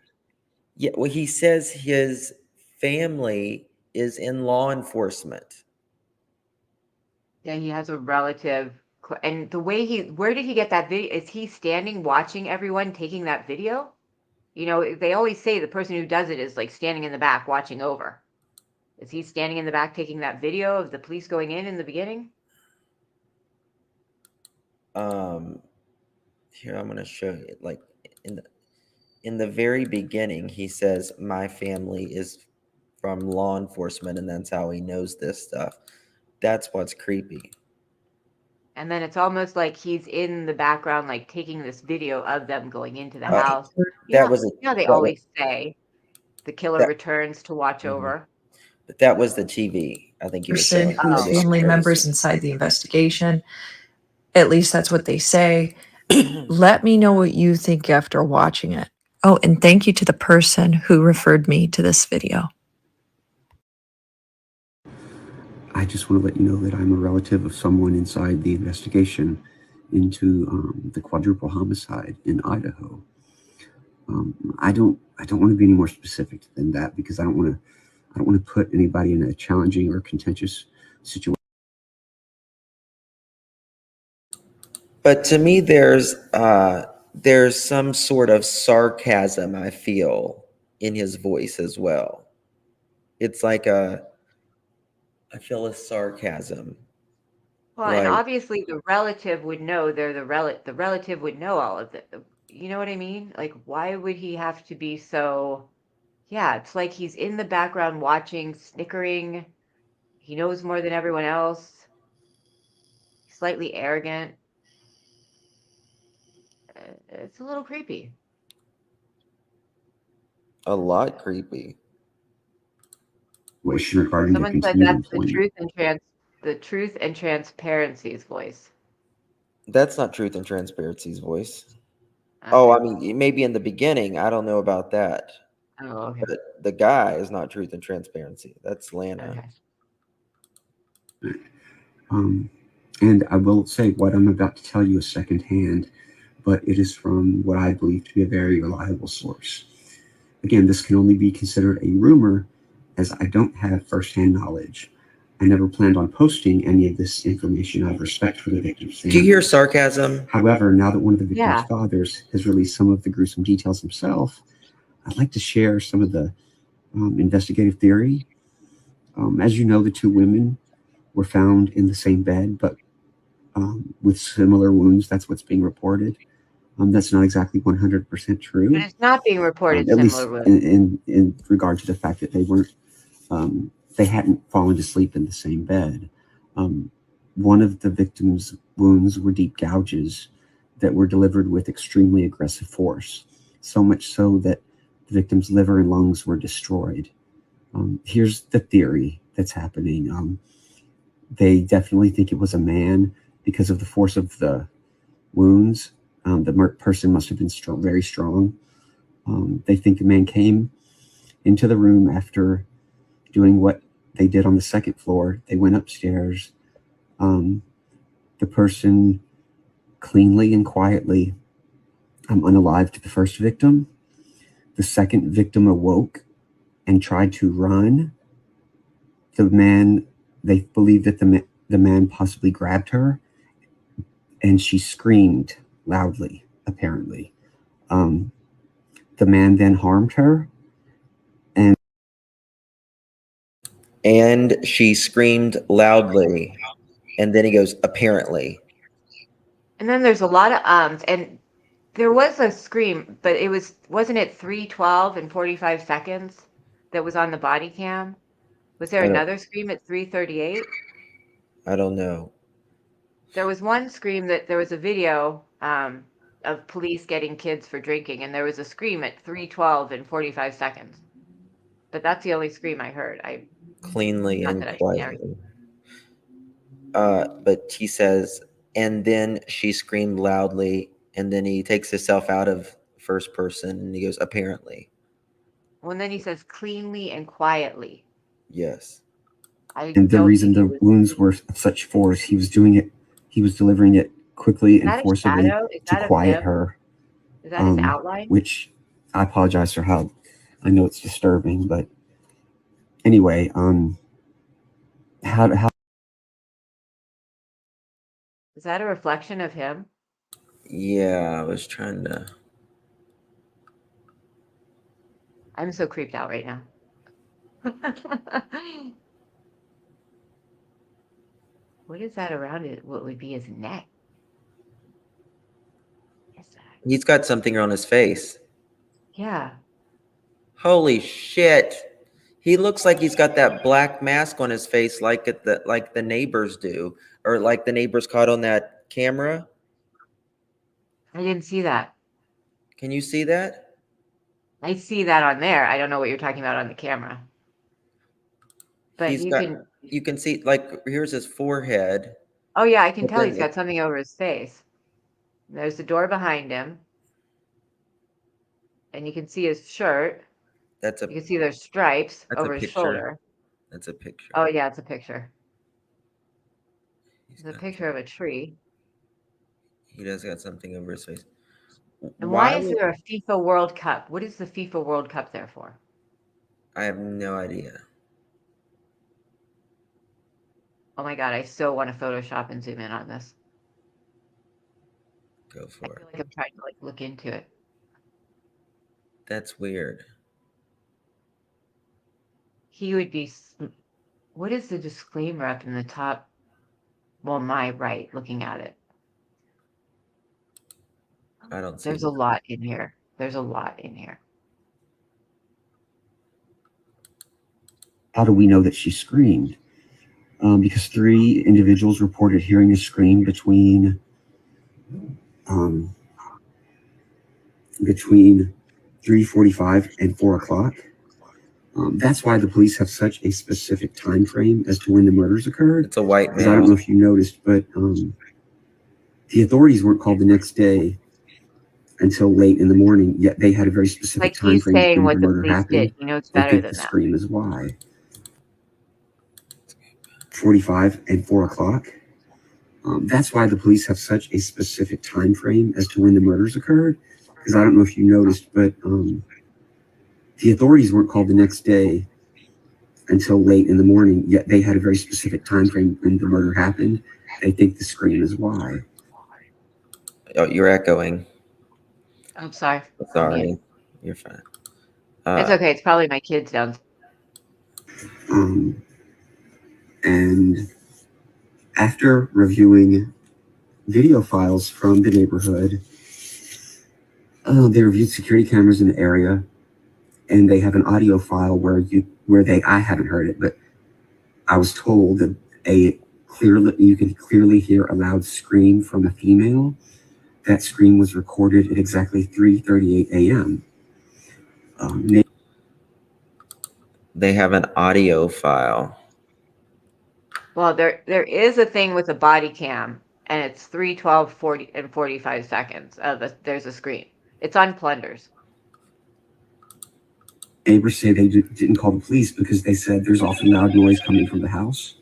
well, he says his family is in law enforcement.
Yeah, he has a relative, and the way where did he get that video? Is he standing watching everyone taking that video? They always say the person who does it is like standing in the back watching over. Is he standing in the back taking that video of the police going in the beginning?
Here I'm going to show you. Like in the very beginning, he says, "My family is from law enforcement," and that's how he knows this stuff. That's what's creepy.
And then it's almost like he's in the background, like taking this video of them going into the house.
That was
they always say the killer
that-
returns to watch over.
But that was the TV. I think you were
Person
showing.
whose
That was
family
scary.
members inside the investigation. At least that's what they say. Let me know what you think after watching it. Oh, and thank you to the person who referred me to this video.
I just want to let you know that I'm a relative of someone inside the investigation into the quadruple homicide in Idaho. I don't want to be any more specific than that because I don't want to put anybody in a challenging or contentious situation.
But to me, there's some sort of sarcasm I feel in his voice as well. It's like I feel a sarcasm.
Well, and
Like,
obviously the relative would know they're the relative would know all of it. You know what I mean? Like, why would he have to be so, yeah, it's like he's in the background watching, snickering. He knows more than everyone else. Slightly arrogant. It's a little creepy.
a lot creepy.
Regarding their
Someone said
continued
that's
employment.
the truth and transparency's voice.
That's not Truth and Transparency's voice.
Okay.
Oh, I mean, maybe in the beginning. I don't know about that.
Oh, okay.
But the guy is not Truth and Transparency. That's Lana.
Okay.
And I will say what I'm about to tell you is secondhand, but it is from what I believe to be a very reliable source. Again, this can only be considered a rumor as I don't have firsthand knowledge. I never planned on posting any of this information out of respect for the victim's family.
Do you hear sarcasm?
However, now that one of the victim's
Yeah.
fathers has released some of the gruesome details himself, I'd like to share some of the investigative theory. As you know, the two women were found in the same bed, but with similar wounds. That's what's being reported. That's not exactly 100% true.
But it's not being reported
At least
similar with.
in regard to the fact that they hadn't fallen to sleep in the same bed. One of the victim's wounds were deep gouges that were delivered with extremely aggressive force, so much so that the victim's liver and lungs were destroyed. Here's the theory that's happening. They definitely think it was a man because of the force of the wounds. The person must have been very strong. They think the man came into the room after doing what they did on the second floor. They went upstairs. The person cleanly and quietly unalived the first victim. The second victim awoke and tried to run. They believe that the man possibly grabbed her, and she screamed loudly, apparently. The man then harmed her,
And she screamed loudly. And then he goes, apparently.
And then there's a lot of and there was a scream, but wasn't it 3:12 and 45 seconds that was on the body cam? Was there
I don't-
another scream at 3:38?
I don't know.
There was one scream that there was a video of police getting kids for drinking, and there was a scream at 3:12 and 45 seconds. But that's the only scream I heard.
Cleanly
Not
and
that I
quietly. But he says, and then she screamed loudly, and then he takes himself out of first person, and he goes, apparently.
Well, and then he says cleanly and quietly.
Yes.
and the reason the wounds were of such force, he was delivering it quickly and forcibly to quiet her.
Is that his outline?
Which I apologize for how I know it's disturbing, but anyway, how
Is that a reflection of him?
Yeah, I was trying to.
I'm so creeped out right now. What is that around it? What would be his neck?
He's got something on his face.
Yeah.
Holy shit. He looks like he's got that black mask on his face like the neighbors do, or like the neighbors caught on that camera.
I didn't see that.
Can you see that?
I see that on there. I don't know what you're talking about on the camera. But
He's
you
got,
can,
you can see, like, here's his forehead.
oh yeah, I can
But
tell
then
he's got something over his face. There's the door behind him. And you can see his shirt.
That's
You can see there's stripes
a
over his
picture.
shoulder.
That's a picture.
Oh yeah, it's a picture. It's a picture of a tree.
He does got something over his face.
And why is
would-
there a FIFA World Cup? What is the FIFA World Cup there for?
I have no idea.
Oh my God, I so want to Photoshop and zoom in on this.
Go
I
for
feel
it.
like I'm trying to like look into it.
That's weird.
He would be, what is the disclaimer up in the top? Well, my right, looking at it.
I don't see
There's
it.
a lot in here. There's a lot in here.
How do we know that she screamed? Because 3 individuals reported hearing a scream between 3:45 and 4 o'clock. That's why the police have such a specific time frame as to when the murders occurred.
It's a white
Because I don't know
male.
if you noticed, but the authorities weren't called the next day until late in the morning, yet they had a very specific
Like
time
he's
frame
saying
when
what
the
the
murder
police
happened.
did. He knows
They
better
think
than
the
that.
scream is why. 45 and 4 o'clock. That's why the police have such a specific time frame as to when the murders occurred. Because I don't know if you noticed, but the authorities weren't called the next day until late in the morning, yet they had a very specific time frame when the murder happened. They think the scream is why.
Oh, you're echoing.
I'm sorry.
Sorry. You're fine.
It's okay. It's probably my kids down.
And after reviewing video files from the neighborhood, they reviewed security cameras in the area, and they have an audio file I haven't heard it, but I was told that you can clearly hear a loud scream from a female. That scream was recorded at exactly 3:38 a.m.
They have an audio file.
Well, there is a thing with a body cam, and it's 3, 12, 40, and 45 seconds. There's a screen. It's on Plunders.
Neighbors say they didn't call the police because they said there's awfully loud noise coming from the house.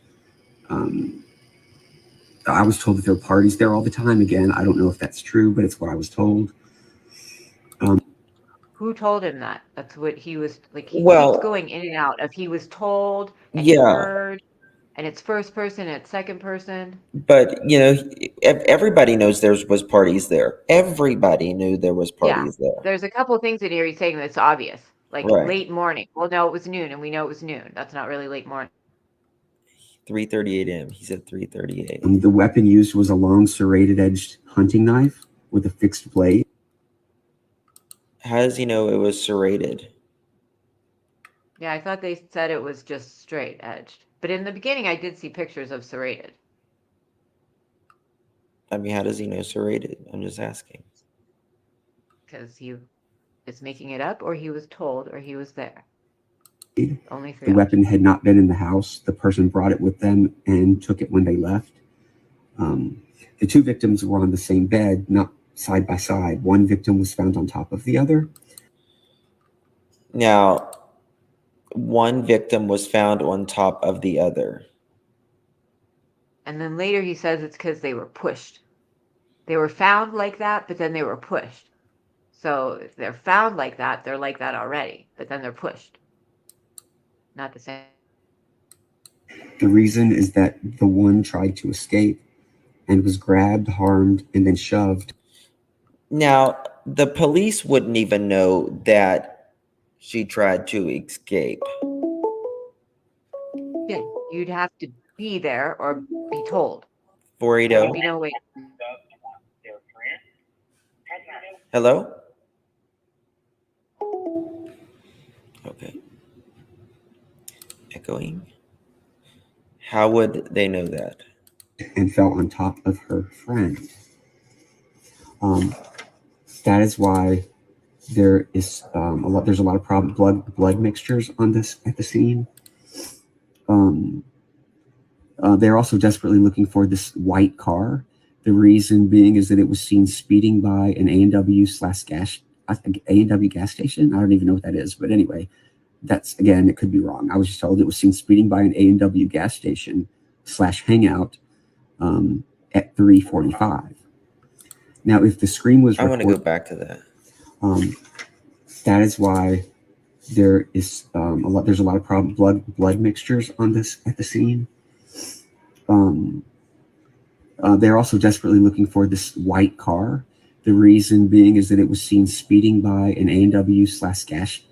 I was told that there are parties there all the time. Again, I don't know if that's true, but it's what I was told.
Who told him that? That's what he was like. He
Well,
keeps going in and out of he was told and he
yeah.
heard, and it's first person and it's second person.
But, everybody knows there was parties there. Everybody knew there was
Yeah,
parties there.
there's a couple of things in here he's saying that's obvious, like
Right.
late morning. Well, no, it was noon, and we know it was noon. That's not really late morning.
3:38 a.m. He said 3:38.
The weapon used was a long serrated-edged hunting knife with a fixed blade.
How does he know it was serrated?
Yeah, I thought they said it was just straight edged, but in the beginning I did see pictures of serrated.
I mean, how does he know serrated? I'm just asking.
Because he is making it up, or he was told, or he was there. Only 3
The weapon had not been in the house. The person brought it with them and took it when they left. The 2 victims were on the same bed, not side by side. One victim was found on top of the other.
Now, one victim was found on top of the other.
And then later he says it's because they were pushed. They were found like that, but then they were pushed. So if they're found like that, they're like that already, but then they're pushed. Not the same.
The reason is that the one tried to escape and was grabbed, harmed, and then shoved.
Now, the police wouldn't even know that she tried to escape.
Yeah, you'd have to be there or be told.
480.
There'd be no way.
Hello? Okay. Echoing. How would they know that?
And fell on top of her friend. That is why there is there's a lot of blood mixtures on this at the scene. They're also desperately looking for this white car. The reason being is that it was seen speeding by an A&W gas station. I don't even know what that is, but anyway, that's, again, it could be wrong. I was just told it was seen speeding by an A&W gas station / hangout at 3:45. Now, if the screen was
I want to go
recorded,
back to that.
that is why there is there's a lot of blood mixtures on this at the scene. They're also desperately looking for this white car. The reason being is that it was seen speeding by an A&W gas station.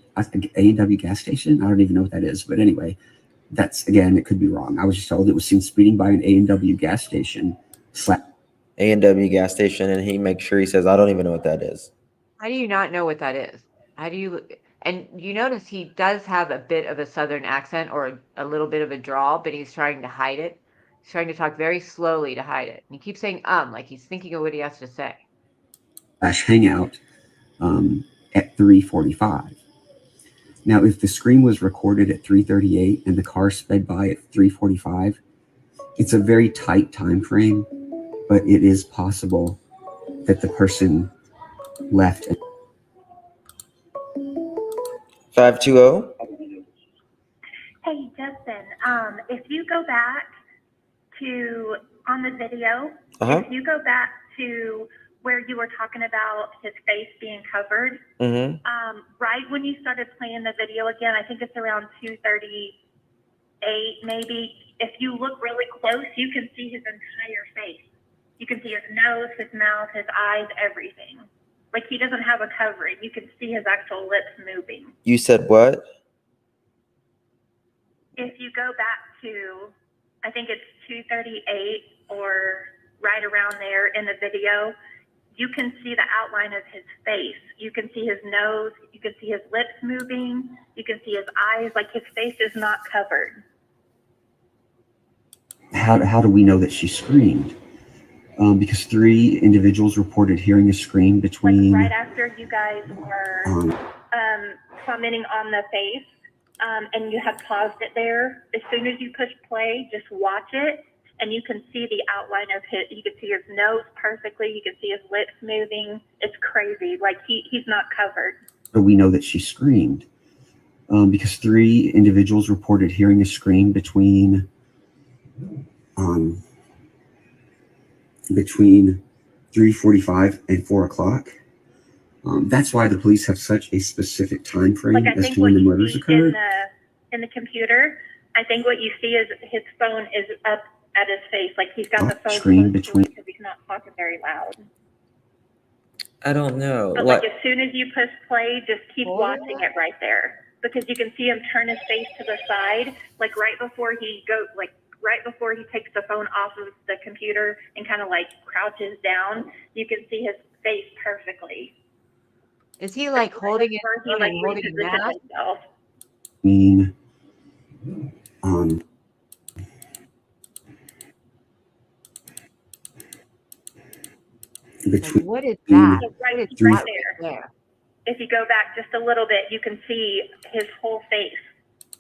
I don't even know what that is, but anyway, that's, again, it could be wrong. I was just told it was seen speeding by an A&W gas station.
A&W gas station, and he makes sure he says, I don't even know what that is.
How do you not know what that is? How do you, and you notice he does have a bit of a Southern accent or a little bit of a drawl, but he's trying to hide it. He's trying to talk very slowly to hide it. And he keeps saying, like he's thinking of what he has to say.
Hangout at 3:45. Now, if the screen was recorded at 3:38 and the car sped by at 3:45, it's a very tight time frame, but it is possible that the person left.
520.
Hey, Justin, if you go back to, on the video,
Uh-huh.
if you go back to where you were talking about his face being covered, right when you started playing the video again, I think it's around 2:38 maybe, if you look really close, you can see his entire face. You can see his nose, his mouth, his eyes, everything. Like he doesn't have a covering. You can see his actual lips moving.
You said what?
If you go back to, I think it's 2:38 or right around there in the video, you can see the outline of his face. You can see his nose. You can see his lips moving. You can see his eyes. Like his face is not covered.
How do we know that she screamed? Because 3 individuals reported hearing a scream between.
Like right after you guys were commenting on the face, and you had paused it there. As soon as you push play, just watch it, and you can see the outline of his. You can see his nose perfectly. You can see his lips moving. It's crazy. Like he's not covered.
But we know that she screamed because 3 individuals reported hearing a scream between 3:45 and 4 o'clock. That's why the police have such a specific time frame
Like I
as
think
to
what
when the
you
murders
see
occurred.
in the computer, I think what you see is his phone is up at his face. Like he's got the phone
Screen
close to
between.
him because he's not talking very loud.
I don't know.
But like as soon as you push play, just keep watching it right there because you can see him turn his face to the side, like right before he takes the phone off of the computer and kind of like crouches down. You can see his face perfectly.
Is he like holding it
He like
holding a
repositions
mask?
himself.
Between
What is that?
So right,
What is
he's
three-
right there. If you go back just a little bit, you can see his whole face.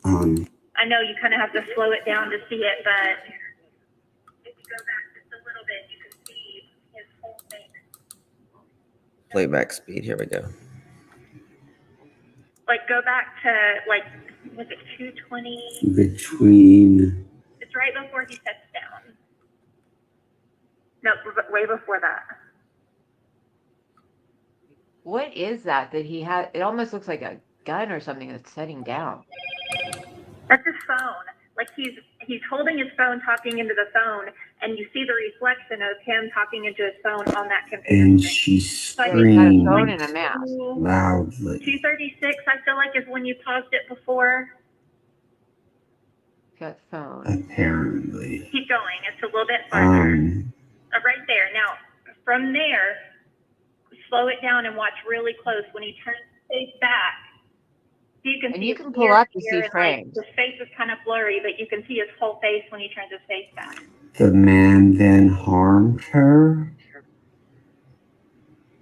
I know you kind of have to slow it down to see it, but if you go back just a little bit, you can see his whole face.
Playback speed. Here we go.
Like go back to like, was it 2:20?
between.
It's right before he sets down. No, way before that.
What is that he had? It almost looks like a gun or something that's setting down.
That's his phone. Like he's holding his phone, talking into the phone, and you see the reflection of him talking into his phone on that computer.
And she
So I think that's
screamed
phone and a mask.
loudly.
2:36, I feel like, is when you paused it before.
Got phone.
Apparently.
Keep going. It's a little bit farther.
Um,
Right there. Now, from there, slow it down and watch really close. When he turns his face back, you can
And
see
you
his
can pull
ear
up to
here
see
and, like,
frames.
his face is kind of blurry, but you can see his whole face when he turns his face back.
the man then harmed her.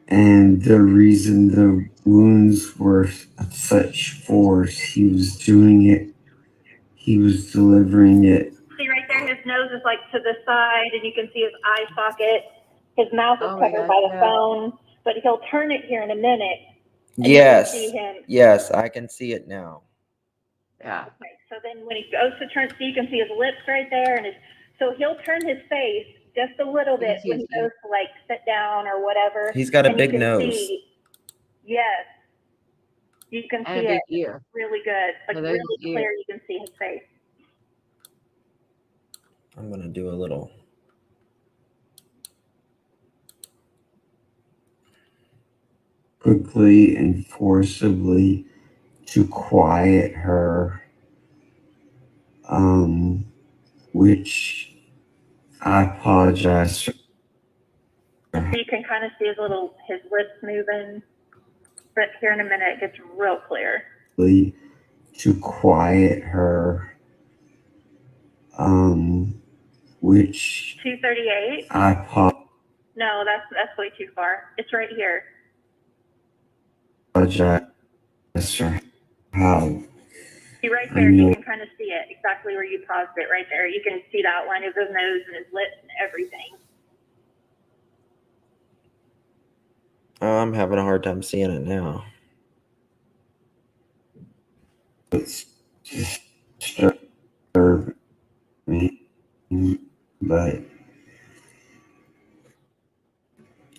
And the reason the wounds were of such force, he was doing it. he was delivering it.
See right there, his nose is like to the side, and you can see his eye socket. His mouth is
Oh my
covered
God,
by the
yeah.
phone, but he'll turn it here in a minute. And you can see
Yes.
him.
Yes, I can see it now.
Yeah.
Okay, so then when he goes to turn, so you can see his lips right there, and so he'll turn his face just a little bit when he goes to like sit down or whatever.
He's got a
and you
big
can
nose.
See, yes, you can
And a
see
big
it
ear.
really good, like
Yeah, there's
really
his ear.
clear. You can see his face.
I'm gonna do a little.
Quickly and forcibly to quiet her, which I apologize.
So you can kind of see his lips moving, but here in a minute it gets real clear.
To quiet her, which
238.
I
No, that's way too far. It's right here.
apologize for how
See right
I
there, you
know.
can kind of see it exactly where you paused it right there. You can see the outline of his nose and his lips and everything.
Oh, I'm having a hard time seeing it now.
It's disturbing me, but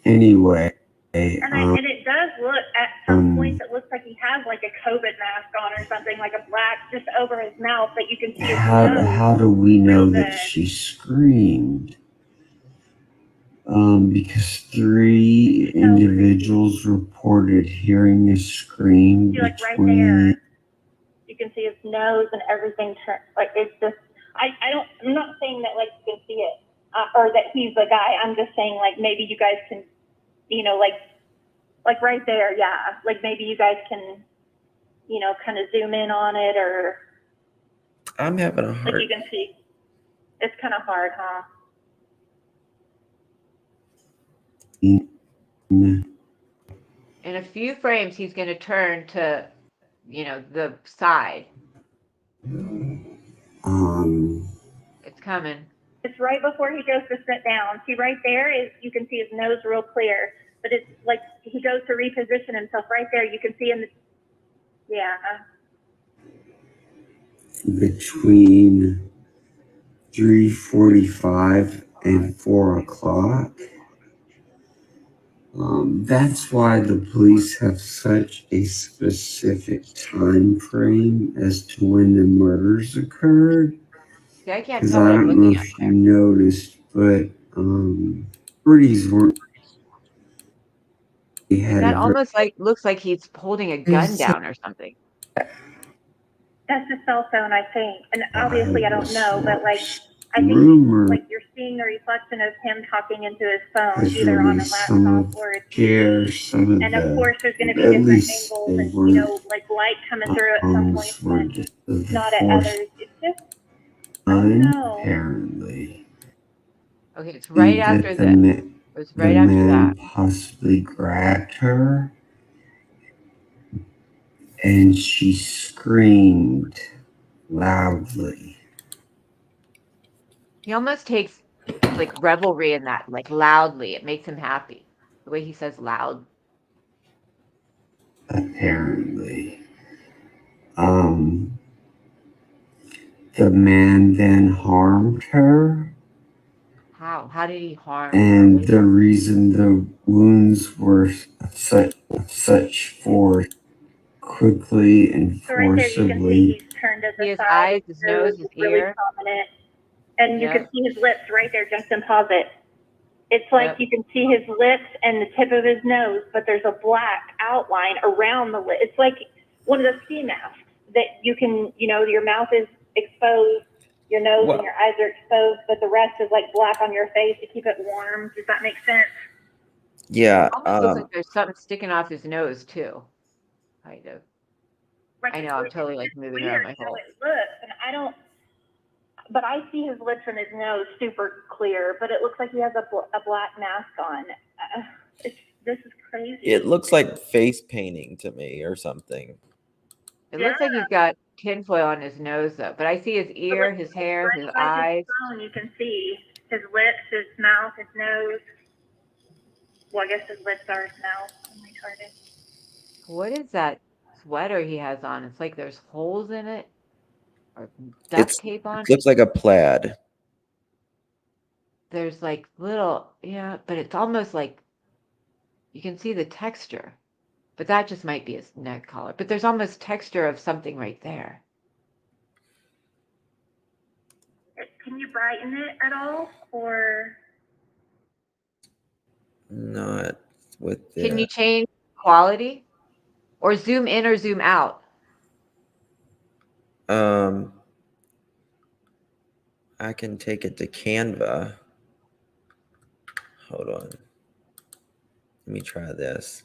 anyway,
And it does look at some points. It looks like he has like a COVID mask on or something, like a black just over his mouth that you can see his nose.
how do we know
real
that
good.
she screamed? Because 3 individuals reported hearing a scream
See, like right
between.
there, you can see his nose and everything. Like it's just, I'm not saying that like you can see it or that he's the guy. I'm just saying like maybe you guys can, like right there, yeah. Like maybe you guys can, kind of zoom in on it or.
I'm having a
Like
hard.
you can see, it's kind of hard, huh?
In a few frames, he's going to turn to, the side. It's coming.
It's right before he goes to sit down. See right there is, you can see his nose real clear, but it's like he goes to reposition himself right there. You can see him. Yeah.
Between 3:45 and 4 o'clock. That's why the police have such a specific time frame as to when the murders occurred.
See, I can't
Because
tell
I
what I'm
don't know
looking at
if you noticed, but Birdies weren't. He had
That
a
almost looks like he's holding a gun down or something.
That's his cell phone, I think. And obviously, I don't know, but like, I think
rumor
like you're seeing the reflection of him talking into his phone,
has
either on a
released some
laptop
of
or a
share some of
And of
the.
course, there's going to be
At
different
least
angles
they
and,
weren't.
like light coming through at some points,
Were
but
just of the
not at
force.
others. It's just, I don't know.
Apparently.
Okay, it's right after
The,
this.
ma-
It was
the
right after
man
that.
possibly grabbed her and she screamed loudly.
He almost takes like revelry in that, like loudly. It makes him happy. The way he says loud.
Apparently. The man then harmed her.
How? How did he harm her?
And the reason the wounds were such force quickly and
So right there, you can see
forcibly.
he's turned to
See
the
his
side.
eyes, his nose, his
really
ear.
prominent. And you
Yep.
can see his lips right there, Justin, pause it. It's like
Yep.
you can see his lips and the tip of his nose, but there's a black outline around the lip. It's like one of the ski masks that you can, your mouth is exposed, your nose and your eyes are exposed, but the rest is like black on your face to keep it warm. Does that make sense?
Yeah.
Almost looks like there's something sticking off his nose too. Kind of.
Like,
I know, I'm totally like moving around
weird
my
how
whole.
it looks, and but I see his lips and his nose super clear, but it looks like he has a black mask on. This is crazy.
It looks like face painting to me or something.
It looks like he's got tinfoil on his nose though, but I see his ear, his hair, his
Right by
eyes.
his phone, you can see his lips, his mouth, his nose. Well, I guess his lips are his mouth. I'm retarded.
What is that sweater he has on? It's like there's holes in it or duct tape on
It
it.
looks like a plaid.
There's like little, yeah, but it's almost like you can see the texture. But that just might be his neck collar. But there's almost texture of something right there.
Can you brighten it at all, or?
Not with
Can you
the.
change quality or zoom in or zoom out?
I can take it to Canva. Hold on. Let me try this.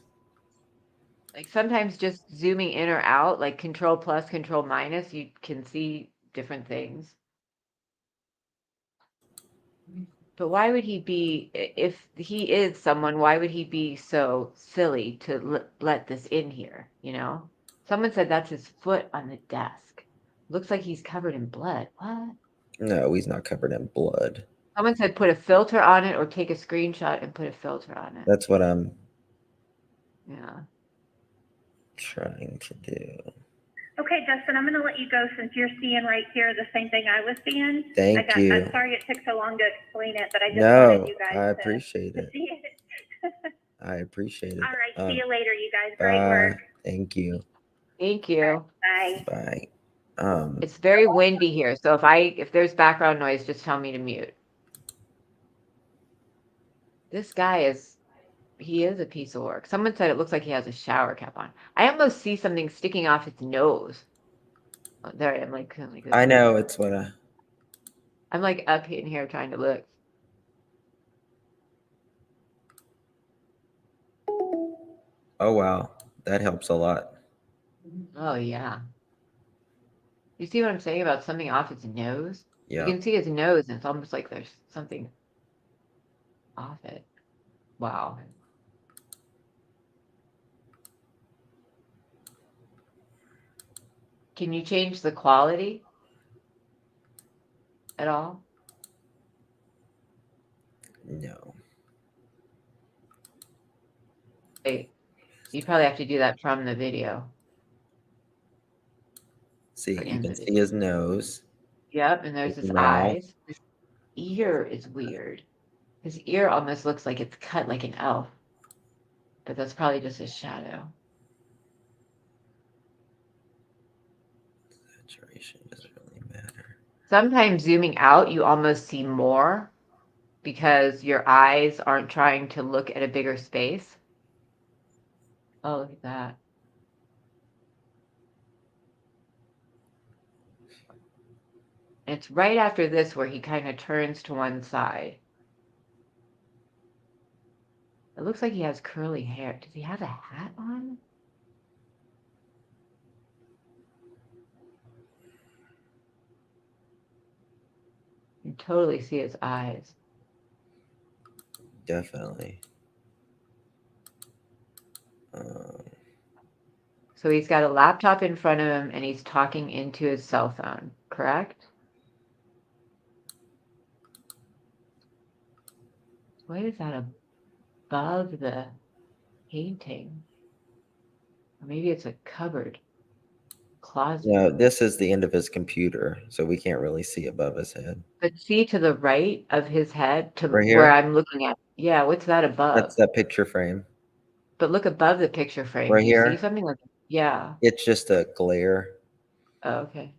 Like sometimes just zooming in or out, like control plus, control minus, you can see different things. But why would he be, if he is someone, why would he be so silly to let this in here, you know? Someone said that's his foot on the desk. Looks like he's covered in blood. What?
No, he's not covered in blood.
Someone said put a filter on it or take a screenshot and put a filter on it.
That's what I'm
Yeah.
trying to do.
Okay, Justin, I'm going to let you go since you're seeing right here the same thing I was seeing.
Thank you.
I'm sorry it took so long to explain it, but I just
No,
wanted you guys
I
to
appreciate it.
see it.
I appreciate it.
All right, see you later, you guys. Great
Bye.
work.
Thank you.
Thank you.
Bye.
Bye.
It's very windy here, so if there's background noise, just tell me to mute. This guy he is a piece of work. Someone said it looks like he has a shower cap on. I almost see something sticking off his nose. Oh, there I am, like this.
I know it's what
I'm like up in here trying to look.
Oh wow, that helps a lot.
Oh yeah. You see what I'm saying about something off his nose?
Yeah.
You can see his nose, and it's almost like there's something off it. Wow. Can you change the quality at all?
No.
Wait, you probably have to do that from the video.
See,
Or
you
in
can
the
see
video.
his nose.
Yep, and there's his
mouth.
eyes. His ear is weird. His ear almost looks like it's cut like an elf. But that's probably just his shadow.
Saturation doesn't really matter.
Sometimes zooming out, you almost see more because your eyes aren't trying to look at a bigger space. Oh, look at that. It's right after this where he kind of turns to one side. It looks like he has curly hair. Does he have a hat on? You can totally see his eyes.
Definitely.
So he's got a laptop in front of him and he's talking into his cell phone, correct? What is that above the painting? Or maybe it's a cupboard, closet.
No, this is the end of his computer, so we can't really see above his head.
But see to the right of his head, to
Right
where
here?
I'm looking at. Yeah, what's that above?
That's that picture frame.
But look above the picture frame.
Right
Do you see
here?
something like? Yeah.
It's just a glare.
Oh, okay.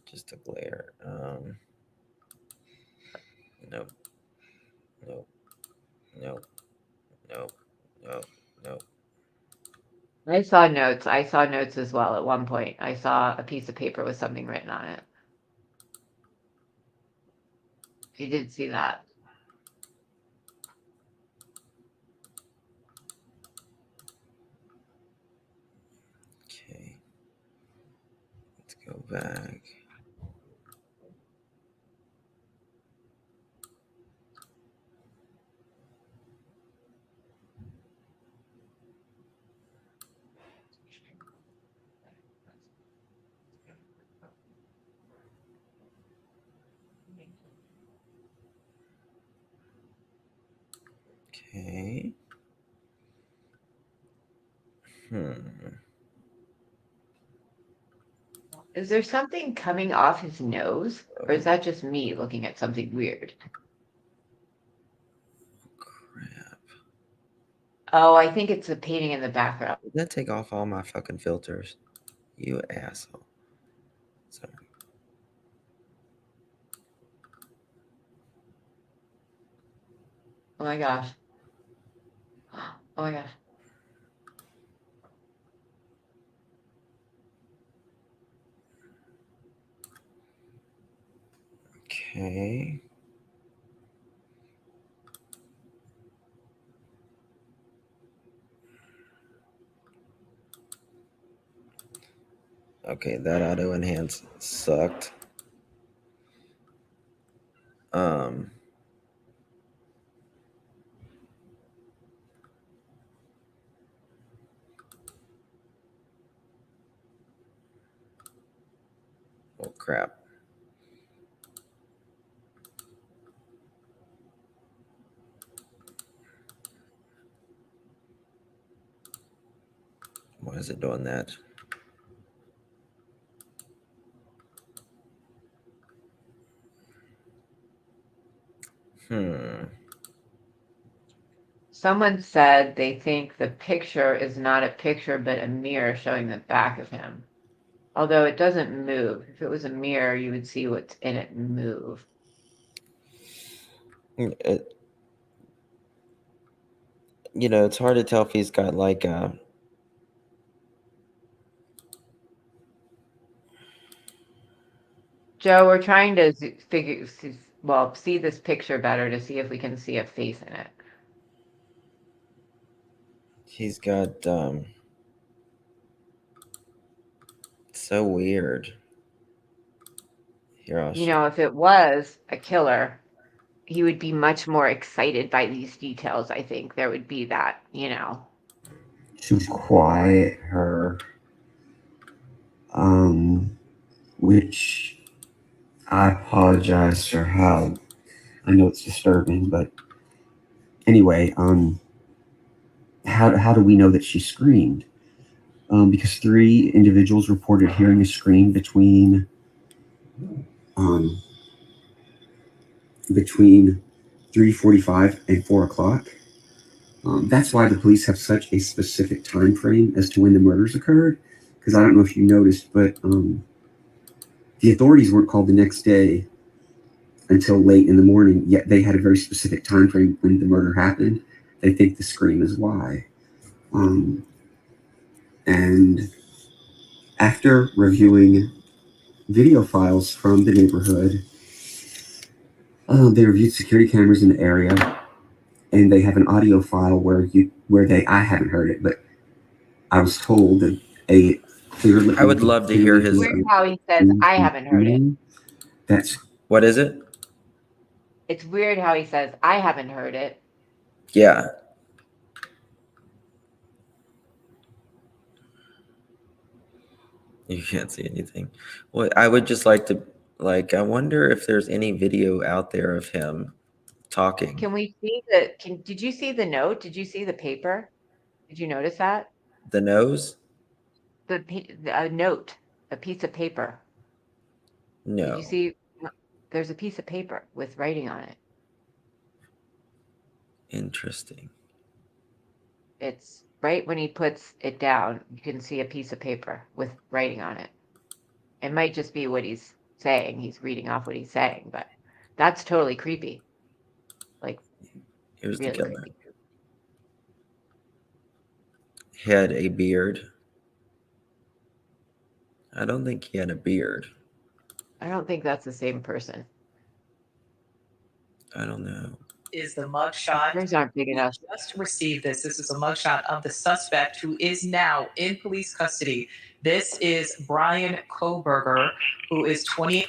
Just a glare. Nope. Nope. Nope. Nope. Nope. Nope.
I saw notes. I saw notes as well at one point. I saw a piece of paper with something written on it. You did see that.
Okay. Let's go back. Okay. Hmm.
Is there something coming off his nose? Or is that just me looking at something weird?
Crap.
Oh, I think it's a painting in the background.
Did that take off all my fucking filters? You asshole. So,
Oh my gosh. Oh my gosh.
okay. Okay, that auto enhance sucked. Um. Oh crap. Why is it doing that?
Someone said they think the picture is not a picture, but a mirror showing the back of him. Although it doesn't move. If it was a mirror, you would see what's in it move.
It's hard to tell if he's got like a.
Joe, we're trying to see this picture better to see if we can see a face in it.
He's got so weird. Here,
You know, if it was a killer, he would be much more excited by these details. I think there would be that,
To quiet her, which I apologize for how I know it's disturbing, but anyway, how do we know that she screamed? Because 3 individuals reported hearing a scream between 3:45 and 4 o'clock. That's why the police have such a specific time frame as to when the murders occurred. Because I don't know if you noticed, but the authorities weren't called the next day until late in the morning. Yet they had a very specific time frame when the murder happened. They think the scream is why. And after reviewing video files from the neighborhood, they reviewed security cameras in the area, and they have an audio file I haven't heard it, but I was told that a clearly.
I would love to hear his.
Weird how he says, I haven't heard it.
What is it?
It's weird how he says, I haven't heard it.
Yeah. You can't see anything. Well, I would just like to, I wonder if there's any video out there of him talking.
Can we see did you see the note? Did you see the paper? Did you notice that?
The nose?
A note, a piece of paper.
No.
Did you see? There's a piece of paper with writing on it.
Interesting.
It's right when he puts it down, you can see a piece of paper with writing on it. It might just be what he's saying. He's reading off what he's saying, but that's totally creepy. Like,
Here's
really
the killer.
creepy.
Had a beard. I don't think he had a beard.
I don't think that's the same person.
I don't know.
Is the mugshot.
Ears aren't big enough.
Just received this. This is a mugshot of the suspect who is now in police custody. This is Brian Koberger, who is 20.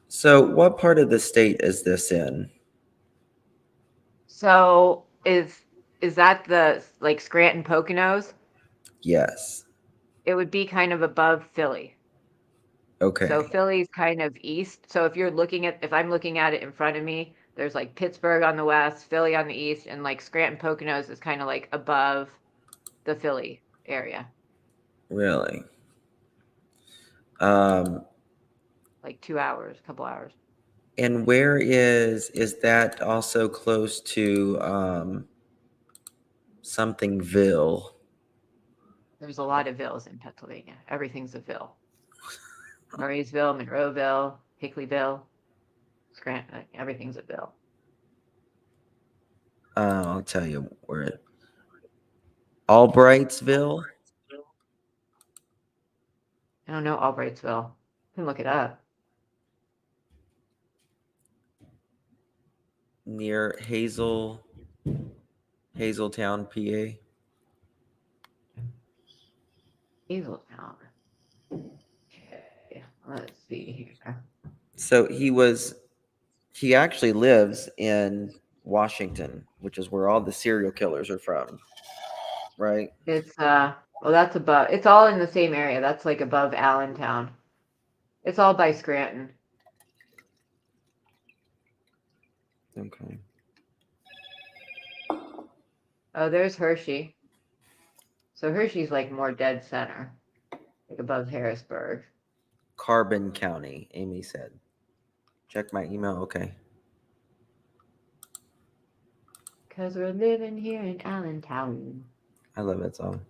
So, what part of the state is this in?
So is that the Scranton Poconos?
Yes.
It would be kind of above Philly.
Okay.
So Philly's kind of east. So if I'm looking at it in front of me, There's like Pittsburgh on the west, Philly on the east, and like Scranton Poconos is kind of like above the Philly area,
Really?
like 2 hours, a couple hours.
And where is that also close to somethingville?
There's a lot of villes in Pennsylvania. Everything's a ville. Murraysville, Monroeville, Hickleyville, Scranton, everything's a ville.
I'll tell you where. Albrightsville.
I don't know Albrightsville. You can look it up.
Near Hazeltown, PA.
Hazeltown. Okay, let's see here.
So he actually lives in Washington, which is where all the serial killers are from, right?
It's well, that's above. It's all in the same area. That's like above Allentown. It's all by Scranton.
Okay.
Oh, there's Hershey. So Hershey's like more dead center, like above Harrisburg.
Carbon County, Amy said. Check my email. Okay.
Cause we're living here in Allentown.
I love that song.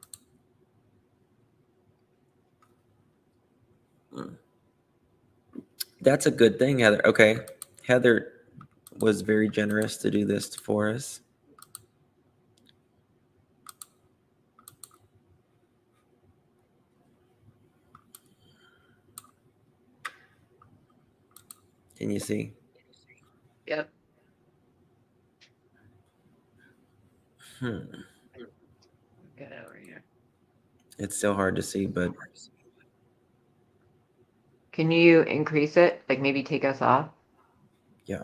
That's a good thing, Heather. Okay. Heather was very generous to do this for us. Can you see?
Yep. Get over here.
It's still hard to see, but
Can you increase it? Like maybe take us off?
yeah.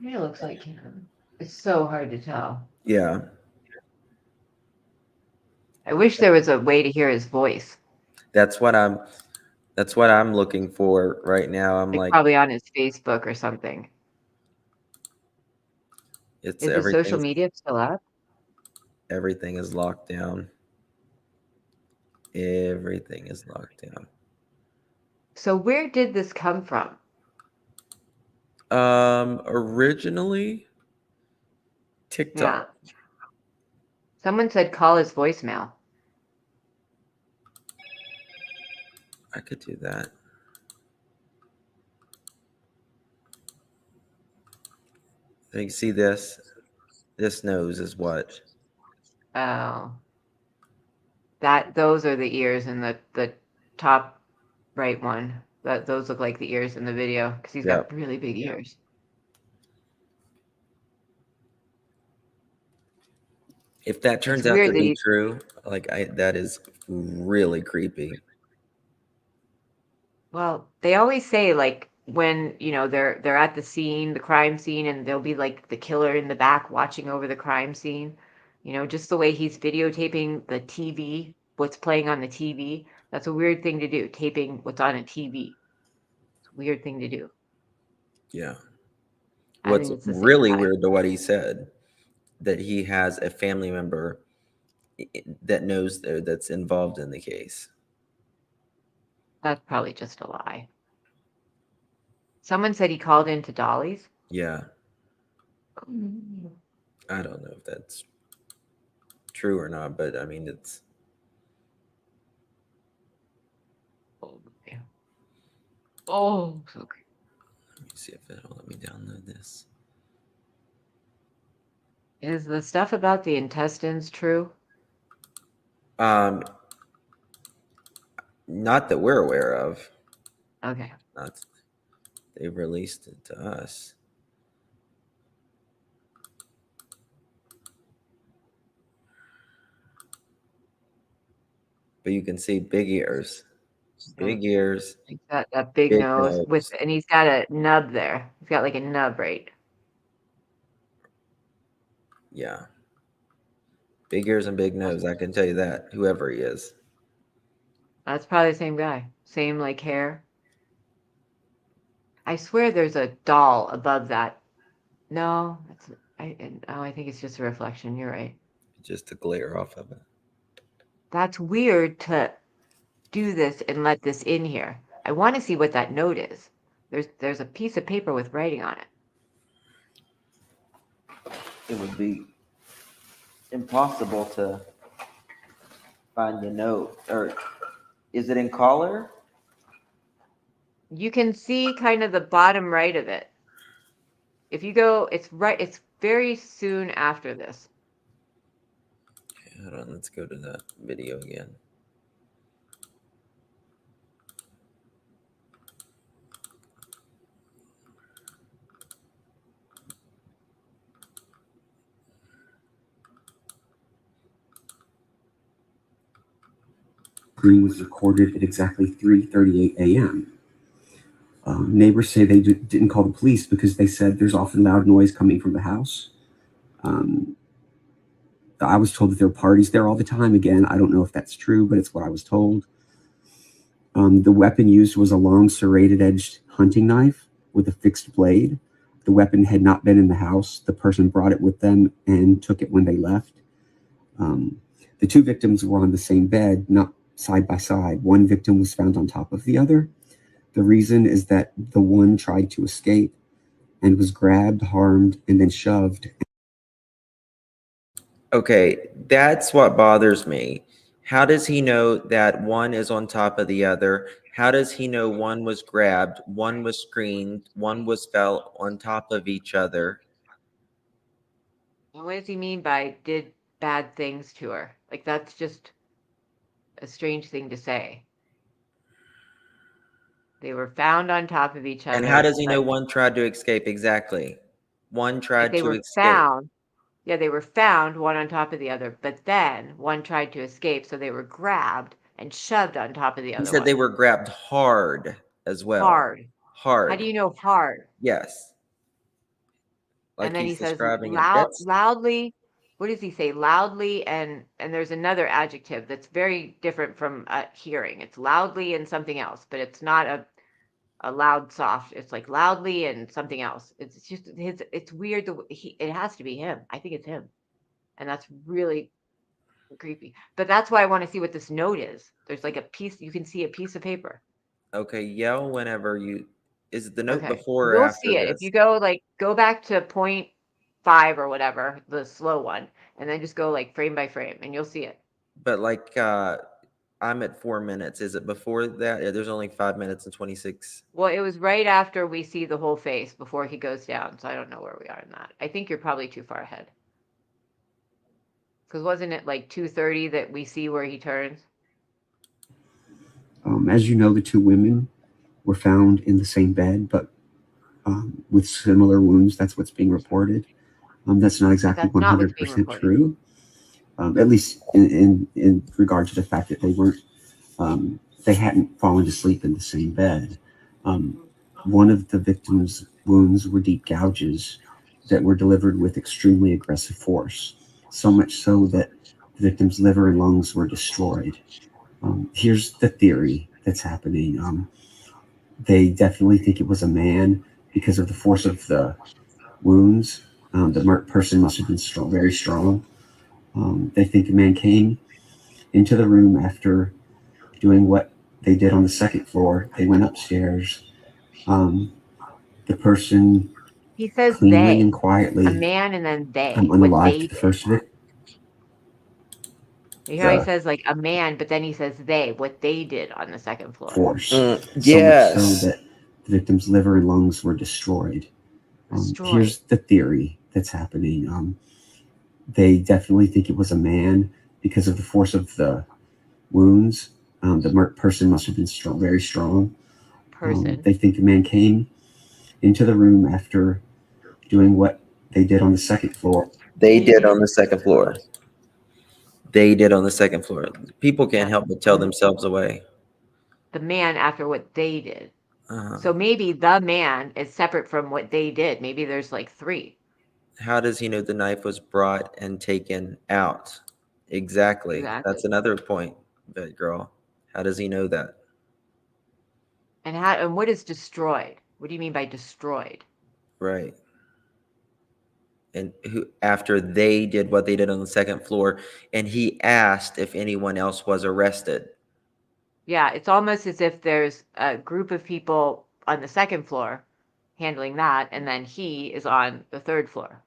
It looks like him. It's so hard to tell.
Yeah.
I wish there was a way to hear his voice.
That's what I'm looking for right now. I'm like
Probably on his Facebook or something.
it's
Is the
everything.
social media still up?
Everything is locked down. Everything is locked down.
So where did this come from?
Originally TikTok.
Yeah. Someone said call his voicemail.
I could do that. So you see this? This nose is what?
Oh. Those are the ears in the top right one. Those look like the ears in the video because he's got really big ears.
If that turns out to be true, like that is really creepy.
Well, they always say like when they're at the scene, the crime scene, and there'll be like the killer in the back watching over the crime scene. Just the way he's videotaping the TV, what's playing on the TV. That's a weird thing to do, taping what's on a TV. It's a weird thing to do.
Yeah.
I
What's
think it's the same
really
guy.
weird to what he said, that he has a family member that knows that's involved in the case.
That's probably just a lie. Someone said he called into Dolly's.
Yeah. I don't know if that's true or not, but I mean, it's.
Oh, so creepy.
Let me see if it'll let me download this.
Is the stuff about the intestines true?
Not that we're aware of.
Okay.
They released it to us. But you can see big ears. Big ears.
He's got that big nose and he's got a nub there. He's got like a nub, right?
Yeah. Big ears and big nose. I can tell you that. Whoever he is.
That's probably the same guy. Same like hair. I swear there's a doll above that. No, I think it's just a reflection. You're right.
Just a glare off of it.
That's weird to do this and let this in here. I want to see what that note is. There's a piece of paper with writing on it.
It would be impossible to find the note. Or is it in color?
You can see kind of the bottom right of it. If you go, it's very soon after this.
Okay, hold on, let's go to that video again.
Green was recorded at exactly 3:38 a.m. Neighbors say they didn't call the police because they said there's often loud noise coming from the house. I was told that there are parties there all the time. Again, I don't know if that's true, but it's what I was told. The weapon used was a long serrated-edged hunting knife with a fixed blade. The weapon had not been in the house. The person brought it with them and took it when they left. The two victims were on the same bed, not side by side. One victim was found on top of the other. The reason is that the one tried to escape and was grabbed, harmed, and then shoved.
Okay, that's what bothers me. How does he know that one is on top of the other? How does he know one was grabbed, one was screened, one was fell on top of each other?
And what does he mean by did bad things to her? Like, that's just a strange thing to say. They were found on top of each other.
And how does he know one tried to escape? Exactly. One tried
they
to
were
escape.
found. Yeah, they were found one on top of the other, but then one tried to escape, so they were grabbed and shoved on top of the
He
other
said
one.
they were grabbed hard as well.
Hard.
Hard.
How do you know hard?
Yes. Like
and then he
he's
says
describing it.
loudly. What does he say? Loudly, and there's another adjective that's very different from hearing. It's loudly and something else, but it's not a loud soft. It's like loudly and something else. It's just his. It's weird. It has to be him. I think it's him, and that's really creepy. But that's why I want to see what this note is. There's like a piece. You can see a piece of paper.
Okay, yell whenever you. Is it the note
Okay.
before or
You'll
after
see it.
this?
If you go back to 0.5 or whatever, the slow one, and then just go like frame by frame, and you'll see it.
But like I'm at 4 minutes. Is it before that? Yeah, there's only 5 minutes and 26.
Well, it was right after we see the whole face before he goes down, so I don't know where we are in that. I think you're probably too far ahead. Because wasn't it like 2:30 that we see where he turns?
As you know, the two women were found in the same bed, but with similar wounds. That's what's being reported. That's not exactly 100% true, at least in regard to the fact that they hadn't fallen to sleep in the same bed. One of the victim's wounds were deep gouges that were delivered with extremely aggressive force, so much so that the victim's liver and lungs were destroyed. Here's the theory that's happening. They definitely think it was a man because of the force of the wounds. The person must have been very strong. They think a man came into the room after doing what they did on the second floor. They went upstairs. The person
He says
cleanly
they,
and quietly.
a man, and then they.
Unalived the first victim.
You hear how he says like a man, but then he says they, what they did on the second floor.
Force.
Yes.
So much so that the victim's liver and lungs were destroyed. Here's the theory that's happening. They definitely think it was a man because of the force of the wounds. The person must have been very strong. They think a man came into the room after doing what they did on the second floor.
They did on the second floor. They did on the second floor. People can't help but tell themselves away.
The man after what they did. So maybe the man is separate from what they did. Maybe there's like three.
How does he know the knife was brought and taken out? Exactly.
Exactly.
That's another point, but girl, how does he know that?
And what is destroyed? What do you mean by destroyed?
Right. And who, after they did what they did on the second floor, and he asked if anyone else was arrested.
Yeah, it's almost as if there's a group of people on the second floor handling that, and then he is on the third floor.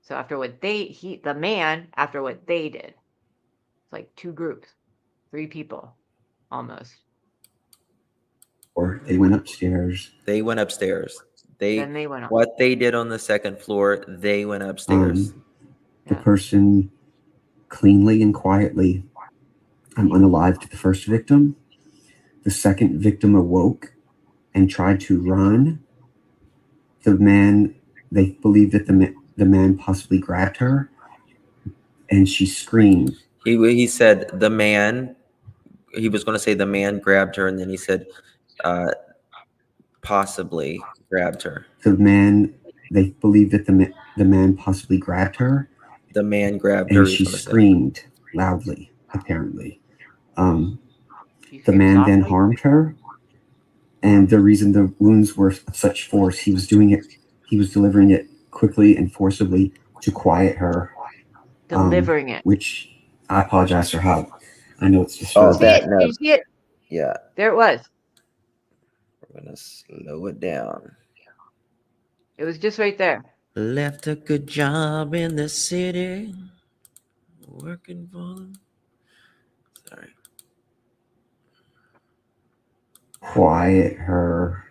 So after what the man, after what they did, it's like two groups, 3 people, almost.
Or they went upstairs.
They went upstairs.
Then they went up.
What they did on the second floor, they went upstairs.
The person cleanly and quietly unalived the first victim. The second victim awoke and tried to run. They believe that the man possibly grabbed her, and she screamed.
He said the man, he was going to say the man grabbed her, and then he said possibly grabbed her.
They believe that the man possibly grabbed her.
The man grabbed her.
And she screamed loudly, apparently. The man then harmed her, and the reason the wounds were of such force, he was delivering it quickly and forcibly to quiet her.
Delivering it.
Which I apologize for how I know it's
Oh,
disturbing.
that
Did
no.
you see it?
Yeah.
There it was.
We're going to slow it down.
It was just right there.
Left a good job in the city. Working for them. Sorry.
Quiet her.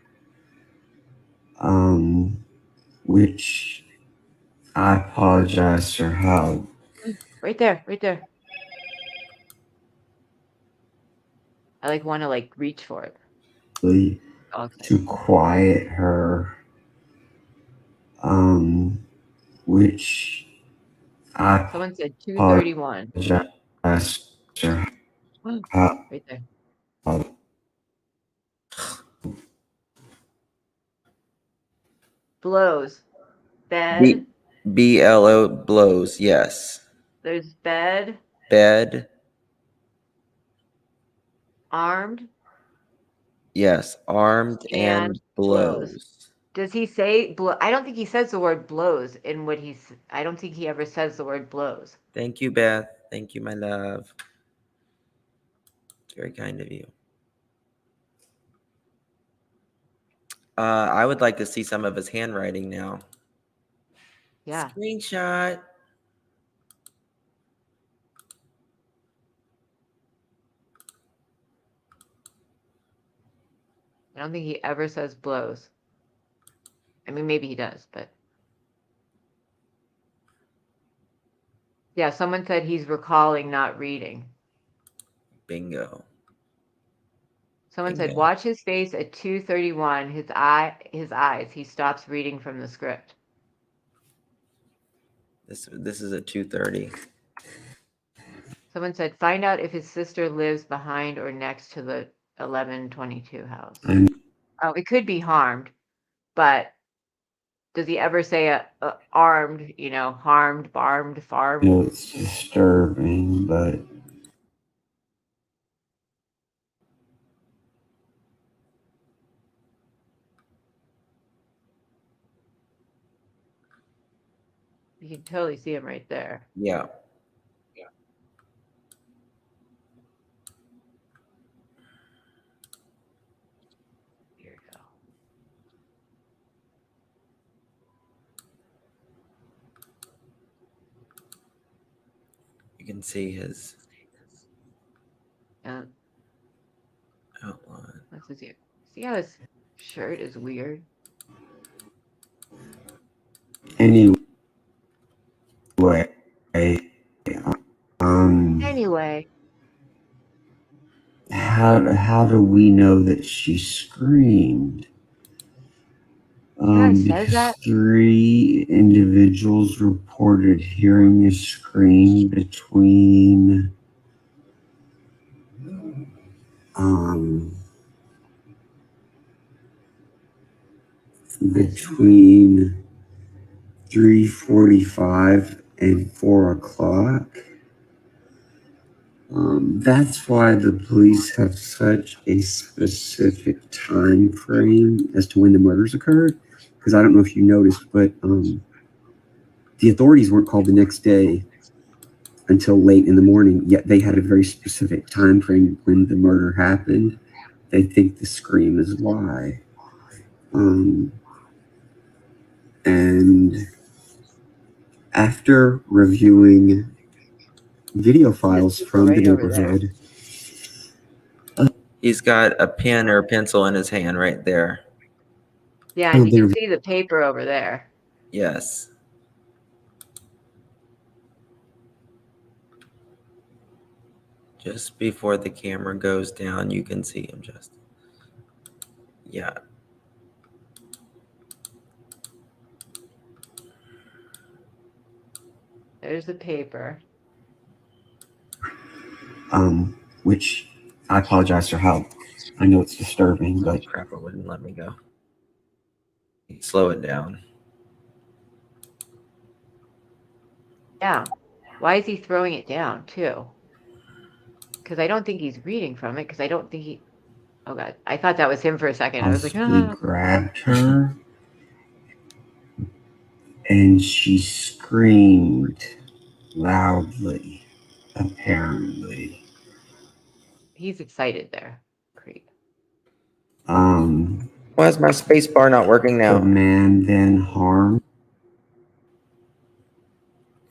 Which I apologize for how.
Right there, right there. I want to reach for it.
To quiet her. Which I
Someone said 231.
apologize for how.
Right there. Blows. Bed.
BLO blows, yes.
There's bed.
Bed,
Armed.
yes. Armed and blows.
Does he say blow? I don't think he says the word blows in what I don't think he ever says the word blows.
Thank you, Beth. Thank you, my love. It's very kind of you. I would like to see some of his handwriting now.
Yeah.
Screenshot.
I don't think he ever says blows. I mean, maybe he does, but. Yeah, someone said he's recalling not reading.
Bingo.
Someone said, watch his face at 231, his eyes. He stops reading from the script.
This is at 2:30.
Someone said, find out if his sister lives behind or next to the 1122 house. Oh, it could be harmed, but does he ever say armed, harmed, barmed, farmed?
It's disturbing, but
You can totally see him right there.
Yeah.
Here we go.
You can see his
Yeah.
outline.
Let's see. See how his shirt is weird?
anyway,
Anyway.
how do we know that she screamed?
Says
Because
that.
3 individuals reported hearing a scream between 3:45 and 4 o'clock. That's why the police have such a specific time frame as to when the murders occurred. Because I don't know if you noticed, but the authorities weren't called the next day until late in the morning, yet they had a very specific time frame when the murder happened. They think the scream is why. And after reviewing video files from the
right over there.
neighborhood,
He's got a pen or a pencil in his hand right there.
Yeah, and you can see the paper over there.
Yes. Just before the camera goes down, you can see him just. Yeah.
There's the paper.
which I apologize for how I know it's disturbing, but
crap, it wouldn't let me go. Slow it down.
Yeah. Why is he throwing it down too? Because I don't think he's reading from it. Because I don't think he. Oh God, I thought that was him for a second. I was like,
he
ah.
grabbed her and she screamed loudly, apparently.
He's excited there. Creep.
Why is my space bar not working now?
The man then harmed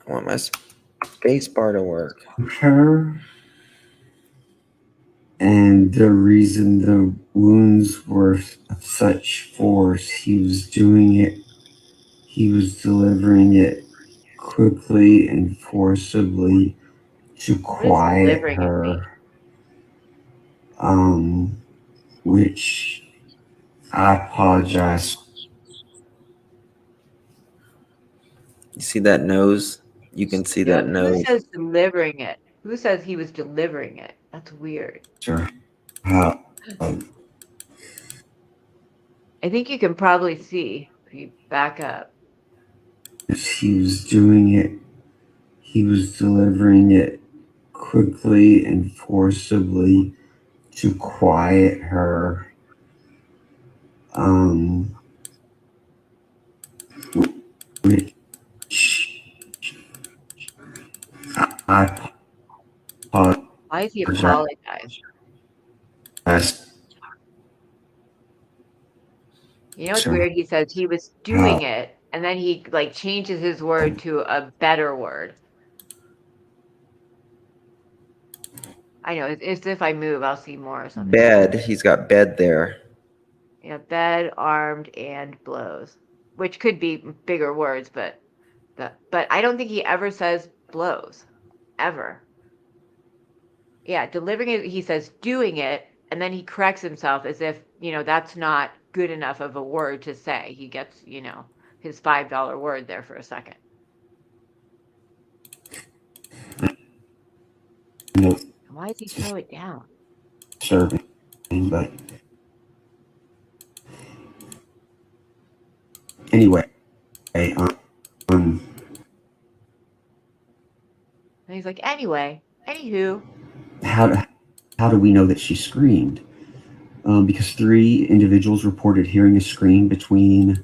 I want my space bar to work.
her, and the reason the wounds were of such force, he was delivering it quickly and forcibly to quiet her, which I apologize.
You see that nose? You can see that
Who
nose.
says delivering it? Who says he was delivering it? That's weird.
Sure.
I think you can probably see if you back up.
He was doing it. He was delivering it quickly and forcibly to quiet her. Which I apologize.
Why is he apologize? You know what's weird? He says he was doing it, and then he like changes his word to a better word. I know. It's if I move, I'll see more or something.
Bed. He's got bed there.
Yeah, bed, armed, and blows, which could be bigger words, but I don't think he ever says blows, ever. Yeah, delivering it. He says doing it, and then he corrects himself as if that's not good enough of a word to say. He gets his $5 word there for a second.
No.
Why does he throw it down?
Serving, but anyway,
And he's like, anyway, anywho.
How do we know that she screamed? Because 3 individuals reported hearing a scream between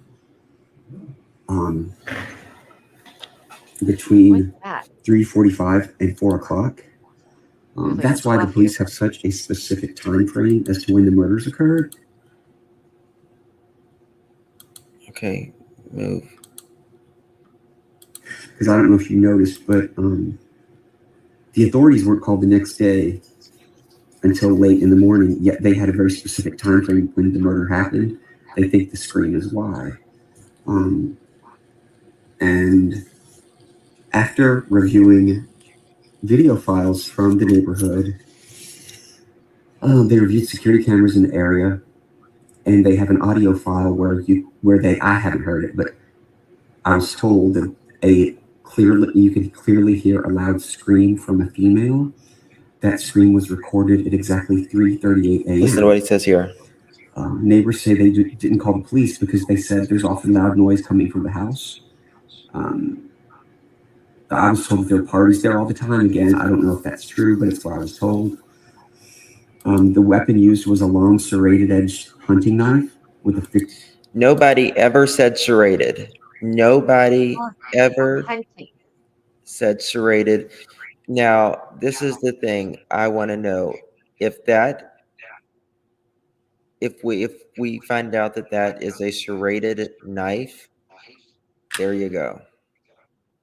3:45 and 4 o'clock. That's why the police have such a specific time frame as to when the murders occurred.
Okay, move.
Because I don't know if you noticed, but the authorities weren't called the next day until late in the morning, yet they had a very specific time frame when the murder happened. They think the scream is why. And after reviewing video files from the neighborhood, they reviewed security cameras in the area, and they have an audio file I haven't heard it, but I was told that you can clearly hear a loud scream from a female. That scream was recorded at exactly 3:38 a.m.
Listen to what he says here.
Neighbors say they didn't call the police because they said there's often loud noise coming from the house. I was told that there are parties there all the time. Again, I don't know if that's true, but it's what I was told. The weapon used was a long serrated-edged hunting knife with a
Nobody ever said serrated. Nobody ever
Hunting.
said serrated. Now, this is the thing I want to know. If we find out that that is a serrated knife, there you go.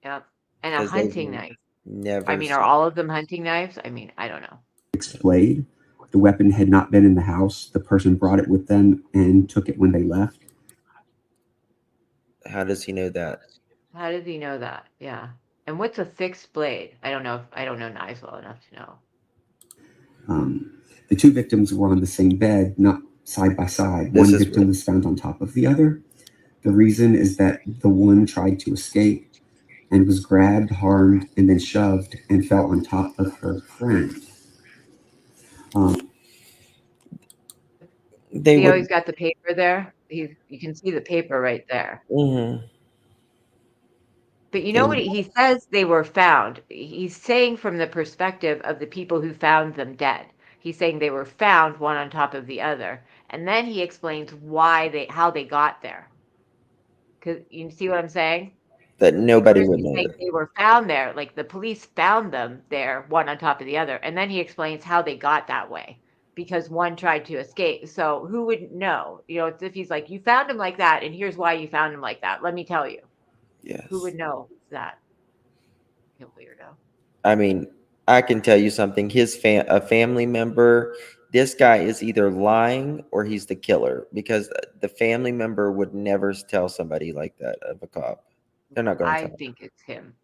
Yep. And a
'Cause they've
hunting knife. I
never
mean, are
said.
all of them hunting knives? I mean, I don't know.
fixed blade. The weapon had not been in the house. The person brought it with them and took it when they left.
How does he know that?
How does he know that? Yeah. And what's a fixed blade? I don't know. I don't know knives well enough to know.
The two victims were on the same bed, not side by side.
This
One
is
victim was found on top of the other. The reason is that the one tried to escape and was grabbed, harmed, and then shoved and fell on top of her friend.
They
See how he's
would.
got the paper there? You can see the paper right there.
Mhm.
But you know what he says they were found. He's saying from the perspective of the people who found them dead. He's saying they were found one on top of the other. And then he explains how they got there. Cuz you see what I'm saying?
That nobody
First
would
he's
know
saying
that.
they were found there, like the police found them there one on top of the other. And then he explains how they got that way. Because one tried to escape. So who would know? You know, it's if he's like, you found him like that, and here's why you found him like that. Let me tell you.
Yes.
Who would know that? You weirdo.
I mean, I can tell you something. A family member, this guy is either lying or he's the killer, because the family member would never tell somebody like that of a cop. They're not going to
I
tell.
think it's him.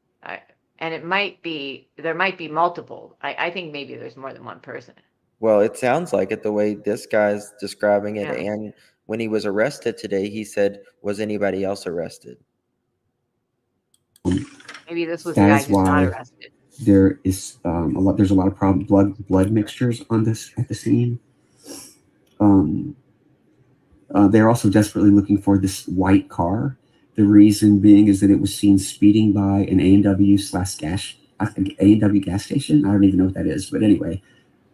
And there might be multiple. I think maybe there's more than one person.
Well, it sounds like it the way this guy's describing it.
Yeah.
And when he was arrested today, he said, was anybody else arrested?
Maybe this was the
That
guy
is
who's not
why
arrested.
there is there's a lot of blood mixtures on this at the scene. They're also desperately looking for this white car. The reason being is that it was seen speeding by an A&W gas station. I don't even know what that is, but anyway,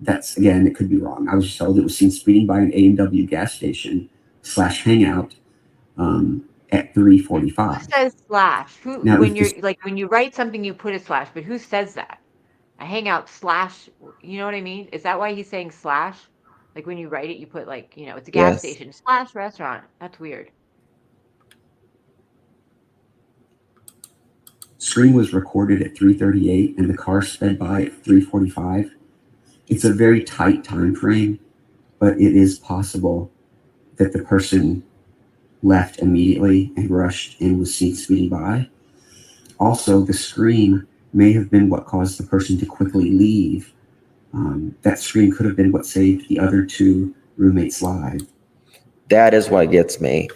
that's, again, it could be wrong. I was just told it was seen speeding by an A&W gas station / hangout at 3:45.
Who says slash? Who
Now,
when
if
you're
this,
like when you write something you put a slash, but who says that? I hang out slash, you know what I mean? Is that why he's saying slash? Like when you write it, you put like, it's a gas
Yes.
station slash restaurant. That's weird.
screen was recorded at 3:38 and the car sped by at 3:45. It's a very tight time frame, but it is possible that the person left immediately and rushed and was seen speeding by. Also, the scream may have been what caused the person to quickly leave. That scream could have been what saved the other two roommates' lives.
That is what gets me.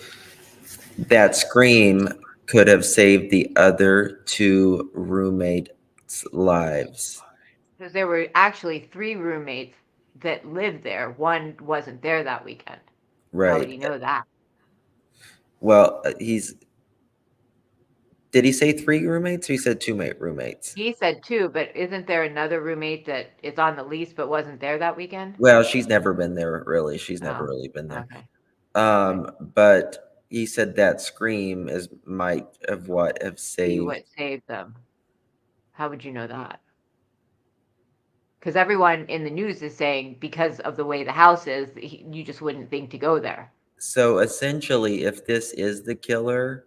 That scream could have saved the other two roommates' lives.
Because there were actually 3 roommates that lived there. One wasn't there that weekend. How would
Right.
he know that?
Well, did he say 3 roommates or he said 2 roommates?
He said 2, but isn't there another roommate that is on the lease but wasn't there that weekend?
Well, she's never been there, really. She's never
Oh,
really been there.
okay.
But he said that scream might have
Be
saved.
what saved them. How would you know that? Because everyone in the news is saying because of the way the house is, you just wouldn't think to go there.
So essentially, if this is the killer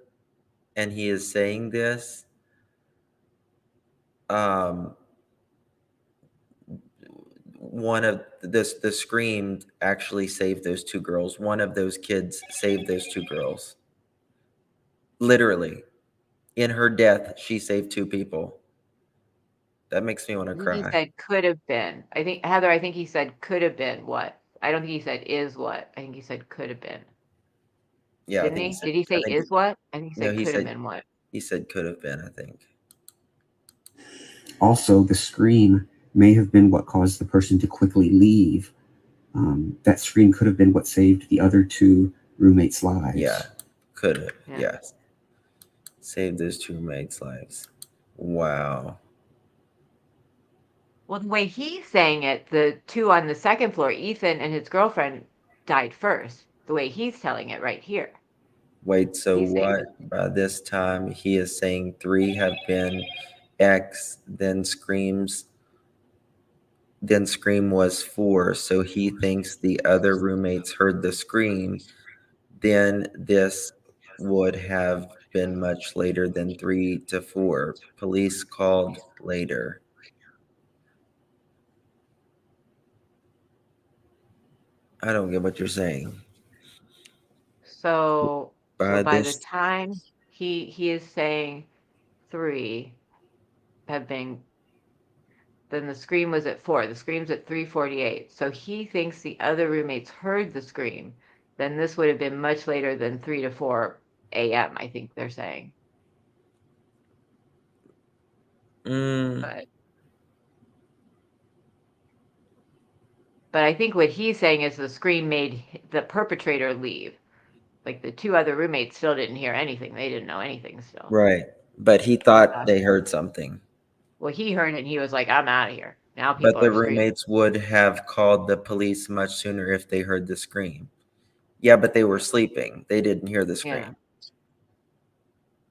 and he is saying this, one of the scream actually saved those 2 girls. One of those kids saved those 2 girls. Literally. In her death, she saved 2 people. That makes me want to
I think he
cry.
said could have been. I think, Heather, I think he said could have been what? I don't think he said is what. I think he said could have been.
Yeah, I
Didn't
think
he?
he said,
Did he say is what? I think he
no,
said could have been what?
He said could have been, I think.
Also, the scream may have been what caused the person to quickly leave. That scream could have been what saved the other two roommates' lives.
Yeah, could have.
Yeah.
Yes. Saved those 2 roommates' lives. Wow.
Well, the way he's saying it, the two on the second floor, Ethan and his girlfriend, died first. The way he's telling it right here.
Wait, so
He's saying
what? By this time, he is saying 3 have been X, then Scream was 4. So he thinks the other roommates heard the scream. Then this would have been much later than 3 to 4. Police called later. I don't get what you're saying.
so. So
By
by the
this,
time he is saying 3 have been, then the scream was at 4. The scream's at 3:48. So he thinks the other roommates heard the scream. Then this would have been much later than 3 to 4 a.m. I think they're saying. But I think what he's saying is the scream made the perpetrator leave. Like the two other roommates still didn't hear anything. They didn't know anything still.
right. But he thought they heard something.
Well, he heard it and he was like, I'm out of here. Now
But
people
the
are screaming.
roommates would have called the police much sooner if they heard the scream. Yeah, but they were sleeping. They didn't hear the scream.
Yeah.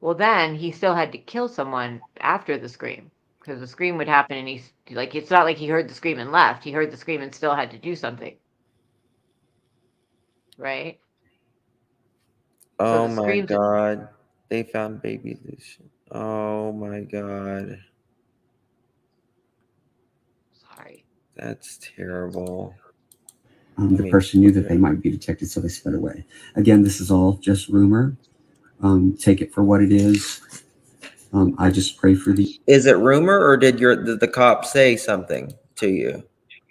Well, then he still had to kill someone after the scream because the scream would happen and he's like, it's not like he heard the scream and left. He heard the scream and still had to do something. Right?
Oh
the
my
screams at-
God. They found baby Lucian. Oh my God.
Sorry.
That's terrible.
The person knew that they might be detected, so they sped away. Again, this is all just rumor. Take it for what it is. I just pray for the.
Is it rumor or did the cop say something to you?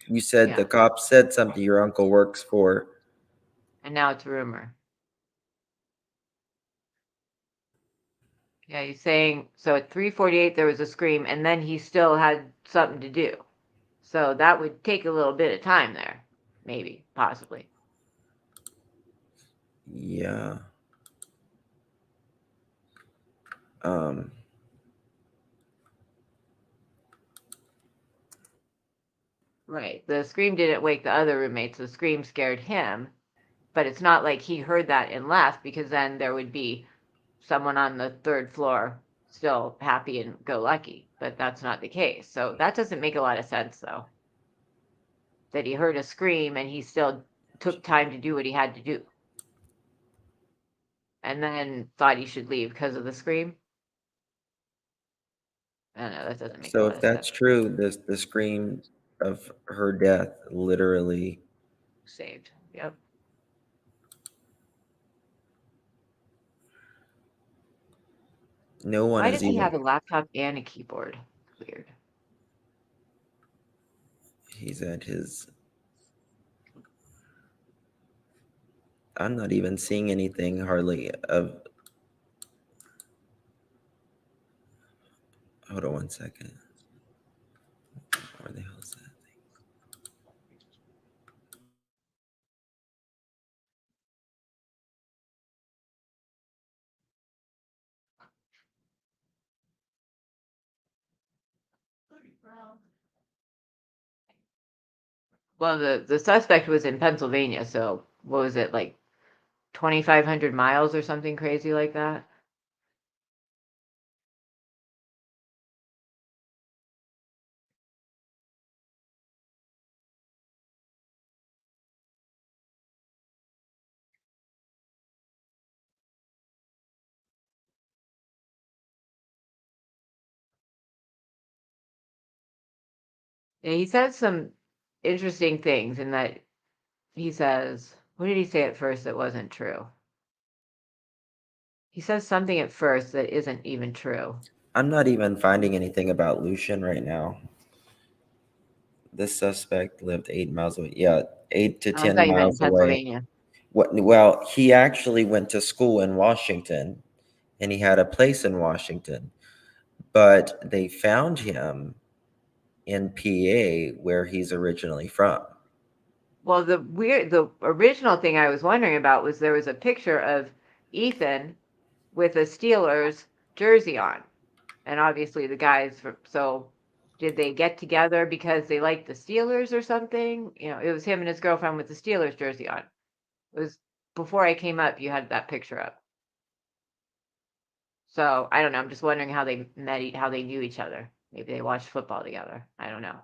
You said the cop said something your uncle works for.
And now it's rumor. Yeah, he's saying so at 3:48 there was a scream and then he still had something to do. So that would take a little bit of time there. Maybe, possibly.
Yeah.
Right. The scream didn't wake the other roommates. The scream scared him. But it's not like he heard that and left because then there would be someone on the third floor still happy and go lucky. But that's not the case. So that doesn't make a lot of sense though. That he heard a scream and he still took time to do what he had to do. And then thought he should leave because of the scream. I don't know, that doesn't make a
So
lot
if
of
that's
sense.
true, the scream of her death literally
Saved. Yep.
no one
Why
is
does he
even.
have a laptop and a keyboard? Weird.
He's at his. I'm not even seeing anything hardly of. Hold on one second. Where the hell is that?
Well, the suspect was in Pennsylvania, so what was it, like 2,500 miles or something crazy like that? Yeah, he says some interesting things in that he says, what did he say at first that wasn't true? He says something at first that isn't even true.
I'm not even finding anything about Lucian right now. This suspect lived 8 miles away. Yeah, 8 to
I
10
thought you meant in
miles away.
Pennsylvania.
Well, he actually went to school in Washington, and he had a place in Washington, but they found him in PA, where he's originally from.
Well, the original thing I was wondering about was there was a picture of Ethan with a Steelers jersey on. And obviously the guys, so did they get together because they liked the Steelers or something? You know, it was him and his girlfriend with the Steelers jersey on. It was before I came up, you had that picture up. So I don't know. I'm just wondering how they met, how they knew each other. Maybe they watched football together. I don't know.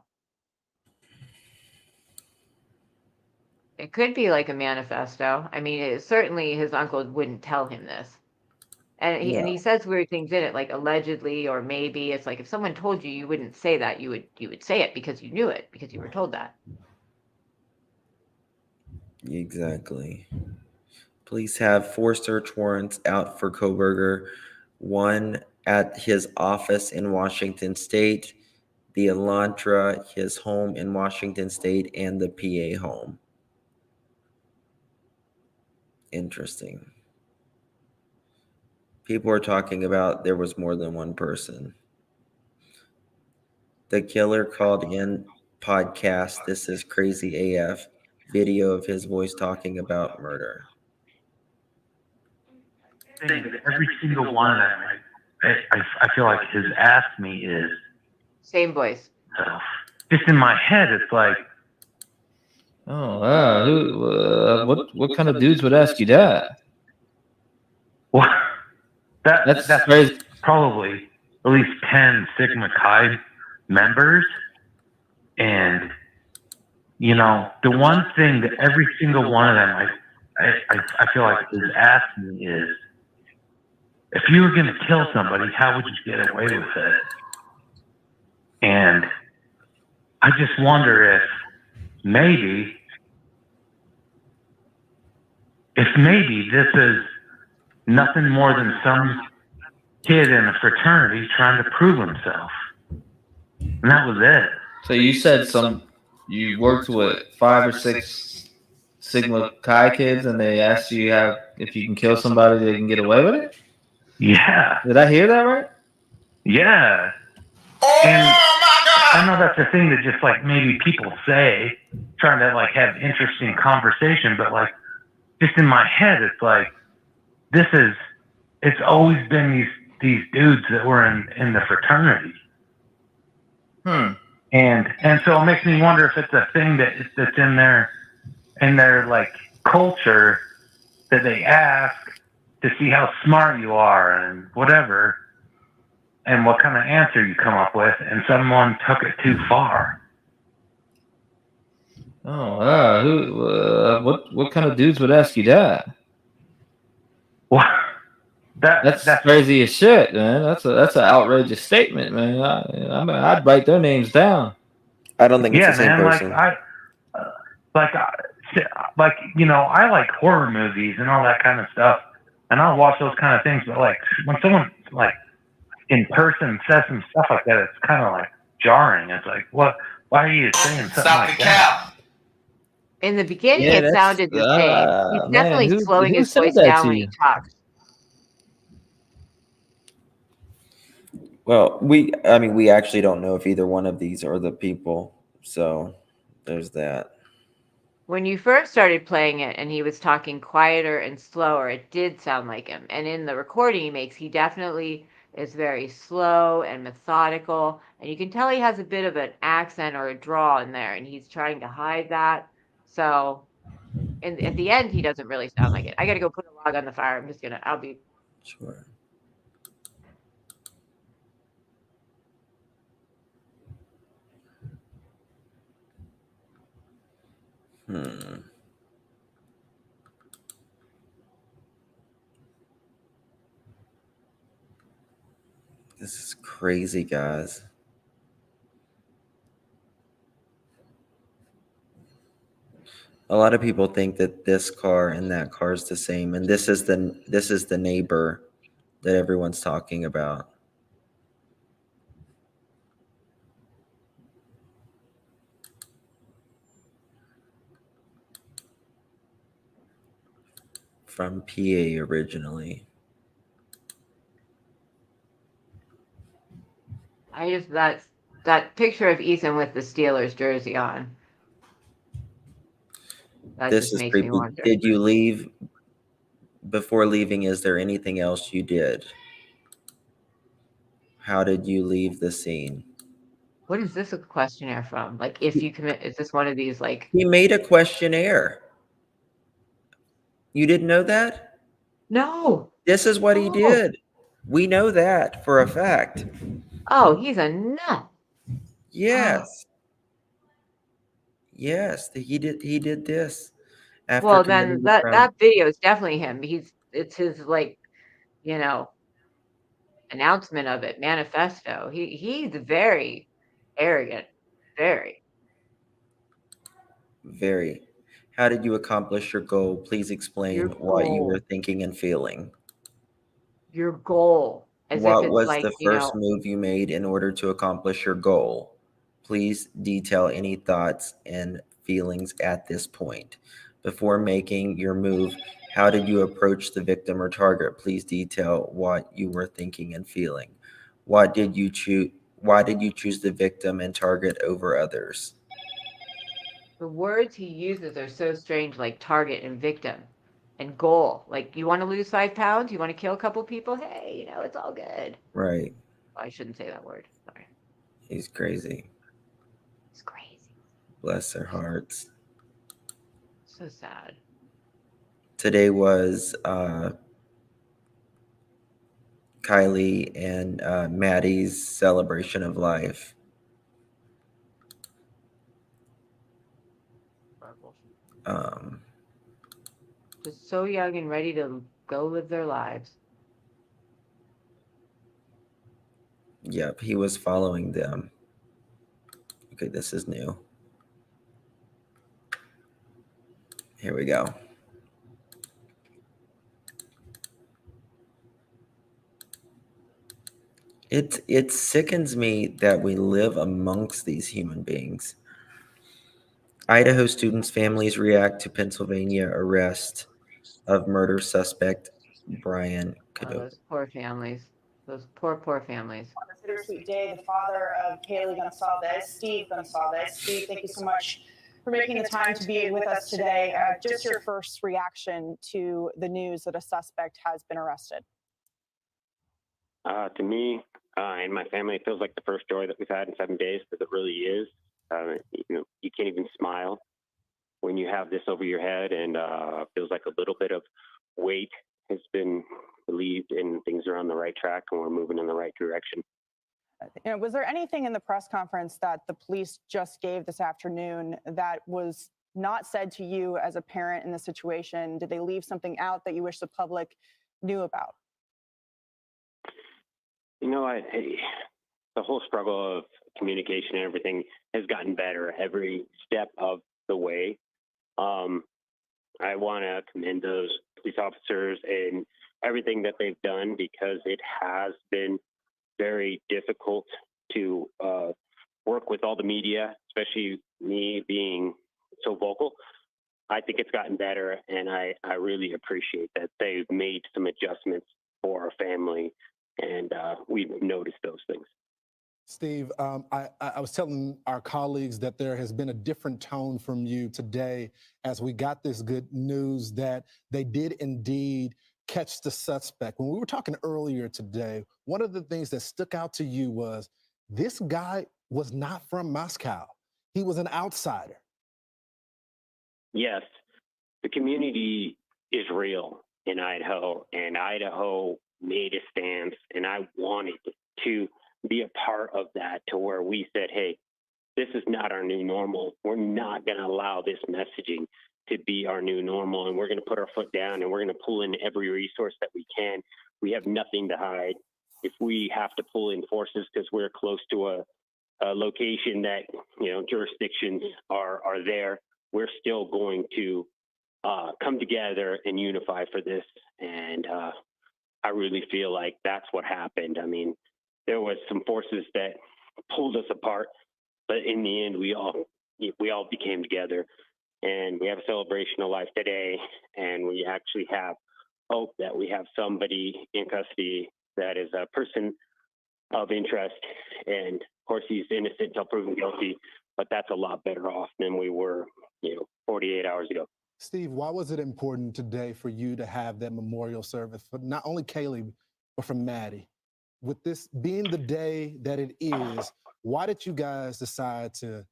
It could be like a manifesto. I mean, certainly his uncle wouldn't tell him this. And he says weird things in it, like allegedly or maybe. It's like if someone told you, you wouldn't say that. You would say it because you knew it, because you were told that.
Exactly. Police have 4 search warrants out for Koberger, 1 at his office in Washington State, the Elantra, his home in Washington State, and the PA home. Interesting. People are talking about there was more than one person. The killer called in podcast, "This is Crazy AF," video of his voice talking about murder.
Thing that every single one of them, I feel like has asked me is,
Same voice.
just in my head, it's like,
Oh, wow. What kind of dudes would ask you that?
what?
That's
That's
crazy.
probably at least 10 Sigma Chi members. And, you know, the one thing that every single one of them, I feel like has asked me is, if you were going to kill somebody, how would you get away with it? And I just wonder if maybe this is nothing more than some kid in a fraternity trying to prove himself. And that was it.
So you said you worked with 5 or 6 Sigma Chi kids, and they asked you if you can kill somebody, they can get away with it?
Yeah.
Did I hear that right?
Yeah. And I know that's a thing that just like maybe people say, trying to like have interesting conversation, but like just in my head, it's like, it's always been these dudes that were in the fraternity. And so it makes me wonder if it's a thing that's in their like culture, that they ask to see how smart you are and whatever, and what kind of answer you come up with, and someone took it too far.
Oh, wow. What kind of dudes would ask you that?
Well,
that's crazy as shit, man. That's an outrageous statement, man. I mean, I'd write their names down.
I don't think it's the same
man,
person.
Like you know, I like horror movies and all that kind of stuff, and I'll watch those kind of things. But like when someone like in person says some stuff like that, it's kind of like jarring. It's like, what? Why are you saying something like that?
In the beginning, it sounded the same. He's definitely slowing his voice down when he talks.
Well, we actually don't know if either one of these are the people. So there's that.
When you first started playing it and he was talking quieter and slower, it did sound like him. And in the recording he makes, he definitely is very slow and methodical. And you can tell he has a bit of an accent or a drawl in there, and he's trying to hide that. So at the end, he doesn't really sound like it. I got to go put a log on the fire. I'll be.
Sure. This is crazy, guys. A lot of people think that this car and that car is the same, and this is the neighbor that everyone's talking about. From PA originally.
That picture of Ethan with the Steelers jersey on. That
This
just
is
makes
creepy.
me wonder.
Did you leave? Before leaving, is there anything else you did? How did you leave the scene?
What is this a questionnaire from? Like, if you commit, is this one of these like?
He made a questionnaire. You didn't know that?
No.
This is what he
Oh.
did. We know that for a fact.
Oh, he's a nut.
Yes. Yes, he did this after
Well,
committing
then
the crime.
that video is definitely him. It's his like, you know, announcement of it, manifesto. He's very arrogant, very.
Very. How did you accomplish your goal? Please explain
Your
what you were
goal.
thinking and feeling.
Your goal, as if
What
it's
was
like,
the
you
first
know,
move you made in order to accomplish your goal? Please detail any thoughts and feelings at this point. Before making your move, how did you approach the victim or target? Please detail what you were thinking and feeling. What did you choose? Why did you choose the victim and target over others?
the words he uses are so strange, like target and victim and goal. Like, you want to lose 5 pounds? You want to kill a couple people? Hey, you know, it's all good.
Right.
I shouldn't say that word. Sorry.
He's crazy.
It's crazy.
Bless their hearts.
So sad.
Today was Kylie and Maddie's celebration of life.
Just so young and ready to go live their lives.
Yep, he was following them. Okay, this is new. Here we go. It sickens me that we live amongst these human beings. Idaho students' families react to Pennsylvania arrest of murder suspect Brian
Oh,
Cadoba.
those poor families. Those poor families.
On this bittersweet day, the father of Kaylee Gonsalves, Steve Gonsalves. Steve, thank you so much for making the time to be with us today. Just your first reaction to the news that a suspect has been arrested.
To me and my family, it feels like the first joy that we've had in 7 days, because it really is. You can't even smile when you have this over your head, and feels like a little bit of weight has been relieved and things are on the right track and we're moving in the right direction.
Was there anything in the press conference that the police just gave this afternoon that was not said to you as a parent in the situation? Did they leave something out that you wish the public knew about?
The whole struggle of communication and everything has gotten better every step of the way. I want to commend those police officers and everything that they've done, because it has been very difficult to work with all the media, especially me being so vocal. I think it's gotten better, and I really appreciate that they've made some adjustments for our family, and we've noticed those things.
Steve, I was telling our colleagues that there has been a different tone from you today as we got this good news that they did indeed catch the suspect. When we were talking earlier today, one of the things that stuck out to you was this guy was not from Moscow. He was an outsider.
Yes, the community is real in Idaho, and Idaho made a stance, and I wanted to be a part of that, to where we said, hey, this is not our new normal. We're not going to allow this messaging to be our new normal, and we're going to put our foot down, and we're going to pull in every resource that we can. We have nothing to hide. If we have to pull in forces because we're close to a location that, jurisdictions are there, we're still going to come together and unify for this. And I really feel like that's what happened. I mean, there was some forces that pulled us apart, but in the end, we all became together, and we have a celebration of life today. And we actually have hope that we have somebody in custody that is a person of interest. And of course, he's innocent until proven guilty, but that's a lot better off than we were, 48 hours ago.
Steve, why was it important today for you to have that memorial service for not only Kaylee, but for Maddie? with this being the day that it is, why did you guys decide to,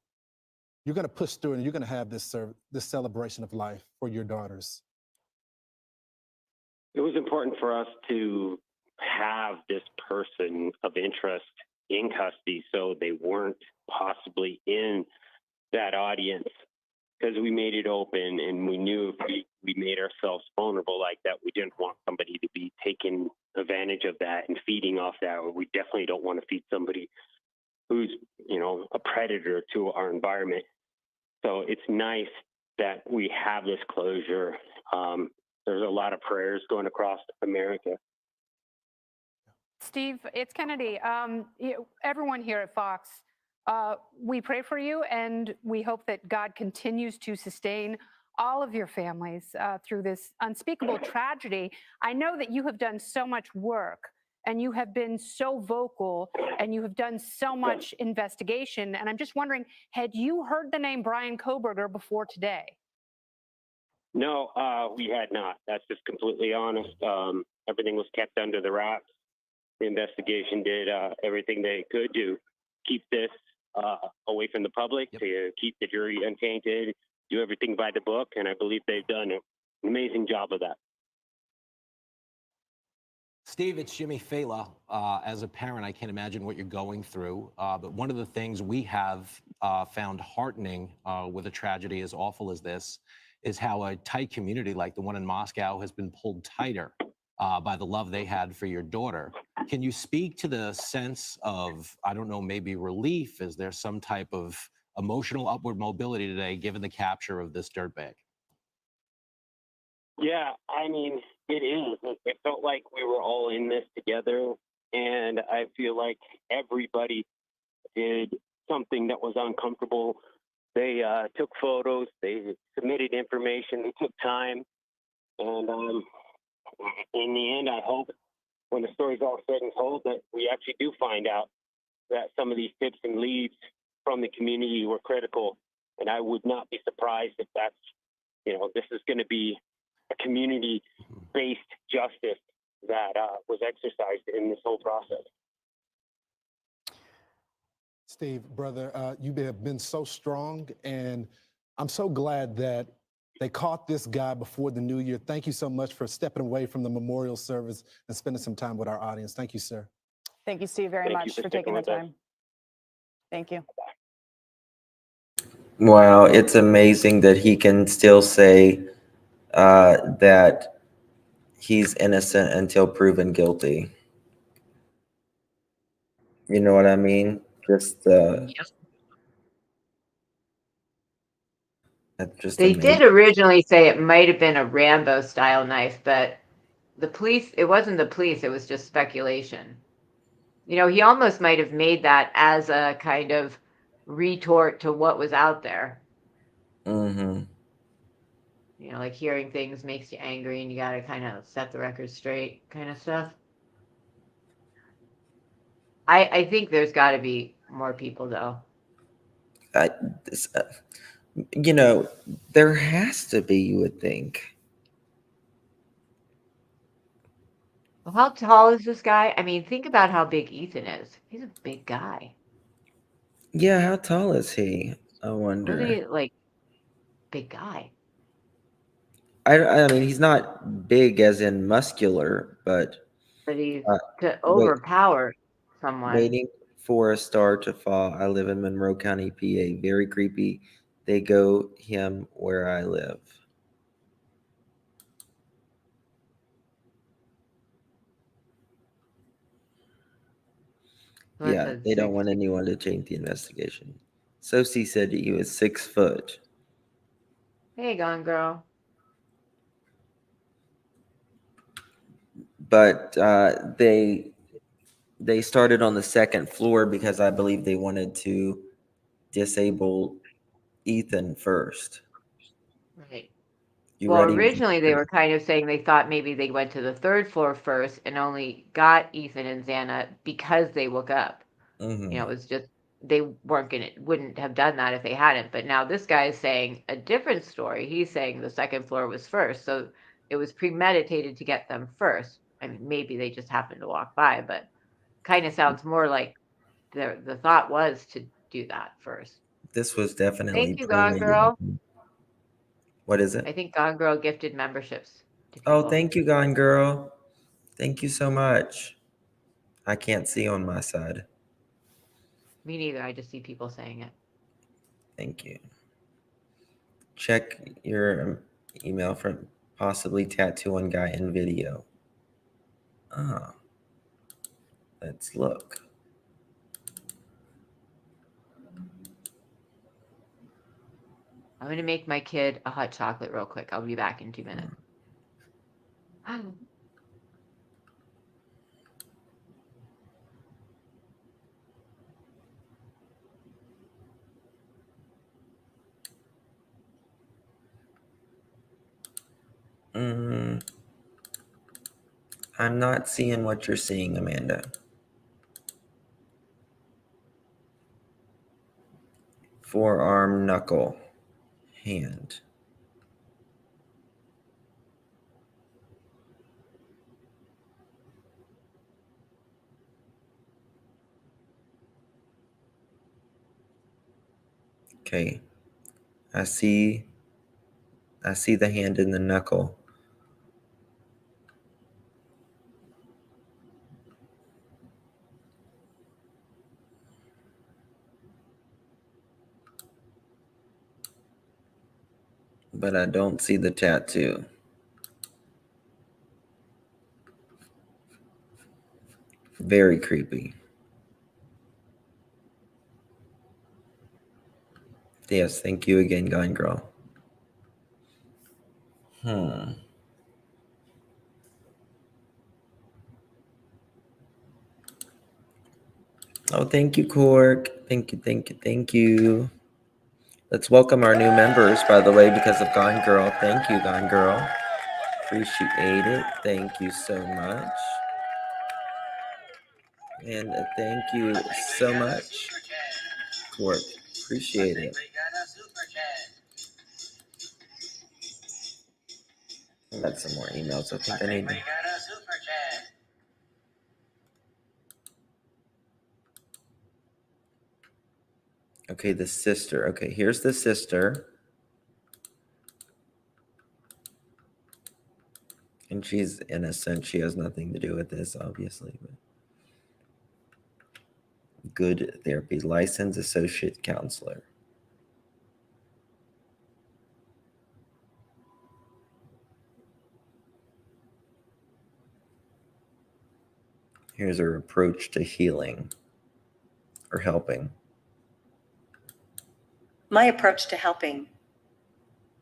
you're going to push through and you're going to have this celebration of life for your daughters?
It was important for us to have this person of interest in custody so they weren't possibly in that audience, because we made it open and we knew if we made ourselves vulnerable like that, we didn't want somebody to be taking advantage of that and feeding off that. Or we definitely don't want to feed somebody who's, a predator to our environment. So it's nice that we have this closure. There's a lot of prayers going across America.
Steve, it's Kennedy. Everyone here at Fox, we pray for you, and we hope that God continues to sustain all of your families through this unspeakable tragedy. I know that you have done so much work, and you have been so vocal, and you have done so much investigation. And I'm just wondering, had you heard the name Brian Kohberger before today?
No, we had not. That's just completely honest. Everything was kept under the wraps. The investigation did everything they could to keep this away from the public, to keep the jury untainted, do everything by the book, and I believe they've done an amazing job of that.
Steve, it's Jimmy Fela. As a parent, I can't imagine what you're going through, but one of the things we have found heartening with a tragedy as awful as this is how a tight community like the one in Moscow has been pulled tighter by the love they had for your daughter. Can you speak to the sense of, I don't know, maybe relief? Is there some type of emotional upward mobility today, given the capture of this dirtbag?
Yeah, I mean, it is. It felt like we were all in this together, and I feel like everybody did something that was uncomfortable. They took photos, they submitted information, they took time, and in the end, I hope when the story's all said and told that we actually do find out that some of these tips and leads from the community were critical. And I would not be surprised if that's, this is going to be a community-based justice that was exercised in this whole process.
Steve, brother, you have been so strong, and I'm so glad that they caught this guy before the new year. Thank you so much for stepping away from the memorial service and spending some time with our audience. Thank you, sir.
Thank you, Steve, very much for taking the time. Thank you.
Wow, it's amazing that he can still say that he's innocent until proven guilty. You know what I mean? Just that's just
They
amazing.
did originally say it might have been a Rambo style knife, but the police, it wasn't the police, it was just speculation. He almost might have made that as a kind of retort to what was out there.
Mm-hmm.
Like hearing things makes you angry and you got to kind of set the record straight kind of stuff. I think there's got to be more people, though.
There has to be, you would think.
Well, how tall is this guy? I mean, think about how big Ethan is. He's a big guy.
Yeah, how tall is he? I wonder.
Wasn't he like big guy?
I mean, he's not big as in muscular, but
he's to overpower someone.
Waiting for a star to fall. I live in Monroe County, PA. Very creepy. They go him where I live. Yeah, they don't want anyone to change the investigation. Sosie said he was 6 foot.
Hey, gone girl.
But they started on the second floor because I believe they wanted to disable Ethan first.
Right.
You
Well,
ready?
originally they were kind of saying they thought maybe they went to the third floor first and only got Ethan and Xana because they woke up.
Mm-hmm.
It was just they wouldn't have done that if they hadn't. But now this guy is saying a different story. He's saying the second floor was first, so it was premeditated to get them first. I mean, maybe they just happened to walk by, but kind of sounds more like the thought was to do that first.
This was definitely
Thank you, Gone Girl.
What is
I
it?
think Gone Girl gifted memberships to
Oh,
people.
thank you, Gone Girl. Thank you so much. I can't see on my side.
Me neither. I just see people saying it.
Thank you. Check your email from possibly tattoo on guy in video. Ah, let's look.
I'm going to make my kid a hot chocolate real quick. I'll be back in 2 minutes.
I'm not seeing what you're seeing, Amanda. Forearm, knuckle, hand. Okay. I see the hand and the knuckle. But I don't see the tattoo. Very creepy. Yes, thank you again, Gone Girl. Oh, thank you, Cork. Thank you. Let's welcome our new members, by the way, because of Gone Girl. Thank you, Gone Girl. Appreciate it. Thank you so much. And thank you so much, Cork. Appreciate it. I got some more emails. I think I need to. Okay, the sister. Okay, here's the sister. And she's innocent. She has nothing to do with this, obviously. But good therapy, licensed associate counselor. Here's her approach to healing or helping.
My approach to helping.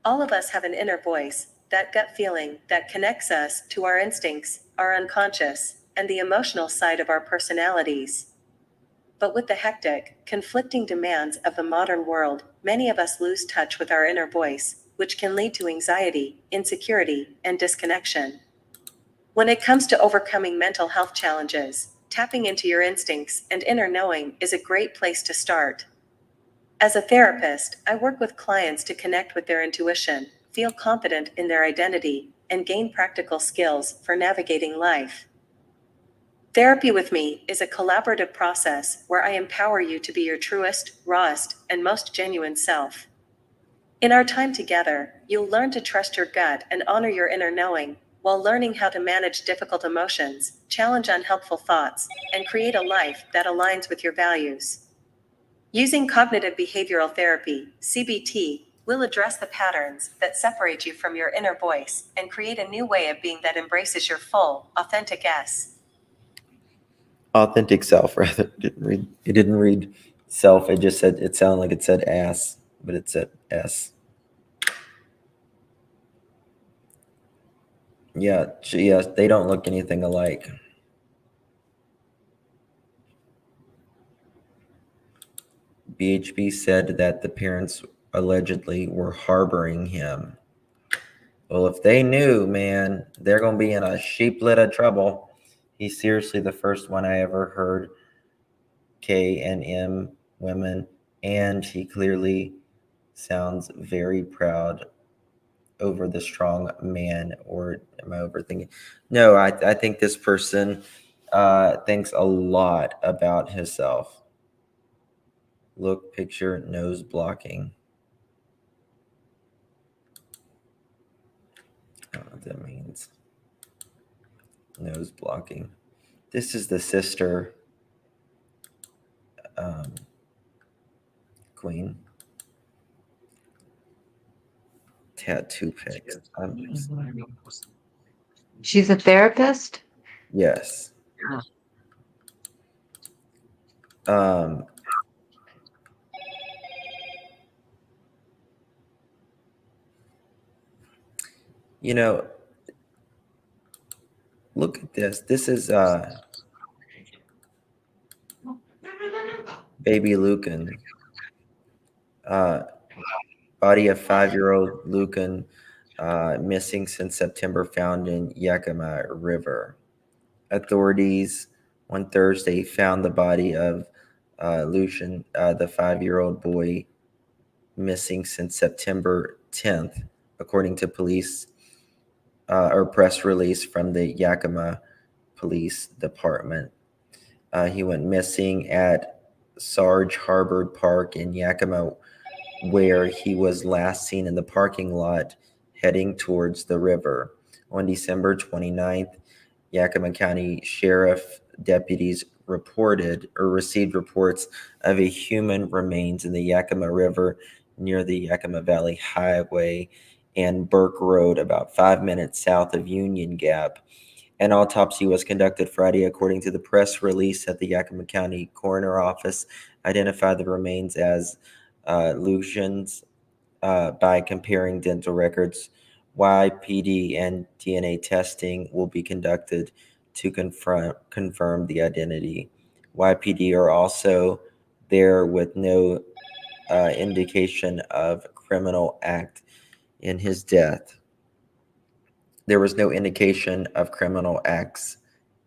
All of us have an inner voice, that gut feeling that connects us to our instincts, our unconscious, and the emotional side of our personalities. But with the hectic, conflicting demands of the modern world, many of us lose touch with our inner voice, which can lead to anxiety, insecurity, and disconnection. When it comes to overcoming mental health challenges, tapping into your instincts and inner knowing is a great place to start. As a therapist, I work with clients to connect with their intuition, feel confident in their identity, and gain practical skills for navigating life. Therapy with me is a collaborative process where I empower you to be your truest, rawest, and most genuine self. In our time together, you'll learn to trust your gut and honor your inner knowing, while learning how to manage difficult emotions, challenge unhelpful thoughts, and create a life that aligns with your values. Using cognitive behavioral therapy, CBT, will address the patterns that separate you from your inner voice and create a new way of being that embraces your full, authentic
Authentic self, rather. It didn't read self. It just said, it sounded like it said ass, but it said S. Yeah, they don't look anything alike. BHB said that the parents allegedly were harboring him. Well, if they knew, man, they're going to be in a sheeplet of trouble. He's seriously the first one I ever heard K and M women, and he clearly sounds very proud over the strong man. Or am I overthinking? No, I think this person thinks a lot about himself. Look, picture, nose blocking. I don't know what that means. Nose blocking. This is the sister, Queen. Tattoo pics.
She's a therapist?
Yes.
Oh.
You know, look at this. This is baby Lucan. Body of 5-year-old Lucan missing since September, found in Yakima River. Authorities on Thursday found the body of Lucian, the 5-year-old boy, missing since September 10th, according to police or press release from the Yakima Police Department. He went missing at Sarge Harbor Park in Yakima, where he was last seen in the parking lot heading towards the river. On December 29th, Yakima County Sheriff deputies reported or received reports of a human remains in the Yakima River near the Yakima Valley Highway and Burke Road, about 5 minutes south of Union Gap. An autopsy was conducted Friday, according to the press release at the Yakima County Coroner Office, identified the remains as Lucian's by comparing dental records. YPD and DNA testing will be conducted to confirm the identity. YPD are also there with no indication of criminal act in his death. There was no indication of criminal acts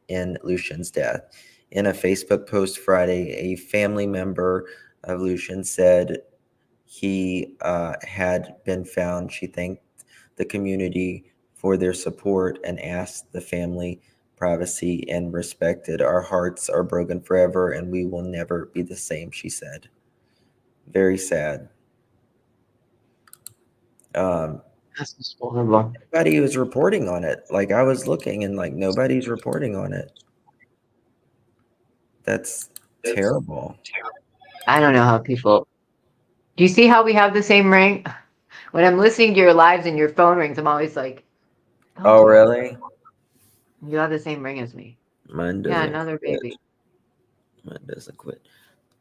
in Lucian's death. In a Facebook post Friday, a family member of Lucian said he had been found. She thanked the community for their support and asked the family privacy and respected. Our hearts are broken forever and we will never be the same, she said. Very sad.
That's just horrible.
Nobody was reporting on it. Like, I was looking and like nobody's reporting on it. That's terrible.
I don't know how people. Do you see how we have the same ring? When I'm listening to your lives and your phone rings, I'm always like,
Oh, really?
You have the same ring as me.
Mine
Yeah,
doesn't
another
quit.
baby.
Mine doesn't quit.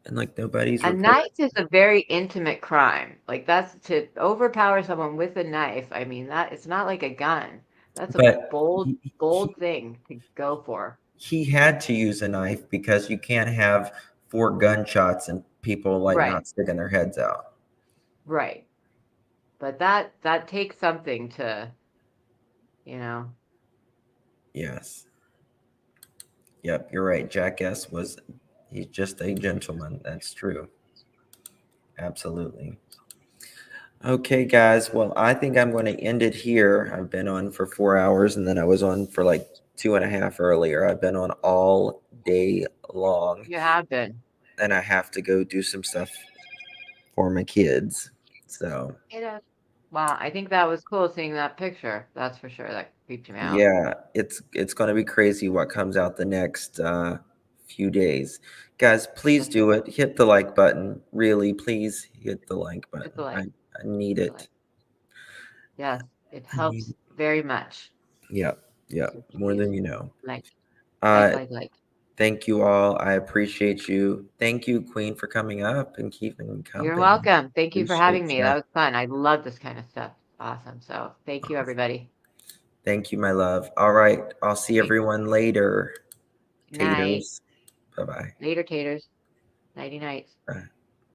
And like nobody's
A
reporting.
knife is a very intimate crime. Like, that's to overpower someone with a knife. I mean, that it's not like a gun. That's a
But
bold thing to go for.
he had to use a knife because you can't have 4 gunshots and people like
Right.
not sticking their heads out.
Right. But that takes something to, you know.
Yes. Yep, you're right. Jackass he's just a gentleman. That's true. Absolutely. Okay, guys. Well, I think I'm going to end it here. I've been on for 4 hours and then I was on for like 2.5 earlier. I've been on all day long.
You have been.
And I have to go do some stuff for my kids. So
It is. Wow, I think that was cool seeing that picture. That's for sure. That creeped me out.
yeah, it's going to be crazy what comes out the next few days. Guys, please do it. Hit the like button. Really, please hit the like button.
Hit the like.
I need it.
Yes, it helps very much.
Yep. More than you know.
Like.
Thank you all. I appreciate you. Thank you, Queen, for coming up and keeping me company.
You're welcome. Thank you for having me.
Appreciate
That
ya.
was fun. I love this kind of stuff. Awesome. So thank you, everybody.
Thank you, my love. All right. I'll see everyone later.
Good night.
Taters. Bye-bye.
Later, taters. Nighty nights.
Bye.